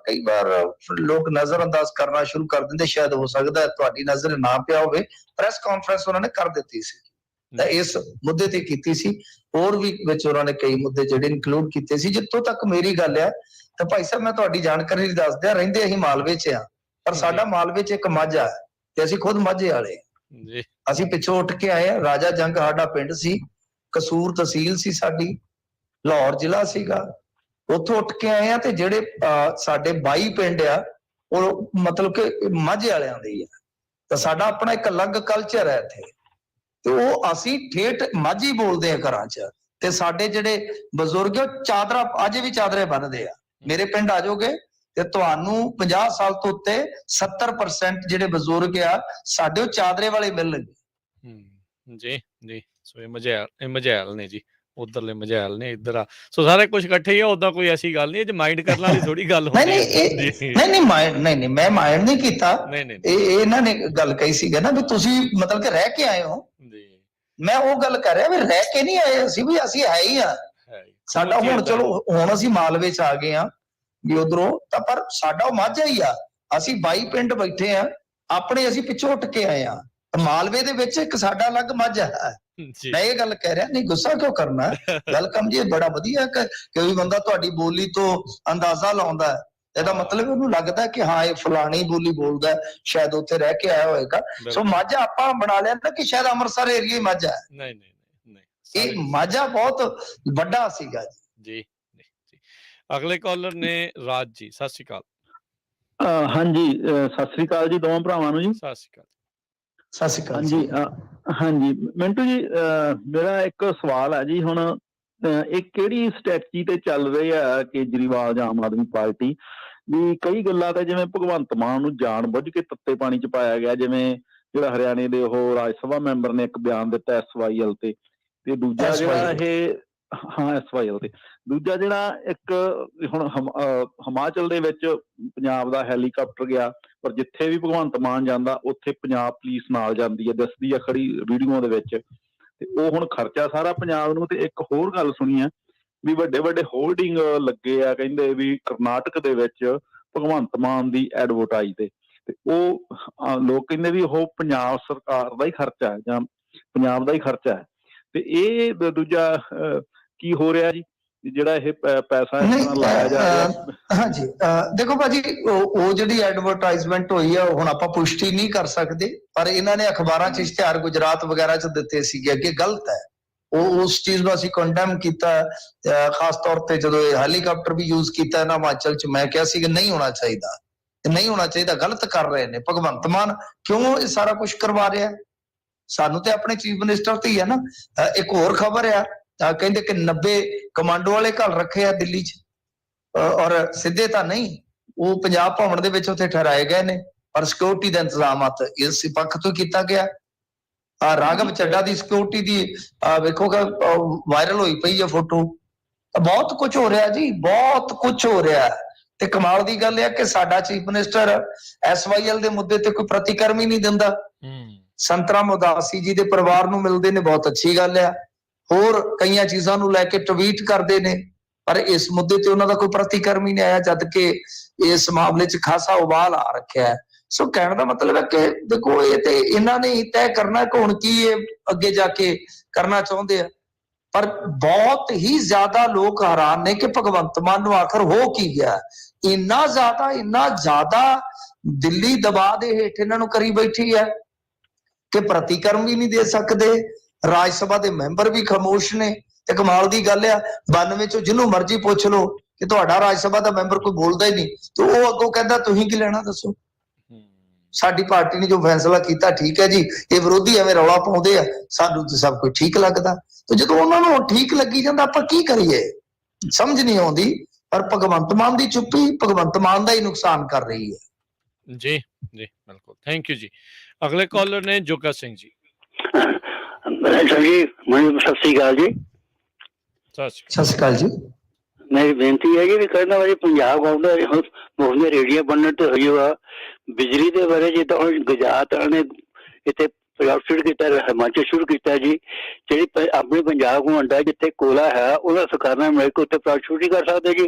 ਕਈ ਵਾਰ ਲੋਕ ਨਜ਼ਰ ਅੰਦਾਜ਼ ਕਰਨਾ ਸ਼ੁਰੂ ਕਰ ਦਿੰਦੇ। ਸ਼ਾਇਦ ਹੋ ਸਕਦਾ ਤੁਹਾਡੀ ਨਜ਼ਰ ਨਾ ਪਿਆ ਹੋਵੇ, ਪ੍ਰੈਸ ਕਾਨਫਰੰਸ ਉਹਨਾਂ ਨੇ ਕਰ ਦਿੱਤੀ ਸੀ। ਤਾਂ ਇਸ ਮੁੱਦੇ ਤੇ ਕੀਤੀ ਸੀ। ਹੋਰ ਵੀ ਵਿੱਚ ਉਹਨਾਂ ਨੇ ਕਈ ਮੁੱਦੇ ਜਿਹੜੇ ਇਨਕਲੂਡ ਕੀਤੇ ਸੀ। ਜਿੱਥੋਂ ਤੱਕ ਮੇਰੀ ਗੱਲ ਆ, ਤਾਂ ਭਾਈ ਸਾਹਿਬ ਮੈਂ ਤੁਹਾਡੀ ਜਾਣਕਾਰੀ ਲਈ ਦੱਸ ਦਿਆਂ, ਰਹਿੰਦੇ ਅਸੀਂ ਮਾਲਵੇ 'ਚ ਆ, ਪਰ ਸਾਡਾ ਮਾਲਵੇ 'ਚ ਇੱਕ ਮਾਝਾ ਹੈ ਤੇ ਅਸੀਂ ਖੁਦ ਮਾਝੇ ਵਾਲੇ ਜੀ ਅਸੀਂ ਪਿੱਛੋਂ ਉੱਠ ਕੇ ਆਏ ਆ। ਰਾਜਾ ਜੰਗ ਸਾਡਾ ਪਿੰਡ ਸੀ, ਕਸੂਰ ਤਹਿਸੀਲ ਸੀ ਸਾਡੀ, ਲਾਹੌਰ ਜ਼ਿਲ੍ਹਾ ਸੀਗਾ, ਉੱਥੋਂ ਉੱਠ ਕੇ ਆਏ ਆ। ਤੇ ਜਿਹੜੇ ਸਾਡੇ 22 ਪਿੰਡ ਆ ਉਹ ਮਤਲਬ ਕਿ ਮਾਝੇ ਵਾਲਿਆਂ ਦੇ ਹੀ ਆ। ਤਾਂ ਸਾਡਾ ਆਪਣਾ ਇੱਕ ਅਲੱਗ ਕਲਚਰ ਹੈ ਇੱਥੇ, ਤੇ ਉਹ ਅਸੀਂ ਠੇਠ ਮਾਝੀ ਬੋਲਦੇ ਆ ਘਰਾਂ 'ਚ। ਤੇ ਸਾਡੇ ਜਿਹੜੇ ਬਜ਼ੁਰਗ ਚਾਦਰਾ ਅਜੇ ਵੀ ਚਾਦਰੇ ਬੰਨਦੇ ਆ। ਮੇਰੇ ਪਿੰਡ ਆ ਜਾਓਗੇ ਤੇ ਤੁਹਾਨੂੰ 50 ਸਾਲ ਤੋਂ ਉੱਤੇ 70% ਜਿਹੜੇ ਬਜ਼ੁਰਗ ਆ ਸਾਡੇ ਉਹ ਚਾਦਰੇ ਵਾਲੇ ਮਿਲਣਗੇ। ਜੀ ਜੀ ਸੋ ਇਹ ਮਝੈਲ ਨੇ ਜੀ, ਉਧਰਲੇ ਮਝੈਲ ਨੇ, ਇੱਧਰ ਆ, ਸੋ ਸਾਰੇ ਕੁਝ ਇਕੱਠੇ ਹੀ ਆ। ਉਦਾਂ ਕੋਈ ਐਸੀ ਗੱਲ ਨਹੀਂ, ਜੇ ਮਾਈਂਡ ਕਰਨ ਵਾਲੀ ਥੋੜੀ ਗੱਲ ਹੁੰਦੀ ਹੈ। ਨਹੀਂ ਮੈਂ ਮਾਈਂਡ ਨਹੀਂ ਕੀਤਾ। ਇਹ ਇਹਨਾਂ ਨੇ ਗੱਲ ਕਹੀ ਸੀਗਾ ਨਾ ਵੀ ਤੁਸੀਂ ਮਤਲਬ ਕਿ ਰਹਿ ਕੇ ਆਏ ਹੋ। ਮੈਂ ਉਹ ਗੱਲ ਕਰ ਰਿਹਾ ਵੀ ਰਹਿ ਕੇ ਨਹੀਂ ਆਏ ਅਸੀਂ, ਵੀ ਅਸੀਂ ਹੈ ਹੀ ਆ। ਸਾਡਾ ਹੁਣ ਚਲੋ ਹੁਣ ਅਸੀਂ ਮਾਲਵੇ 'ਚ ਆ ਗਏ ਆ ਵੀ ਉਧਰੋਂ, ਤਾਂ ਪਰ ਸਾਡਾ ਉਹ ਮਾਝਾ ਹੀ ਆ। ਅਸੀਂ 22 ਪਿੰਡ ਬੈਠੇ ਆ ਆਪਣੇ, ਅਸੀਂ ਪਿੱਛੋਂ ਉੱਠ ਕੇ ਆਏ ਆ। ਮਾਲਵੇ ਦੇ ਵਿੱਚ ਇੱਕ ਸਾਡਾ ਅਲੱਗ ਮਾਝਾ ਹੈ। ਮੈਂ ਇਹ ਗੱਲ ਕਹਿ ਰਿਹਾ, ਨਹੀਂ ਗੁੱਸਾ ਕਿਉਂ ਕਰਨਾ, ਵੈਲਕਮ ਜੀ, ਬੜਾ ਵਧੀਆ ਕਿ ਕੋਈ ਬੰਦਾ ਤੁਹਾਡੀ ਬੋਲੀ ਤੋਂ ਅੰਦਾਜ਼ਾ ਲਾਉਂਦਾ ਹੈ। ਇਹਦਾ ਮਤਲਬ ਉਹਨੂੰ ਲੱਗਦਾ ਕਿ ਹਾਂ ਇਹ ਫਲਾਣੀ ਬੋਲੀ ਬੋਲਦਾ, ਸ਼ਾਇਦ ਉੱਥੇ ਰਹਿ ਕੇ ਆਇਆ ਹੋਏਗਾ। ਸੋ ਮਾਝਾ ਆਪਾਂ ਬਣਾ ਲਿਆ ਨਾ ਕਿ ਸ਼ਾਇਦ ਅੰਮ੍ਰਿਤਸਰ ਏਰੀਆ ਹੀ ਮਾਝਾ ਹੈ। ਨਹੀਂ, ਇਹ ਮਾਝਾ ਬਹੁਤ ਵੱਡਾ ਸੀਗਾ ਜੀ। ਅਗਲੇ ਕਾਲਰ ਨੇ ਰਾਜ ਜੀ, ਸਤਿ ਸ਼੍ਰੀ ਅਕਾਲ। ਹਾਂਜੀ ਸਤਿ ਸ੍ਰੀ ਅਕਾਲ ਜੀ ਦੋਵਾਂ ਭਰਾਵਾਂ ਨੂੰ ਜੀ। ਸਤਿ ਸ਼੍ਰੀ ਅਕਾਲ। ਸਤਿ ਸ਼੍ਰੀ ਅਕਾਲ ਹਾਂਜੀ ਹਾਂਜੀ ਮਿੰਟੂ ਜੀ, ਮੇਰਾ ਇੱਕ ਸਵਾਲ ਹੈ ਜੀ। ਹੁਣ ਇਹ ਕਿਹੜੀ ਸਟ੍ਰੈਟਜੀ ਤੇ ਚੱਲ ਰਹੀ ਆ ਕੇਜਰੀਵਾਲ ਜਾਂ ਆਮ ਆਦਮੀ ਪਾਰਟੀ ਵੀ? ਕਈ ਗੱਲਾਂ ਤੇ ਜਿਵੇਂ ਭਗਵੰਤ ਮਾਨ ਨੂੰ ਜਾਣ ਬੁੱਝ ਕੇ ਤੱਤੇ ਪਾਣੀ 'ਚ ਪਾਇਆ ਗਿਆ, ਜਿਵੇਂ ਜਿਹੜਾ ਹਰਿਆਣੇ ਦੇ ਉਹ ਰਾਜ ਸਭਾ ਮੈਂਬਰ ਨੇ ਇੱਕ ਬਿਆਨ ਦਿੱਤਾ SYL ਤੇ ਦੂਜਾ ਜਿਹੜਾ ਇਹ SYL ਤੇ ਦੂਜਾ ਜਿਹੜਾ ਇੱਕ ਹੁਣ ਹਿਮਾਚਲ ਦੇ ਵਿੱਚ ਪੰਜਾਬ ਦਾ ਹੈਲੀਕਾਪਟਰ ਗਿਆ, ਪਰ ਜਿੱਥੇ ਵੀ ਭਗਵੰਤ ਮਾਨ ਜਾਂਦਾ ਉੱਥੇ ਪੰਜਾਬ ਪੁਲਿਸ ਨਾਲ ਜਾਂਦੀ ਹੈ, ਦੱਸਦੀ ਆ ਖੜੀ ਵੀਡੀਓ ਦੇ ਵਿੱਚ। ਤੇ ਉਹ ਹੁਣ ਖਰਚਾ ਸਾਰਾ ਪੰਜਾਬ ਨੂੰ। ਤੇ ਇੱਕ ਹੋਰ ਗੱਲ ਸੁਣੀ ਆ ਵੀ ਵੱਡੇ ਵੱਡੇ ਹੋਲਡਿੰਗ ਲੱਗੇ ਆ, ਕਹਿੰਦੇ ਵੀ ਕਰਨਾਟਕ ਦੇ ਵਿੱਚ ਭਗਵੰਤ ਮਾਨ ਦੀ ਐਡਵਰਟਾਈਜ਼ ਤੇ ਉਹ ਲੋਕ ਕਹਿੰਦੇ ਵੀ ਉਹ ਪੰਜਾਬ ਸਰਕਾਰ ਦਾ ਹੀ ਖਰਚਾ ਹੈ ਜਾਂ ਪੰਜਾਬ ਦਾ ਹੀ ਖਰਚਾ ਹੈ। ਤੇ ਇਹ ਦੂਜਾ ਕੀ ਹੋ ਰਿਹਾ ਜੀ, ਜਿਹੜਾ ਇਹ ਪੈਸਾ ਲਾਇਆ ਜਾ ਰਿਹਾ? ਹਾਂਜੀ ਦੇਖੋ ਭਾਜੀ, ਉਹ ਜਿਹੜੀ ਐਡਵਰਟਾਈਜ਼ਮੈਂਟ ਹੋਈ ਆ ਹੁਣ ਆਪਾਂ ਪੁਸ਼ਟੀ ਨਹੀਂ ਕਰ ਸਕਦੇ, ਪਰ ਇਹਨਾਂ ਨੇ ਅਖਬਾਰਾਂ 'ਚ ਇਸ਼ਤਿਹਾਰ ਗੁਜਰਾਤ ਵਗੈਰਾ 'ਚ ਦਿੱਤੇ ਸੀਗੇ ਕਿ ਗਲਤ ਹੈ। ਉਹ ਉਸ ਚੀਜ਼ ਨੂੰ ਅਸੀਂ ਕੰਡੈਮ ਕੀਤਾ, ਖਾਸ ਤੌਰ ਤੇ ਜਦੋਂ ਇਹ ਹੈਲੀਕਾਪਟਰ ਵੀ ਯੂਜ਼ ਕੀਤਾ ਇਹਨਾਂ ਹਿਮਾਚਲ 'ਚ। ਮੈਂ ਕਿਹਾ ਸੀ ਕਿ ਨਹੀਂ ਹੋਣਾ ਚਾਹੀਦਾ, ਨਹੀਂ ਹੋਣਾ ਚਾਹੀਦਾ, ਗਲਤ ਕਰ ਰਹੇ ਨੇ। ਭਗਵੰਤ ਮਾਨ ਕਿਉਂ ਇਹ ਸਾਰਾ ਕੁਝ ਕਰਵਾ ਰਿਹਾ? ਸਾਨੂੰ ਤੇ ਆਪਣੇ ਚੀਫ ਮਿਨਿਸਟਰ ਤੇ ਹੀ ਹੈ ਨਾ। ਇੱਕ ਹੋਰ ਖਬਰ ਆ, ਕਹਿੰਦੇ ਕਿ 90 ਕਮਾਂਡੋ ਵਾਲੇ ਘੱਲ ਰੱਖੇ ਆ ਦਿੱਲੀ 'ਚ, ਔਰ ਸਿੱਧੇ ਤਾਂ ਨਹੀਂ, ਉਹ ਪੰਜਾਬ ਭਵਨ ਦੇ ਵਿੱਚ ਉੱਥੇ ਠਹਿਰਾਏ ਗਏ ਨੇ, ਪਰ ਸਿਕਿਉਰਿਟੀ ਦਾ ਇੰਤਜ਼ਾਮਾਤ ਇਸ ਪੱਖ ਤੋਂ ਕੀਤਾ ਗਿਆ। ਰਾਘਵ ਚੱਡਾ ਦੀ ਸਿਕਿਉਰਿਟੀ ਦੀ ਵੇਖੋਗਾ ਵਾਇਰਲ ਹੋਈ ਪਈ ਹੈ ਫੋਟੋ। ਬਹੁਤ ਕੁਝ ਹੋ ਰਿਹਾ ਜੀ, ਬਹੁਤ ਕੁਝ ਹੋ ਰਿਹਾ। ਤੇ ਕਮਾਲ ਦੀ ਗੱਲ ਇਹ ਕਿ ਸਾਡਾ ਚੀਫ ਮਿਨਿਸਟਰ SYL ਦੇ ਮੁੱਦੇ ਤੇ ਕੋਈ ਪ੍ਰਤੀਕਰਮ ਹੀ ਨਹੀਂ ਦਿੰਦਾ। ਸੰਤਰਾਮ ਉਦਾਸੀ ਜੀ ਦੇ ਪਰਿਵਾਰ ਨੂੰ ਮਿਲਦੇ ਨੇ, ਬਹੁਤ ਅੱਛੀ ਗੱਲ ਆ। ਹੋਰ ਕਈਆਂ ਚੀਜ਼ਾਂ ਨੂੰ ਲੈ ਕੇ ਟਵੀਟ ਕਰਦੇ ਨੇ, ਪਰ ਇਸ ਮੁੱਦੇ ਤੇ ਉਹਨਾਂ ਦਾ ਕੋਈ ਪ੍ਰਤੀਕਰਮ ਹੀ ਨਹੀਂ ਆਇਆ, ਜਦ ਕਿ ਇਸ ਮਾਮਲੇ 'ਚ ਖਾਸਾ ਉਬਾਲ ਆ ਰੱਖਿਆ ਹੈ। ਸੋ ਕਹਿਣ ਦਾ ਮਤਲਬ ਹੈ ਕਿ ਦੇਖੋ ਇਹ ਤੇ ਇਹਨਾਂ ਨੇ ਹੀ ਤੈਅ ਕਰਨਾ ਕਿ ਹੁਣ ਕੀ ਇਹ ਅੱਗੇ ਜਾ ਕੇ ਕਰਨਾ ਚਾਹੁੰਦੇ ਆ। ਪਰ ਬਹੁਤ ਹੀ ਜ਼ਿਆਦਾ ਲੋਕ ਹੈਰਾਨ ਨੇ ਕਿ ਭਗਵੰਤ ਮਾਨ ਨੂੰ ਆਖਰ ਹੋ ਕੀ ਗਿਆ। ਇੰਨਾ ਜ਼ਿਆਦਾ ਦਿੱਲੀ ਦਬਾਅ ਦੇ ਹੇਠ ਇਹਨਾਂ ਨੂੰ ਕਰੀ ਬੈਠੀ ਹੈ ਕਿ ਪ੍ਰਤੀਕਰਮ ਵੀ ਨਹੀਂ ਦੇ ਸਕਦੇ। ਰਾਜ ਸਭਾ ਦੇ ਮੈਂਬਰ ਵੀ ਖਾਮੋਸ਼ ਨੇ। ਤੇ ਕਮਾਲ ਦੀ ਗੱਲ ਆ, 92 ਚੋਂ ਜਿਹਨੂੰ ਮਰਜ਼ੀ ਪੁੱਛ ਲਓ ਕਿ ਤੁਹਾਡਾ ਰਾਜ ਸਭਾ ਦਾ ਮੈਂਬਰ ਕੋਈ ਬੋਲਦਾ ਹੀ ਨਹੀਂ, ਤੇ ਉਹ ਅੱਗੋਂ ਕਹਿੰਦਾ ਤੁਸੀਂ ਕੀ ਲੈਣਾ ਦੱਸੋ। ਸਾਡੀ ਪਾਰਟੀ ਨੇ ਜੋ ਫੈਸਲਾ ਕੀਤਾ ਠੀਕ ਹੈ ਜੀ, ਇਹ ਵਿਰੋਧੀ ਐਵੇਂ ਰੌਲਾ ਪਾਉਂਦੇ ਆ, ਸਾਨੂੰ ਤਾਂ ਸਭ ਕੁਝ ਠੀਕ ਲੱਗਦਾ। ਤੇ ਜਦੋਂ ਉਹਨਾਂ ਨੂੰ ਠੀਕ ਲੱਗੀ ਜਾਂਦਾ ਆਪਾਂ ਕੀ ਕਰੀਏ, ਸਮਝ ਨਹੀਂ ਆਉਂਦੀ। ਪਰ ਭਗਵੰਤ ਮਾਨ ਦੀ ਚੁੱਪੀ ਭਗਵੰਤ ਮਾਨ ਦਾ ਹੀ ਨੁਕਸਾਨ ਕਰ ਰਹੀ ਹੈ। ਜੀ ਜੀ ਬਿਲਕੁਲ, ਥੈਂਕ ਯੂ ਜੀ। ਅਗਲੇ ਕਾਲਰ ਨੇ ਜੋਗਾ ਸਿੰਘ ਜੀ। ਜੀ ਸਤਿ ਸ੍ਰੀ ਅਕਾਲ ਜੀ। ਸਤਿ ਸ਼੍ਰੀ ਅਕਾਲ ਜੀ। ਮੇਰੀ ਬੇਨਤੀ ਹੈ ਕਿ ਕਹਿੰਦਾ ਵਾਰੀ ਪੰਜਾਬ ਗਵਰਨਮੈਂਟ ਮੁਹੱਈਆ ਰੇਡੀਓ ਬਣਨ ਤੇ ਹੋਈ ਵਾ ਬਿਜਲੀ ਦੇ ਬਾਰੇ, ਜਿੱਦਾਂ ਹੁਣ ਗੁਜਰਾਤ ਨੇ ਇੱਥੇ ਪੰਜਾਬ ਸ਼ੁਰੂ ਕੀਤਾ, ਹਿਮਾਚਲ ਸ਼ੁਰੂ ਕੀਤਾ ਜੀ। ਜਿਹੜੀ ਆਪਣੇ ਪੰਜਾਬ ਨੂੰ ਆਂਦਾ ਜਿੱਥੇ ਕੋਲਾ ਹੈ ਉਹਦਾ ਸਰਕਾਰ ਨਾਲ ਮਿਲ ਕੇ ਉੱਥੇ ਪ੍ਰਾਜੈਕਟ ਸ਼ੁਰੂ ਨਹੀਂ ਕਰ ਸਕਦੇ ਜੀ।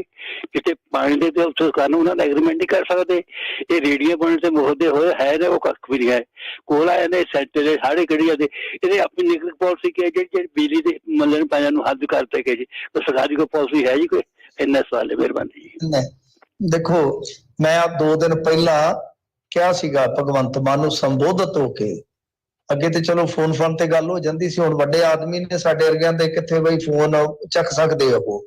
ਜਿੱਥੇ ਪਾਣੀ ਦੇ ਤੇ ਉੱਥੇ ਸਰਕਾਰ ਨੂੰ ਉਹਨਾਂ ਦਾ ਐਗਰੀਮੈਂਟ ਨਹੀਂ ਕਰ ਸਕਦੇ। ਇਹ ਰੇਡੀਓ ਬਣਨ ਤੇ ਮੁਹੱਦੇ ਹੋਏ ਹੈ ਨੇ, ਉਹ ਕੱਖ ਵੀ ਨਹੀਂ ਹੈ। ਕੋਲਾ ਇਹਨੇ ਸੈਂਟਰ ਦੇ ਸਾਰੇ ਕਿਹੜੀਆਂ ਦੇ ਇਹਦੇ ਆਪਣੀ ਨਿਗਰ ਪਾਲਿਸੀ ਕੀ ਹੈ ਜਿਹੜੀ ਬਿਜਲੀ ਦੇ ਮੱਲਣ ਪੈਣ ਨੂੰ ਹੱਦ ਕਰ ਸਕੇ ਜੀ। ਸਰਕਾਰੀ ਕੋਈ ਪਾਲਿਸੀ ਹੈ ਜੀ ਕੋਈ? ਇੰਨਾ ਸਵਾਲ ਹੈ, ਮਿਹਰਬਾਨੀ ਜੀ। ਨਹੀਂ ਦੇਖੋ, ਮੈਂ ਆ 2 ਦਿਨ ਪਹਿਲਾਂ ਕਿਹਾ ਸੀਗਾ ਭਗਵੰਤ ਮਾਨ ਨੂੰ ਸੰਬੋਧਿਤ ਹੋ ਕੇ, ਅੱਗੇ ਤੇ ਚਲੋ ਫੋਨ ਤੇ ਗੱਲ ਹੋ ਜਾਂਦੀ ਸੀ, ਹੁਣ ਵੱਡੇ ਆਦਮੀ ਨੇ ਸਾਡੇ ਵਰਗਿਆਂ ਦੇ ਕਿੱਥੇ ਬਈ ਫੋਨ ਚੱਕ ਸਕਦੇ ਹੋ।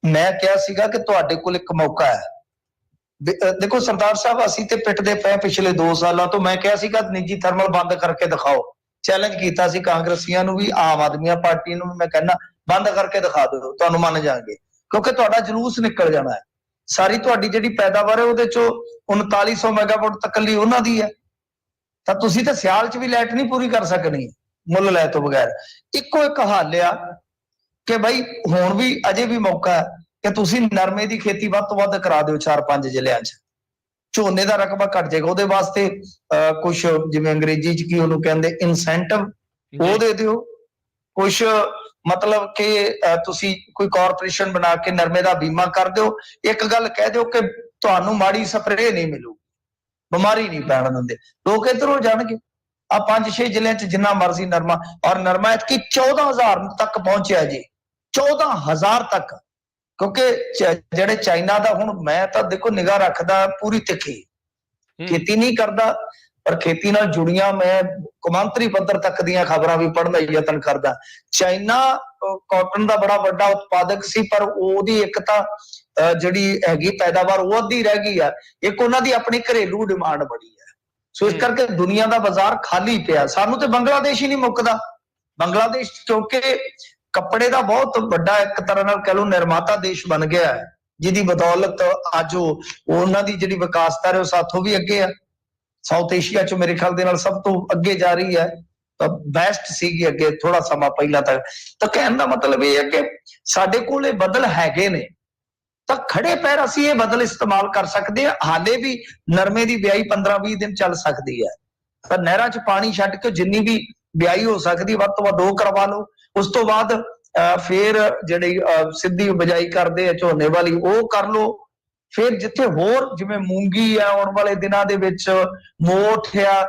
ਮੈਂ ਕਿਹਾ ਸੀਗਾ ਕਿ ਤੁਹਾਡੇ ਕੋਲ ਇੱਕ ਮੌਕਾ ਹੈ। ਦੇਖੋ ਸਰਦਾਰ ਸਾਹਿਬ, ਅਸੀਂ ਤੇ ਪਿੱਟਦੇ ਪਏ ਪਿਛਲੇ 2 ਸਾਲਾਂ ਤੋਂ। ਮੈਂ ਕਿਹਾ ਸੀਗਾ ਨਿੱਜੀ ਥਰਮਲ ਬੰਦ ਕਰਕੇ ਦਿਖਾਓ, ਚੈਲੰਜ ਕੀਤਾ ਸੀ ਕਾਂਗਰਸੀਆਂ ਨੂੰ ਵੀ, ਆਮ ਆਦਮੀ ਪਾਰਟੀ ਨੂੰ ਵੀ। ਮੈਂ ਕਹਿੰਦਾ ਬੰਦ ਕਰਕੇ ਦਿਖਾ ਦਿਓ, ਤੁਹਾਨੂੰ ਮੰਨ ਜਾਣਗੇ, ਕਿਉਂਕਿ ਤੁਹਾਡਾ ਜਲੂਸ ਨਿਕਲ ਜਾਣਾ ਹੈ। ਸਾਰੀ ਤੁਹਾਡੀ ਜਿਹੜੀ ਪੈਦਾਵਾਰ ਹੈ ਉਹਦੇ ਚੋਂ 3900 ਮੈਗਾਵਾਟ ਤੱਕਲੀ ਉਹਨਾਂ ਦੀ ਹੈ, ਤਾਂ ਤੁਸੀਂ ਤਾਂ ਸਿਆਲ 'ਚ ਵੀ ਲਾਈਟ ਨਹੀਂ ਪੂਰੀ ਕਰ ਸਕਣੀ ਮੁੱਲ ਲੈ ਤੋਂ ਬਗੈਰ। ਇੱਕੋ ਇੱਕ ਹੱਲ ਆ ਕਿ ਬਈ ਹੁਣ ਵੀ ਅਜੇ ਵੀ ਮੌਕਾ ਹੈ ਕਿ ਤੁਸੀਂ ਨਰਮੇ ਦੀ ਖੇਤੀ ਵੱਧ ਤੋਂ ਵੱਧ ਕਰਾ ਦਿਓ 4-5 ਜ਼ਿਲ੍ਹਿਆਂ 'ਚ। ਝੋਨੇ ਦਾ ਰਕਬਾ ਘਟ ਜਾਏਗਾ, ਉਹਦੇ ਵਾਸਤੇ ਕੁਛ ਜਿਵੇਂ ਅੰਗਰੇਜ਼ੀ 'ਚ ਕੀ ਉਹਨੂੰ ਕਹਿੰਦੇ ਇਨਸੈਂਟਿਵ, ਉਹ ਦੇ ਦਿਓ। ਕੁਛ ਮਤਲਬ ਕਿ ਤੁਸੀਂ ਕੋਈ ਕਾਰਪੋਰੇਸ਼ਨ ਬਣਾ ਕੇ ਨਰਮੇ ਦਾ ਬੀਮਾ ਕਰ ਦਿਓ। ਇੱਕ ਗੱਲ ਕਹਿ ਦਿਓ ਕਿ ਤੁਹਾਨੂੰ ਮਾੜੀ ਸਪਰੇਅ ਨਹੀਂ ਮਿਲੂ, ਬਿਮਾਰੀ ਨਹੀਂ ਪੈਣ ਦਿੰਦੇ, ਲੋਕ ਇੱਧਰੋਂ ਜਾਣਗੇ। ਆ 5-6 ਜ਼ਿਲ੍ਹਿਆਂ 'ਚ ਜਿੰਨਾ ਮਰਜ਼ੀ ਨਰਮਾ, ਔਰ ਨਰਮਾ ਇਤਕੀ 14,000 ਤੱਕ ਪਹੁੰਚਿਆ ਜੀ, 14,000 ਤੱਕ। ਕਿਉਂਕਿ ਜਿਹੜੇ ਚਾਈਨਾ ਦਾ, ਹੁਣ ਮੈਂ ਤਾਂ ਦੇਖੋ ਨਿਗਾਹ ਰੱਖਦਾ ਪੂਰੀ ਤਿੱਖੀ, ਖੇਤੀ ਨਹੀਂ ਕਰਦਾ ਪਰ ਖੇਤੀ ਨਾਲ ਜੁੜੀਆਂ ਮੈਂ ਕੌਮਾਂਤਰੀ ਪੱਧਰ ਤੱਕ ਦੀਆਂ ਖਬਰਾਂ ਵੀ ਪੜ੍ਹਨ ਦਾ ਯਤਨ ਕਰਦਾ। ਚਾਈਨਾ ਕਾਟਨ ਦਾ ਬੜਾ ਵੱਡਾ ਉਤਪਾਦਕ ਸੀ, ਪਰ ਉਹਦੀ ਇੱਕ ਤਾਂ ਜਿਹੜੀ ਹੈਗੀ ਪੈਦਾਵਾਰ ਉਹ ਅੱਧੀ ਰਹਿ ਗਈ ਆ, ਇੱਕ ਉਹਨਾਂ ਦੀ ਆਪਣੀ ਘਰੇਲੂ ਡਿਮਾਂਡ ਬੜੀ ਹੈ। ਸੋ ਇਸ ਕਰਕੇ ਦੁਨੀਆ ਦਾ ਬਾਜ਼ਾਰ ਖਾਲੀ ਪਿਆ। ਸਾਨੂੰ ਤੇ ਬੰਗਲਾਦੇਸ਼ ਹੀ ਨਹੀਂ ਮੁੱਕਦਾ। ਬੰਗਲਾਦੇਸ਼ ਕਿਉਂਕਿ ਕੱਪੜੇ ਦਾ ਬਹੁਤ ਵੱਡਾ ਇੱਕ ਤਰ੍ਹਾਂ ਨਾਲ ਕਹਿ ਲਓ ਨਿਰਮਾਤਾ ਦੇਸ਼ ਬਣ ਗਿਆ ਹੈ, ਜਿਹਦੀ ਬਦੌਲਤ ਅੱਜ ਉਹਨਾਂ ਦੀ ਜਿਹੜੀ ਵਿਕਾਸ ਦਰ ਹੈ ਉਹ ਸਾਥੋਂ ਵੀ ਅੱਗੇ ਆ। ਸਾਊਥ ਏਸ਼ੀਆ 'ਚ ਮੇਰੇ ਖਿਆਲ ਦੇ ਨਾਲ ਸਭ ਤੋਂ ਅੱਗੇ ਜਾ ਰਹੀ ਹੈ, ਤਾਂ ਬੈਸਟ ਸੀਗੀ ਅੱਗੇ ਥੋੜਾ ਸਮਾਂ ਪਹਿਲਾਂ ਤੱਕ। ਤਾਂ ਕਹਿਣ ਦਾ ਮਤਲਬ ਇਹ ਹੈ ਕਿ ਸਾਡੇ ਕੋਲ ਇਹ ਬਦਲ ਹੈਗੇ ਨੇ, ਤਾਂ ਖੜੇ ਪੈਰ ਅਸੀਂ ਇਹ ਬਦਲ ਇਸਤੇਮਾਲ ਕਰ ਸਕਦੇ ਹਾਂ। ਹਾਲੇ ਵੀ ਨਰਮੇ ਦੀ ਬਿਆਈ 15-20 ਦਿਨ ਚੱਲ ਸਕਦੀ ਹੈ, ਪਰ ਨਹਿਰਾਂ 'ਚ ਪਾਣੀ ਛੱਡ ਕੇ ਜਿੰਨੀ ਵੀ ਬਿਆਈ ਹੋ ਸਕਦੀ ਵੱਧ ਤੋਂ ਵੱਧ ਉਹ ਕਰਵਾ ਲਓ। ਉਸ ਤੋਂ ਬਾਅਦ ਫੇਰ ਜਿਹੜੀ ਸਿੱਧੀ ਬਿਜਾਈ ਕਰਦੇ ਆ ਝੋਨੇ ਵਾਲੀ ਉਹ ਕਰ ਲਓ। ਫਿਰ ਜਿੱਥੇ ਹੋਰ ਜਿਵੇਂ ਮੂੰਗੀ ਆ ਆਉਣ ਵਾਲੇ ਦਿਨਾਂ ਦੇ ਵਿੱਚ, ਮੋਠ ਆ,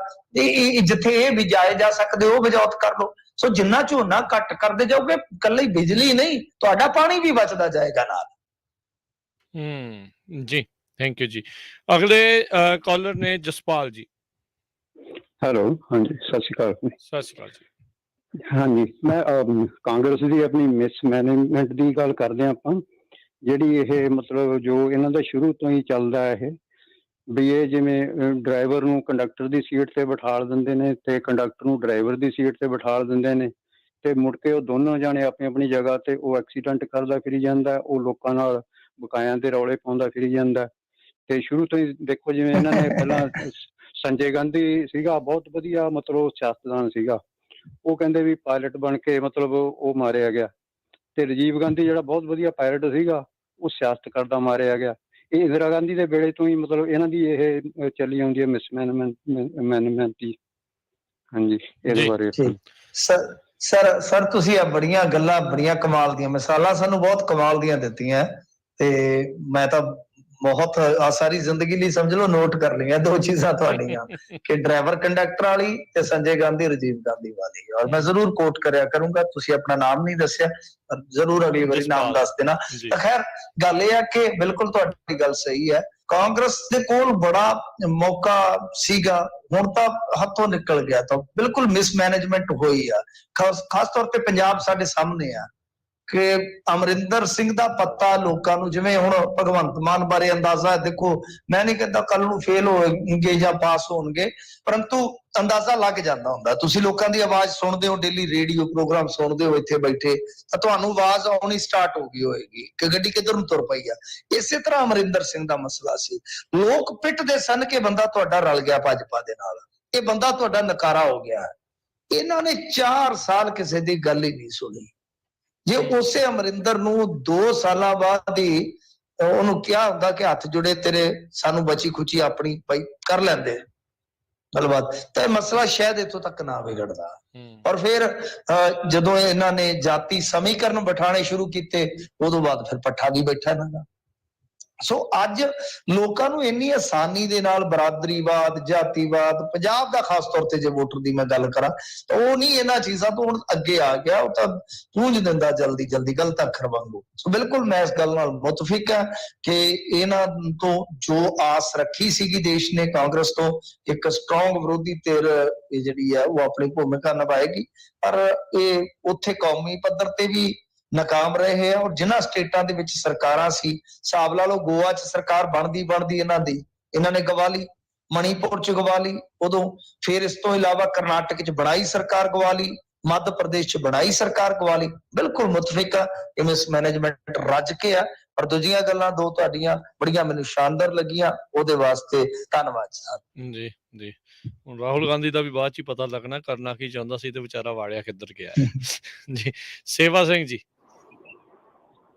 ਜਿੱਥੇ ਇਹ ਬਿਜਾਏ ਜਾ ਸਕਦੇ ਉਹ ਬਿਜਾਵਤ ਕਰ ਲਓ। ਸੋ ਜਿੰਨਾ ਝੋਨਾ ਘੱਟ ਕਰਦੇ ਜਾਓਗੇ, ਇਕੱਲੀ ਬਿਜਲੀ ਨਹੀਂ ਤੁਹਾਡਾ ਪਾਣੀ ਵੀ ਬਚਦਾ ਜਾਏਗਾ ਨਾਲ। ਜੀ ਥੈਂਕ ਯੂ ਜੀ। ਅਗਲੇ ਕਾਲਰ ਨੇ ਜਸਪਾਲ ਜੀ। ਹੈਲੋ, ਹਾਂਜੀ ਸਤਿ ਸ਼੍ਰੀ ਅਕਾਲ। ਸਤਿ ਸ਼੍ਰੀ ਅਕਾਲ ਜੀ। ਹਾਂਜੀ, ਮੈਂ ਕਾਂਗਰਸ ਦੀ ਆਪਣੀ ਮਿਸਮੈਨੇਜਮੈਂਟ ਦੀ ਗੱਲ ਕਰਦੇ ਹਾਂ ਆਪਾਂ। ਜਿਹੜੀ ਇਹ ਮਤਲਬ ਜੋ ਇਹਨਾਂ ਦਾ ਸ਼ੁਰੂ ਤੋਂ ਹੀ ਚੱਲਦਾ ਇਹ ਵੀ ਇਹ ਜਿਵੇਂ ਡਰਾਈਵਰ ਨੂੰ ਕੰਡਕਟਰ ਦੀ ਸੀਟ ਤੇ ਬਿਠਾ ਦਿੰਦੇ ਨੇ ਤੇ ਕੰਡਕਟਰ ਨੂੰ ਡਰਾਈਵਰ ਦੀ ਸੀਟ ਤੇ ਬਿਠਾ ਦਿੰਦੇ ਨੇ, ਤੇ ਮੁੜ ਕੇ ਉਹ ਦੋਨੋਂ ਜਾਣੇ ਆਪਣੀ ਆਪਣੀ ਜਗ੍ਹਾ ਤੇ ਉਹ ਐਕਸੀਡੈਂਟ ਕਰਦਾ ਫਿਰੀ ਜਾਂਦਾ, ਉਹ ਲੋਕਾਂ ਨਾਲ ਬਕਾਇਆਂ ਦੇ ਰੌਲੇ ਪਾਉਂਦਾ ਫਿਰੀ ਜਾਂਦਾ। ਤੇ ਸ਼ੁਰੂ ਤੋਂ ਹੀ ਦੇਖੋ ਜਿਵੇਂ ਇਹਨਾਂ ਨੇ ਪਹਿਲਾਂ ਸੰਜੇ ਗਾਂਧੀ ਸੀਗਾ, ਬਹੁਤ ਵਧੀਆ ਮਤਲਬ ਸਿਆਸਤਦਾਨ ਸੀਗਾ, ਉਹ ਕਹਿੰਦੇ ਵੀ ਪਾਇਲਟ ਬਣ ਕੇ ਮਤਲਬ ਉਹ ਮਾਰਿਆ ਗਿਆ। ਤੇ ਰਾਜੀਵ ਗਾਂਧੀ ਜਿਹੜਾ ਬਹੁਤ ਵਧੀਆ ਪਾਇਲਟ ਸੀਗਾ, ਉਹ ਸਿਆਸਤ ਕਰਦਾ ਮਾਰਿਆ ਗਿਆ। ਇਹ ਇੰਦਰਾ ਗਾਂਧੀ ਦੇ ਵੇਲੇ ਤੋਂ ਹੀ ਮਤਲਬ ਇਹਨਾਂ ਦੀ ਇਹ ਚੱਲੀ ਆਉਂਦੀ ਹੈ ਮਿਸਮੈਨੇਜਮੈਂਟ ਦੀ। ਹਾਂਜੀ, ਇਹਦੇ ਬਾਰੇ ਸਰ ਤੁਸੀਂ ਆ ਬੜੀਆਂ ਗੱਲਾਂ, ਬੜੀਆਂ ਕਮਾਲ ਦੀਆਂ ਮਿਸਾਲਾਂ ਸਾਨੂੰ ਬਹੁਤ ਕਮਾਲ ਦੀਆਂ ਦਿੱਤੀਆਂ, ਤੇ ਮੈਂ ਤਾਂ ਬਹੁਤ ਸਾਰੀ ਜ਼ਿੰਦਗੀ ਲਈ ਸਮਝ ਲਓ ਨੋਟ ਕਰ ਲਈਆਂ 2 ਚੀਜ਼ਾਂ ਤੁਹਾਡੀਆਂ, ਕਿ ਡਰਾਈਵਰ ਕੰਡਕਟਰ ਵਾਲੀ ਤੇ ਸੰਜੇ ਗਾਂਧੀ ਰਾਜੀਵ ਗਾਂਧੀ ਵਾਲੀ। ਔਰ ਮੈਂ ਜ਼ਰੂਰ ਕੋਟ ਕਰਿਆ ਕਰੂੰਗਾ। ਤੁਸੀਂ ਆਪਣਾ ਨਾਮ ਨਹੀਂ ਦੱਸਿਆ, ਪਰ ਜ਼ਰੂਰ ਅਗਲੀ ਵਾਰੀ ਨਾਮ ਦੱਸ ਦੇਣਾ। ਤਾਂ ਖੈਰ ਗੱਲ ਇਹ ਹੈ ਕਿ ਬਿਲਕੁਲ ਤੁਹਾਡੀ ਗੱਲ ਸਹੀ ਹੈ, ਕਾਂਗਰਸ ਦੇ ਕੋਲ ਬੜਾ ਮੌਕਾ ਸੀਗਾ, ਹੁਣ ਤਾਂ ਹੱਥੋਂ ਨਿਕਲ ਗਿਆ। ਤਾਂ ਬਿਲਕੁਲ ਮਿਸਮੈਨੇਜਮੈਂਟ ਹੋਈ ਆ, ਖਾਸ ਤੌਰ ਤੇ ਪੰਜਾਬ ਸਾਡੇ ਸਾਹਮਣੇ ਆ ਕਿ ਅਮਰਿੰਦਰ ਸਿੰਘ ਦਾ ਪਤਾ ਲੋਕਾਂ ਨੂੰ, ਜਿਵੇਂ ਹੁਣ ਭਗਵੰਤ ਮਾਨ ਬਾਰੇ ਅੰਦਾਜ਼ਾ ਦੇਖੋ, ਮੈਂ ਨਹੀਂ ਕਹਿੰਦਾ ਕੱਲ ਨੂੰ ਫੇਲ ਹੋਣਗੇ ਜਾਂ ਪਾਸ ਹੋਣਗੇ, ਪਰੰਤੂ ਅੰਦਾਜ਼ਾ ਲੱਗ ਜਾਂਦਾ ਹੁੰਦਾ। ਤੁਸੀਂ ਲੋਕਾਂ ਦੀ ਆਵਾਜ਼ ਸੁਣਦੇ ਹੋ, ਡੇਲੀ ਰੇਡੀਓ ਪ੍ਰੋਗਰਾਮ ਸੁਣਦੇ ਹੋ ਇੱਥੇ ਬੈਠੇ, ਤਾਂ ਤੁਹਾਨੂੰ ਆਵਾਜ਼ ਆਉਣੀ ਸਟਾਰਟ ਹੋ ਗਈ ਹੋਏਗੀ ਕਿ ਗੱਡੀ ਕਿੱਧਰ ਨੂੰ ਤੁਰ ਪਈ ਆ। ਇਸੇ ਤਰ੍ਹਾਂ ਅਮਰਿੰਦਰ ਸਿੰਘ ਦਾ ਮਸਲਾ ਸੀ, ਲੋਕ ਪਿੱਟਦੇ ਸਨ ਕਿ ਬੰਦਾ ਤੁਹਾਡਾ ਰਲ ਗਿਆ ਭਾਜਪਾ ਦੇ ਨਾਲ, ਇਹ ਬੰਦਾ ਤੁਹਾਡਾ ਨਕਾਰਾ ਹੋ ਗਿਆ। ਇਹਨਾਂ ਨੇ 4 ਸਾਲ ਕਿਸੇ ਦੀ ਗੱਲ ਹੀ ਨਹੀਂ ਸੁਣੀ। ਜੇ ਉਸੇ ਅਮਰਿੰਦਰ ਨੂੰ 2 ਸਾਲਾਂ ਬਾਅਦ ਹੀ ਉਹਨੂੰ ਕਿਹਾ ਹੁੰਦਾ ਕਿ ਹੱਥ ਜੁੜੇ ਤੇਰੇ, ਸਾਨੂੰ ਬਚੀ ਖੁਚੀ ਆਪਣੀ ਭਾਈ ਕਰ ਲੈਂਦੇ, ਗੱਲਬਾਤ ਤਾਂ ਇਹ ਮਸਲਾ ਸ਼ਾਇਦ ਇੱਥੋਂ ਤੱਕ ਨਾ ਵਿਗੜਦਾ। ਔਰ ਫਿਰ ਜਦੋਂ ਇਹਨਾਂ ਨੇ ਜਾਤੀ ਸਮੀਕਰਨ ਬਿਠਾਣੇ ਸ਼ੁਰੂ ਕੀਤੇ ਉਦੋਂ ਬਾਅਦ ਫਿਰ ਪੱਠਾ ਵੀ ਬੈਠਾ ਇਹਨਾਂ ਦਾ। ਸੋ ਅੱਜ ਲੋਕਾਂ ਨੂੰ ਇੰਨੀ ਆਸਾਨੀ ਦੇ ਨਾਲ ਬਰਾਦਰੀਵਾਦ, ਜਾਤੀਵਾਦ, ਪੰਜਾਬ ਦਾ ਖਾਸ ਤੌਰ ਤੇ ਜੇ ਵੋਟਰ ਦੀ ਮੈਂ ਗੱਲ ਕਰਾਂ ਤਾਂ ਉਹ ਨਹੀਂ ਇਹਨਾਂ ਚੀਜ਼ਾਂ ਤੋਂ ਹੁਣ ਅੱਗੇ ਆ ਗਿਆ, ਉਹ ਤਾਂ ਪੂੰਝ ਦਿੰਦਾ ਜਲਦੀ ਜਲਦੀ ਗਲਤ ਅੱਖਰ ਵਾਂਗੂ। ਸੋ ਬਿਲਕੁਲ ਮੈਂ ਇਸ ਗੱਲ ਨਾਲ ਮੁਤਫਿਕ ਹਾਂ ਕਿ ਇਹਨਾਂ ਤੋਂ ਜੋ ਆਸ ਰੱਖੀ ਸੀਗੀ ਦੇਸ਼ ਨੇ ਕਾਂਗਰਸ ਤੋਂ, ਇੱਕ ਸਟਰੋਂਗ ਵਿਰੋਧੀ ਧਿਰ ਇਹ ਜਿਹੜੀ ਹੈ ਉਹ ਆਪਣੀ ਭੂਮਿਕਾ ਨਿਭਾਏਗੀ, ਪਰ ਇਹ ਉੱਥੇ ਕੌਮੀ ਪੱਧਰ ਤੇ ਵੀ ਨਾਕਾਮ ਰਹੇ ਹੈ। ਔਰ ਜਿਨ੍ਹਾਂ ਸਟੇਟਾਂ ਦੇ ਵਿੱਚ ਸਰਕਾਰਾਂ ਸੀ, ਹਿਸਾਬ ਲਾ ਲਓ ਗੋਆ 'ਚ ਸਰਕਾਰ ਬਣਦੀ ਇਹਨਾਂ ਨੇ ਗਵਾ ਲਈ, ਮਣੀਪੁਰ 'ਚ ਗਵਾ ਲਈ ਉਦੋਂ, ਫਿਰ ਇਸ ਤੋਂ ਇਲਾਵਾ ਕਰਨਾਟਕ 'ਚ ਬਣਾਈ ਸਰਕਾਰ ਗਵਾ ਲਈ, ਮੱਧ ਪ੍ਰਦੇਸ਼ 'ਚ ਬਣਾਈ ਸਰਕਾਰ ਗਵਾ ਲਈ। ਬਿਲਕੁਲ ਮੁਤਫਿਕ ਆ ਕਿ ਮਿਸਮੈਨੇਜਮੈਂਟ ਰੱਜ ਕੇ ਆ। ਪਰ ਦੂਜੀਆਂ ਗੱਲਾਂ ਦੋ ਤੁਹਾਡੀਆਂ ਬੜੀਆਂ ਮੈਨੂੰ ਸ਼ਾਨਦਾਰ ਲੱਗੀਆਂ, ਉਹਦੇ ਵਾਸਤੇ ਧੰਨਵਾਦ ਸਾਹਿਬ। ਜੀ ਜੀ, ਹੁਣ ਰਾਹੁਲ ਗਾਂਧੀ ਦਾ ਵੀ ਬਾਅਦ 'ਚ ਹੀ ਪਤਾ ਲੱਗਣਾ ਕਰਨਾ ਕੀ ਚਾਹੁੰਦਾ ਸੀ ਤੇ ਵਿਚਾਰਾ ਵਾੜਿਆ ਕਿੱਧਰ ਗਿਆ ਹੈ। ਜੀ, ਸੇਵਾ ਸਿੰਘ ਜੀ।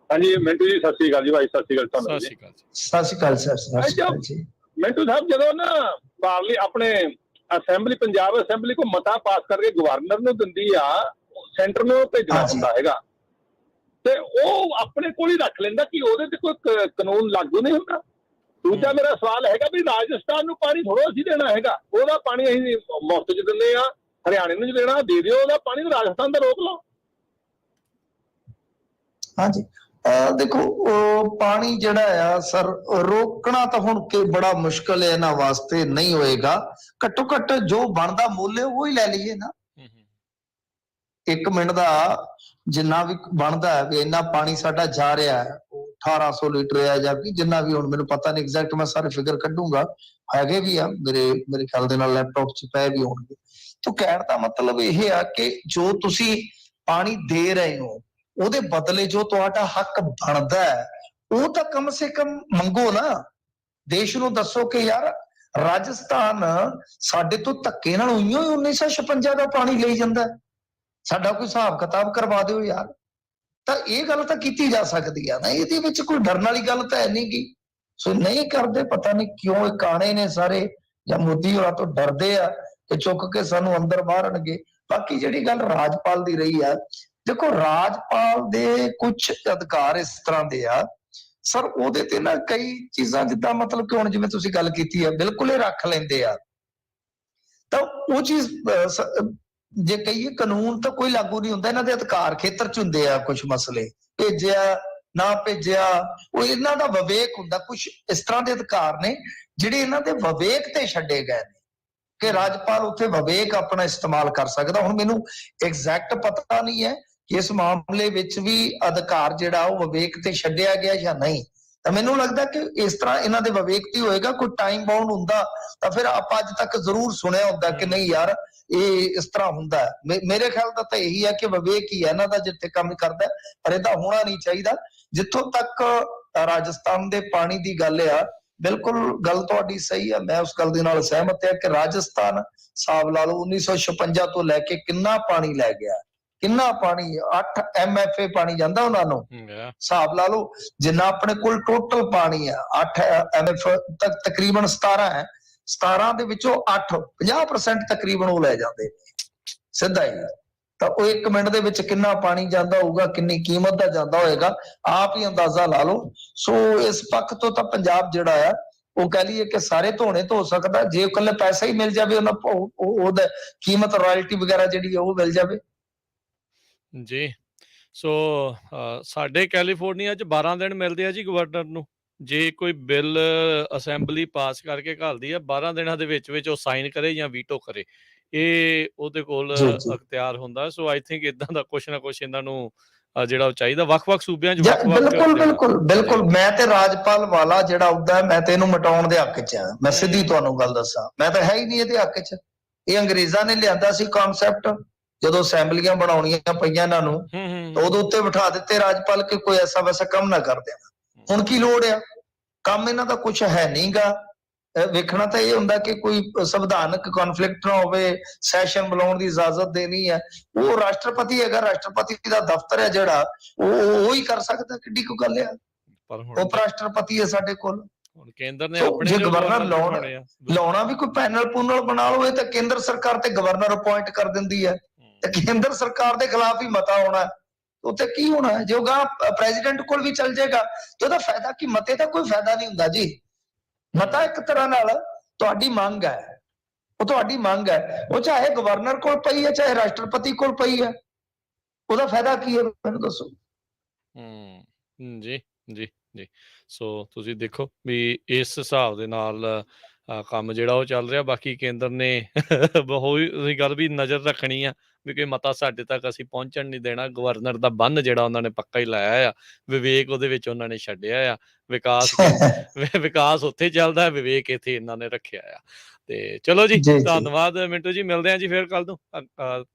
ਹਾਂਜੀ ਮਿੰਟੂ ਜੀ, ਸਤਿ ਸ੍ਰੀ ਅਕਾਲ ਜੀ ਭਾਈ। ਸਤਿ ਸ੍ਰੀ ਅਕਾਲ ਤੁਹਾਨੂੰ। ਸਤਿ ਸ਼੍ਰੀ ਅਕਾਲ ਜੀ। ਸਤਿ ਸ਼੍ਰੀ ਅਕਾਲ ਸਰ। ਸਤਿ ਸ਼੍ਰੀ ਅਕਾਲ ਜੀ। ਮਿੰਟੂ ਸਾਹਿਬ, ਜਦੋਂ ਨਾ ਪਾਰਲੀ ਆਪਣੇ ਅਸੈਂਬਲੀ, ਪੰਜਾਬ ਅਸੈਂਬਲੀ ਕੋ ਮਤਾ ਪਾਸ ਕਰਕੇ ਗਵਰਨਰ ਨੂੰ ਦਿੰਦੀ ਆ, ਸੈਂਟਰ ਨੂੰ ਭੇਜਣਾ ਹੁੰਦਾ ਹੈਗਾ, ਤੇ ਉਹ ਆਪਣੇ ਕੋਲ ਹੀ ਰੱਖ ਲੈਂਦਾ ਕਿ ਉਹਦੇ ਤੇ ਕੋਈ ਕਾਨੂੰਨ ਲਾਗੂ ਨਹੀਂ ਹੁੰਦਾ। ਦੂਜਾ ਮੇਰਾ ਸਵਾਲ ਹੈਗਾ ਵੀ ਰਾਜਸਥਾਨ ਨੂੰ ਪਾਣੀ ਥੋੜ੍ਹਾ ਅਸੀਂ ਦੇਣਾ ਹੈਗਾ, ਉਹਦਾ ਪਾਣੀ ਅਸੀਂ ਮੁਫਤ 'ਚ ਦਿੰਦੇ ਆ, ਹਰਿਆਣੇ ਨੂੰ ਦੇਣਾ ਦੇ ਦਿਓ ਉਹਦਾ ਪਾਣੀ, ਰਾਜਸਥਾਨ ਦਾ ਰੋਕ ਲਓ। ਹਾਂਜੀ, ਦੇਖੋ ਪਾਣੀ ਜਿਹੜਾ ਆ ਸਰ ਰੋਕਣਾ ਤਾਂ ਹੁਣ ਕਿ ਬੜਾ ਮੁਸ਼ਕਲ ਹੈ, ਇਹਨਾਂ ਵਾਸਤੇ ਨਹੀਂ ਹੋਏਗਾ। ਘੱਟੋ ਘੱਟ ਜੋ ਬਣਦਾ ਮੁੱਲ ਹੈ ਉਹ ਹੀ ਲੈ ਲਈਏ ਨਾ। 1 ਮਿੰਟ ਦਾ ਜਿੰਨਾ ਵੀ ਬਣਦਾ ਹੈ ਵੀ ਇੰਨਾ ਪਾਣੀ ਸਾਡਾ ਜਾ ਰਿਹਾ ਹੈ, 1800 ਲੀਟਰ ਹੈ ਜਾਂ ਕਿ ਜਿੰਨਾ ਵੀ, ਹੁਣ ਮੈਨੂੰ ਪਤਾ ਨਹੀਂ ਐਗਜ਼ੈਕਟ, ਮੈਂ ਸਾਰੇ ਫਿਗਰ ਕੱਢੂੰਗਾ, ਹੈਗੇ ਵੀ ਆ ਮੇਰੇ ਖਿਆਲ ਦੇ ਨਾਲ ਲੈਪਟਾਪ 'ਚ ਪਏ ਵੀ ਹੋਣਗੇ। ਤਾਂ ਕਹਿਣ ਦਾ ਮਤਲਬ ਇਹ ਆ ਕਿ ਜੋ ਤੁਸੀਂ ਪਾਣੀ ਦੇ ਰਹੇ ਹੋ ਉਹਦੇ ਬਦਲੇ ਜੋ ਤੁਹਾਡਾ ਹੱਕ ਬਣਦਾ ਹੈ ਉਹ ਤਾਂ ਕਮ ਸੇ ਕਮ ਮੰਗੋ ਨਾ। ਦੇਸ਼ ਨੂੰ ਦੱਸੋ ਕਿ ਯਾਰ ਰਾਜਸਥਾਨ ਸਾਡੇ ਤੋਂ ਧੱਕੇ ਨਾਲ ਉਈਓ ਹੀ 1956 ਦਾ ਪਾਣੀ ਲਈ ਜਾਂਦਾ, ਸਾਡਾ ਕੋਈ ਹਿਸਾਬ ਕਿਤਾਬ ਕਰਵਾ ਦਿਓ ਯਾਰ। ਤਾਂ ਇਹ ਗੱਲ ਤਾਂ ਕੀਤੀ ਜਾ ਸਕਦੀ ਆ ਨਾ, ਇਹਦੇ ਵਿੱਚ ਕੋਈ ਡਰਨ ਵਾਲੀ ਗੱਲ ਤਾਂ ਹੈ ਨਹੀਂ ਗੀ। ਸੋ ਨਹੀਂ ਕਰਦੇ, ਪਤਾ ਨਹੀਂ ਕਿਉਂ ਇਹ ਕਾਣੇ ਨੇ ਸਾਰੇ, ਜਾਂ ਮੋਦੀ ਹੋਰਾਂ ਤੋਂ ਡਰਦੇ ਆ ਕਿ ਚੁੱਕ ਕੇ ਸਾਨੂੰ ਅੰਦਰ ਮਾਰਨਗੇ। ਬਾਕੀ ਜਿਹੜੀ ਗੱਲ ਰਾਜਪਾਲ ਦੀ ਰਹੀ ਆ, ਦੇਖੋ ਰਾਜਪਾਲ ਦੇ ਕੁਝ ਅਧਿਕਾਰ ਇਸ ਤਰ੍ਹਾਂ ਦੇ ਆ ਸਰ, ਉਹਦੇ ਤੇ ਨਾ ਕਈ ਚੀਜ਼ਾਂ ਜਿੱਦਾਂ ਮਤਲਬ ਕਿ ਹੁਣ ਜਿਵੇਂ ਤੁਸੀਂ ਗੱਲ ਕੀਤੀ ਹੈ ਬਿਲਕੁਲ ਇਹ ਰੱਖ ਲੈਂਦੇ ਆ, ਤਾਂ ਉਹ ਚੀਜ਼ ਜੇ ਕਹੀਏ ਕਾਨੂੰਨ ਤਾਂ ਕੋਈ ਲਾਗੂ ਨਹੀਂ ਹੁੰਦਾ, ਇਹਨਾਂ ਦੇ ਅਧਿਕਾਰ ਖੇਤਰ 'ਚ ਹੁੰਦੇ ਆ ਕੁਝ ਮਸਲੇ, ਭੇਜਿਆ ਨਾ ਭੇਜਿਆ ਉਹ ਇਹਨਾਂ ਦਾ ਵਿਵੇਕ ਹੁੰਦਾ। ਕੁਝ ਇਸ ਤਰ੍ਹਾਂ ਦੇ ਅਧਿਕਾਰ ਨੇ ਜਿਹੜੇ ਇਹਨਾਂ ਦੇ ਵਿਵੇਕ ਤੇ ਛੱਡੇ ਗਏ ਨੇ ਕਿ ਰਾਜਪਾਲ ਉੱਥੇ ਵਿਵੇਕ ਆਪਣਾ ਇਸਤੇਮਾਲ ਕਰ ਸਕਦਾ। ਹੁਣ ਮੈਨੂੰ ਐਗਜ਼ੈਕਟ ਪਤਾ ਨਹੀਂ ਹੈ ਕਿ ਇਸ ਮਾਮਲੇ ਵਿੱਚ ਵੀ ਅਧਿਕਾਰ ਜਿਹੜਾ ਉਹ ਵਿਵੇਕ ਤੇ ਛੱਡਿਆ ਗਿਆ ਜਾਂ ਨਹੀਂ, ਤਾਂ ਮੈਨੂੰ ਲੱਗਦਾ ਕਿ ਇਸ ਤਰ੍ਹਾਂ ਇਹਨਾਂ ਦੇ ਵਿਵੇਕ ਤੇ ਹੋਏਗਾ। ਕੋਈ ਟਾਈਮ ਬਾਉਂਡ ਹੁੰਦਾ ਤਾਂ ਫਿਰ ਆਪਾਂ ਅੱਜ ਤੱਕ ਜ਼ਰੂਰ ਸੁਣਿਆ ਹੁੰਦਾ ਕਿ ਨਹੀਂ ਯਾਰ ਇਹ ਇਸ ਤਰ੍ਹਾਂ ਹੁੰਦਾ ਹੈ। ਮੇਰੇ ਖਿਆਲ ਦਾ ਤਾਂ ਇਹੀ ਹੈ ਕਿ ਵਿਵੇਕ ਹੀ ਹੈ ਇਹਨਾਂ ਦਾ ਜਿੱਥੇ ਕੰਮ ਕਰਦਾ, ਪਰ ਇਹਦਾ ਹੋਣਾ ਨਹੀਂ ਚਾਹੀਦਾ। ਜਿੱਥੋਂ ਤੱਕ ਰਾਜਸਥਾਨ ਦੇ ਪਾਣੀ ਦੀ ਗੱਲ ਆ, ਬਿਲਕੁਲ ਗੱਲ ਤੁਹਾਡੀ ਸਹੀ ਆ, ਮੈਂ ਉਸ ਗੱਲ ਦੇ ਨਾਲ ਸਹਿਮਤ ਹਾਂ ਕਿ ਰਾਜਸਥਾਨ ਹਿਸਾਬ ਲਾ ਲਓ 1956 ਤੋਂ ਲੈ ਕੇ ਕਿੰਨਾ ਪਾਣੀ ਲੈ ਗਿਆ, ਕਿੰਨਾ ਪਾਣੀ 8 MFA ਪਾਣੀ ਜਾਂਦਾ ਉਹਨਾਂ ਨੂੰ, ਹਿਸਾਬ ਲਾ ਲਓ ਜਿੰਨਾ ਆਪਣੇ ਕੋਲ ਟੋਟਲ ਪਾਣੀ ਆ 8 MFA ਤੱਕ ਤਕਰੀਬਨ 17 ਹੈ, 17 ਦੇ ਵਿੱਚੋਂ 50% ਤਕਰੀਬਨ ਉਹ ਲੈ ਜਾਂਦੇ ਨੇ ਸਿੱਧਾ ਹੀ। ਤਾਂ ਉਹ 1 ਮਿੰਟ ਦੇ ਵਿੱਚ ਕਿੰਨਾ ਪਾਣੀ ਜਾਂਦਾ ਹੋਊਗਾ, ਕਿੰਨੀ ਕੀਮਤ ਦਾ ਜਾਂਦਾ ਹੋਏਗਾ, ਆਪ ਹੀ ਅੰਦਾਜ਼ਾ ਲਾ ਲਓ। ਸੋ ਇਸ ਪੱਖ ਤੋਂ ਤਾਂ ਪੰਜਾਬ ਜਿਹੜਾ ਆ ਉਹ ਕਹਿ ਲਈਏ ਕਿ ਸਾਰੇ ਧੋਣੇ ਧੋ ਸਕਦਾ ਜੇ ਇਕੱਲੇ ਪੈਸਾ ਹੀ ਮਿਲ ਜਾਵੇ, ਉਹਦਾ ਕੀਮਤ ਰਾਇਲਟੀ ਵਗੈਰਾ ਜਿਹੜੀ ਉਹ ਮਿਲ ਜਾਵੇ। ਜੀ, ਸੋ ਸਾਡੇ ਕੈਲੀਫੋਰਨੀਆ 'ਚ 12 ਦਿਨ ਮਿਲਦੇ ਆ ਜੀ ਗਵਰਨਰ ਨੂੰ। ਜੇ ਕੋਈ ਬਿੱਲ ਅਸੈਂਬਲੀ ਪਾਸ ਕਰਕੇ ਘੱਲਦੀ ਆ, 12 ਦਿਨਾਂ ਦੇ ਵਿੱਚ ਉਹ ਸਾਈਨ ਕਰੇ ਜਾਂ ਵੀਟੋ ਕਰੇ, ਇਹ ਉਹਦੇ ਕੋਲ ਅਖਤਿਆਰ ਹੁੰਦਾ। ਸੋ ਆਈ ਥਿੰਕ ਇਦਾਂ ਦਾ ਕੁਛ ਨਾ ਕੁਛ ਇਹਨਾਂ ਨੂੰ ਜਿਹੜਾ ਉਹ ਚਾਹੀਦਾ, ਵੱਖ-ਵੱਖ ਸੂਬਿਆਂ 'ਚ ਬਿਲਕੁਲ ਮੈਂ ਤੇ ਰਾਜਪਾਲ ਵਾਲਾ ਜਿਹੜਾ ਉਹਦਾ ਮੈਂ ਤੇ ਇਹਨੂੰ ਮਿਟਾਉਣ ਦੇ ਹੱਕ 'ਚ ਆ। ਮੈਂ ਸਿੱਧੀ ਤੁਹਾਨੂੰ ਗੱਲ ਦੱਸਾਂ, ਮੈਂ ਤਾਂ ਹੈ ਹੀ ਨਹੀਂ ਇਹਦੇ ਹੱਕ 'ਚ। ਇਹ ਅੰਗਰੇਜ਼ਾਂ ਨੇ ਲਿਆਂਦਾ ਸੀ ਕਨਸੈਪਟ, ਜਦੋਂ ਅਸੈਂਬਲੀਆਂ ਬਣਾਉਣੀਆਂ ਪਈਆਂ ਇਹਨਾਂ ਨੂੰ ਤਾਂ ਉਹਦੇ ਉੱਤੇ ਬਿਠਾ ਦਿੱਤੇ ਰਾਜਪਾਲ ਕਿ ਕੋਈ ਐਸਾ ਵੈਸਾ ਕੰਮ ਨਾ ਕਰ ਦੇਣਾ। ਹੁਣ ਕੀ ਲੋੜ ਆ, ਕੰਮ ਇਹਨਾਂ ਦਾ ਕੁਛ ਹੈ ਨਹੀਂਗਾ। ਵੇਖਣਾ ਤਾਂ ਇਹ ਹੁੰਦਾ ਕਿ ਕੋਈ ਸੰਵਿਧਾਨਕ ਕਨਫਲਿਕਟ ਨਾ ਹੋਵੇ, ਸੈਸ਼ਨ ਬੁਲਾਉਣ ਦੀ ਇਜਾਜ਼ਤ ਦੇਣੀ ਹੈ, ਉਹ ਰਾਸ਼ਟਰਪਤੀ ਹੈਗਾ, ਰਾਸ਼ਟਰਪਤੀ ਦਾ ਦਫ਼ਤਰ ਹੈ ਜਿਹੜਾ ਉਹ ਹੀ ਕਰ ਸਕਦਾ। ਕਿੱਡੀ ਕੁ ਗੱਲ ਆ, ਉਪ ਰਾਸ਼ਟਰਪਤੀ ਹੈ ਸਾਡੇ ਕੋਲ। ਹੁਣ ਕੇਂਦਰ ਨੇ ਸੋ ਆਪਣੇ ਜੇ ਜੋ ਗਵਰਨਰ ਬਣਾਉਣੇ ਆ ਲਾਉਣਾ ਵੀ ਕੋਈ ਪੈਨਲ ਪੂਨਲ ਬਣਾ ਲਓ, ਇਹ ਤਾਂ ਕੇਂਦਰ ਸਰਕਾਰ ਤੇ ਗਵਰਨਰ ਅਪਾਇੰਟ ਕਰ ਦਿੰਦੀ ਹੈ, ਤੇ ਕੇਂਦਰ ਸਰਕਾਰ ਦੇ ਖਿਲਾਫ ਹੀ ਮਤਾ ਹੋਣਾ, ਉੱਥੇ ਕੀ ਹੋਣਾ ਹੈ? ਜੇ ਉਹ ਗਾਂ ਪ੍ਰੈਜ਼ੀਡੈਂਟ ਕੋਲ ਵੀ ਚੱਲ ਜਾਏਗਾ ਤੇ ਉਹਦਾ ਫਾਇਦਾ ਕੀ? ਮਤੇ ਦਾ ਕੋਈ ਫਾਇਦਾ ਨਹੀਂ ਹੁੰਦਾ ਜੀ। ਮਤਾ ਇੱਕ ਤਰ੍ਹਾਂ ਨਾਲ ਤੁਹਾਡੀ ਮੰਗ ਹੈ, ਉਹ ਤੁਹਾਡੀ ਮੰਗ ਹੈ, ਉਹ ਚਾਹੇ ਗਵਰਨਰ ਕੋਲ ਪਈ ਹੈ ਚਾਹੇ ਰਾਸ਼ਟਰਪਤੀ ਕੋਲ ਪਈ ਹੈ, ਉਹਦਾ ਫਾਇਦਾ ਕੀ ਹੈ ਮੈਨੂੰ ਦੱਸੋ। ਜੀ ਜੀ ਜੀ। ਸੋ ਤੁਸੀਂ ਦੇਖੋ ਵੀ ਇਸ ਹਿਸਾਬ ਦੇ ਨਾਲ ਕੰਮ ਜਿਹੜਾ ਉਹ ਚੱਲ ਰਿਹਾ। ਬਾਕੀ ਕੇਂਦਰ ਨੇ ਉਹੀ ਗੱਲ ਵੀ ਨਜ਼ਰ ਰੱਖਣੀ ਆ ਵੀ ਕੋਈ ਮਤਾ ਸਾਡੇ ਤੱਕ ਅਸੀਂ ਪਹੁੰਚਣ ਨਹੀਂ ਦੇਣਾ। ਗਵਰਨਰ ਦਾ ਬੰਨ ਜਿਹੜਾ ਉਹਨਾਂ ਨੇ ਪੱਕਾ ਹੀ ਲਾਇਆ ਆ, ਵਿਵੇਕ ਉਹਦੇ ਵਿੱਚ ਉਹਨਾਂ ਨੇ ਛੱਡਿਆ ਆ। ਵਿਕਾਸ ਉੱਥੇ ਚੱਲਦਾ, ਵਿਵੇਕ ਇੱਥੇ ਇਹਨਾਂ ਨੇ ਰੱਖਿਆ ਆ। ਤੇ ਚਲੋ ਜੀ, ਧੰਨਵਾਦ ਮਿੰਟੂ ਜੀ, ਮਿਲਦੇ ਹਾਂ ਜੀ ਫਿਰ ਕੱਲ ਨੂੰ।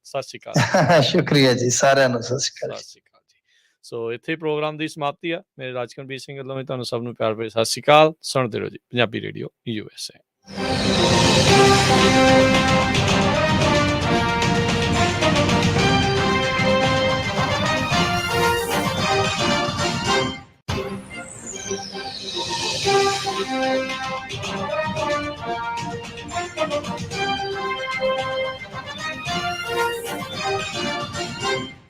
ਸਤਿ ਸ਼੍ਰੀ ਅਕਾਲ। ਸ਼ੁਕਰੀਆ ਜੀ ਸਾਰਿਆਂ ਨੂੰ, ਸਤਿ ਸ਼੍ਰੀ ਅਕਾਲ। ਸਤਿ ਸ਼੍ਰੀ ਅਕਾਲ ਜੀ। ਸੋ ਇੱਥੇ ਪ੍ਰੋਗਰਾਮ ਦੀ ਸਮਾਪਤੀ ਆ। ਮੇਰੇ ਰਾਜਕਰਨਵੀਰ ਸਿੰਘ ਵੱਲੋਂ ਵੀ ਤੁਹਾਨੂੰ ਸਭ ਨੂੰ ਪਿਆਰ ਭਰੀ ਸਤਿ ਸ਼੍ਰੀ ਅਕਾਲ। ਸੁਣਦੇ ਰਹੋ ਜੀ ਪੰਜਾਬੀ ਰੇਡੀਓ USA।